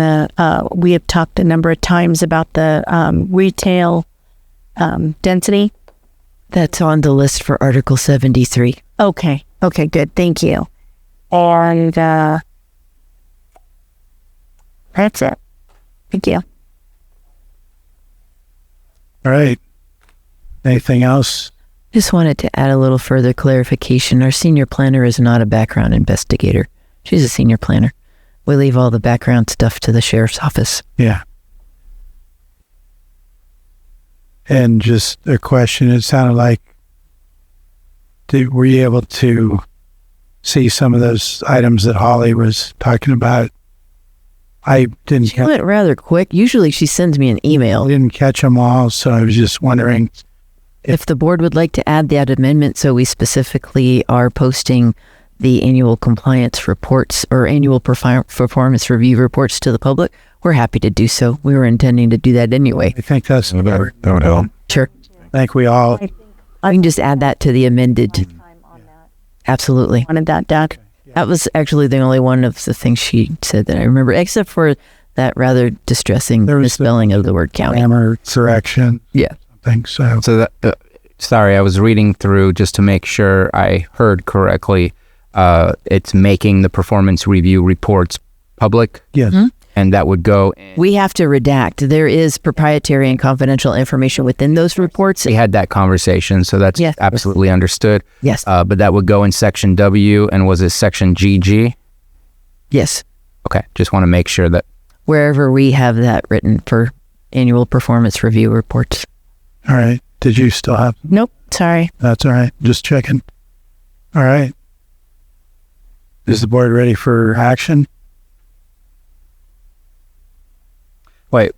we have talked a number of times about the retail density. That's on the list for Article 73. Okay, good. Thank you. And that's it. Thank you. All right. Anything else? Just wanted to add a little further clarification. Our senior planner is not a background investigator. She's a senior planner. We leave all the background stuff to the sheriff's office. Yeah. And just a question, it sounded like, were you able to see some of those items that Holly was talking about? I didn't. She went rather quick. Usually she sends me an email. I didn't catch them all, so I was just wondering. If the board would like to add that amendment, so we specifically are posting the annual compliance reports or annual performance review reports to the public, we're happy to do so. We were intending to do that anyway. I think that's better. That would help. Sure. I think we all. I can just add that to the amended. Absolutely. Wanted that done. That was actually the only one of the things she said that I remember, except for that rather distressing misspelling of the word county. Grammar correction. Yeah. I think so. So that, sorry, I was reading through just to make sure I heard correctly. It's making the performance review reports public. Yes. Mm-hmm. And that would go. We have to redact. There is proprietary and confidential information within those reports. We had that conversation, so that's absolutely understood. Yes. But that would go in section W, and was it section GG? Yes. Okay, just want to make sure that. wherever we have that written for annual performance review reports. All right. Did you still have? Nope. Sorry. That's all right. Just checking. All right. Is the board ready for action? Wait,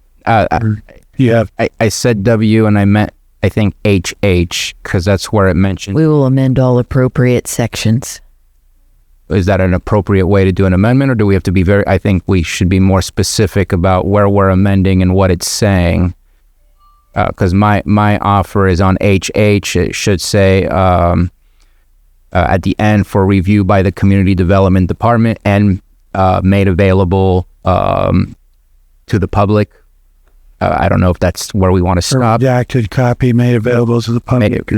you have? I said W and I meant, I think, HH, because that's where it mentioned. We will amend all appropriate sections. Is that an appropriate way to do an amendment, or do we have to be I think we should be more specific about where we're amending and what it's saying. Because my offer is on HH. It should say at the end, for review by the Community Development Department and made available to the public. I don't know if that's where we want to stop. Redacted copy made available to the public.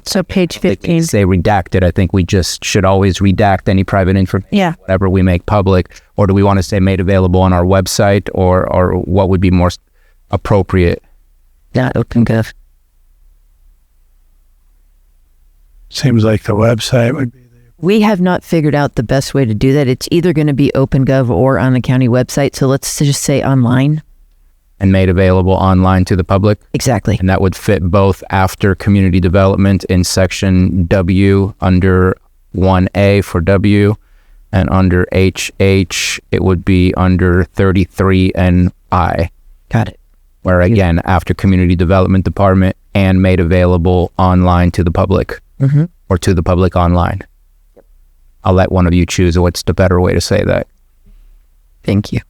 So page 15. Say redacted. I think we just should always redact any private information, Yeah. whatever we make public. Or do we want to say made available on our website, or what would be more appropriate? Not OpenGov. Seems like the website would be. We have not figured out the best way to do that. It's either going to be OpenGov or on the county website. So let's just say online. And made available online to the public? Exactly. And that would fit both after community development in section W under 1A for W, and under HH, it would be under 33 and I. Got it. Where again, after community development department and made available online to the public, or to the public online. I'll let one of you choose what's the better way to say that. Thank you.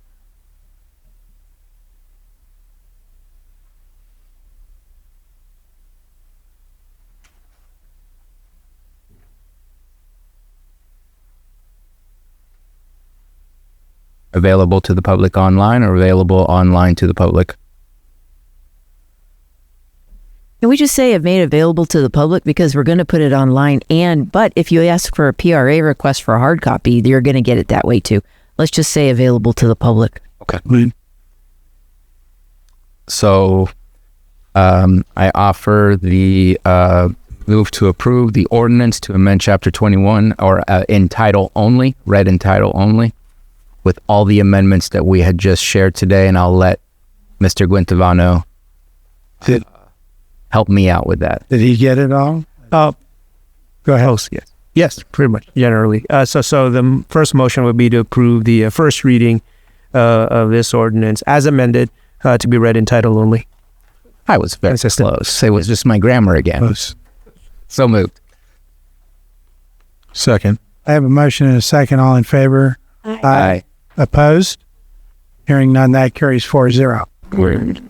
Available to the public online, or available online to the public? Can we just say made available to the public, because we're going to put it online, but if you ask for a PRA request for a hard copy, you're going to get it that way too. Let's just say available to the public. Okay. So I offer the move to approve the ordinance to amend chapter 21, or in title only, read in title only, with all the amendments that we had just shared today, and I'll let Mr. Guintavano help me out with that. Did he get it all? Go ahead. Yes. Yes, pretty much, generally. So the first motion would be to approve the first reading of this ordinance as amended to be read in title only. I was very close. It was just my grammar again. Close. So moved. Second. I have a motion and a second. All in favor? Aye. Opposed? Hearing none, that carries 4-0. Weird.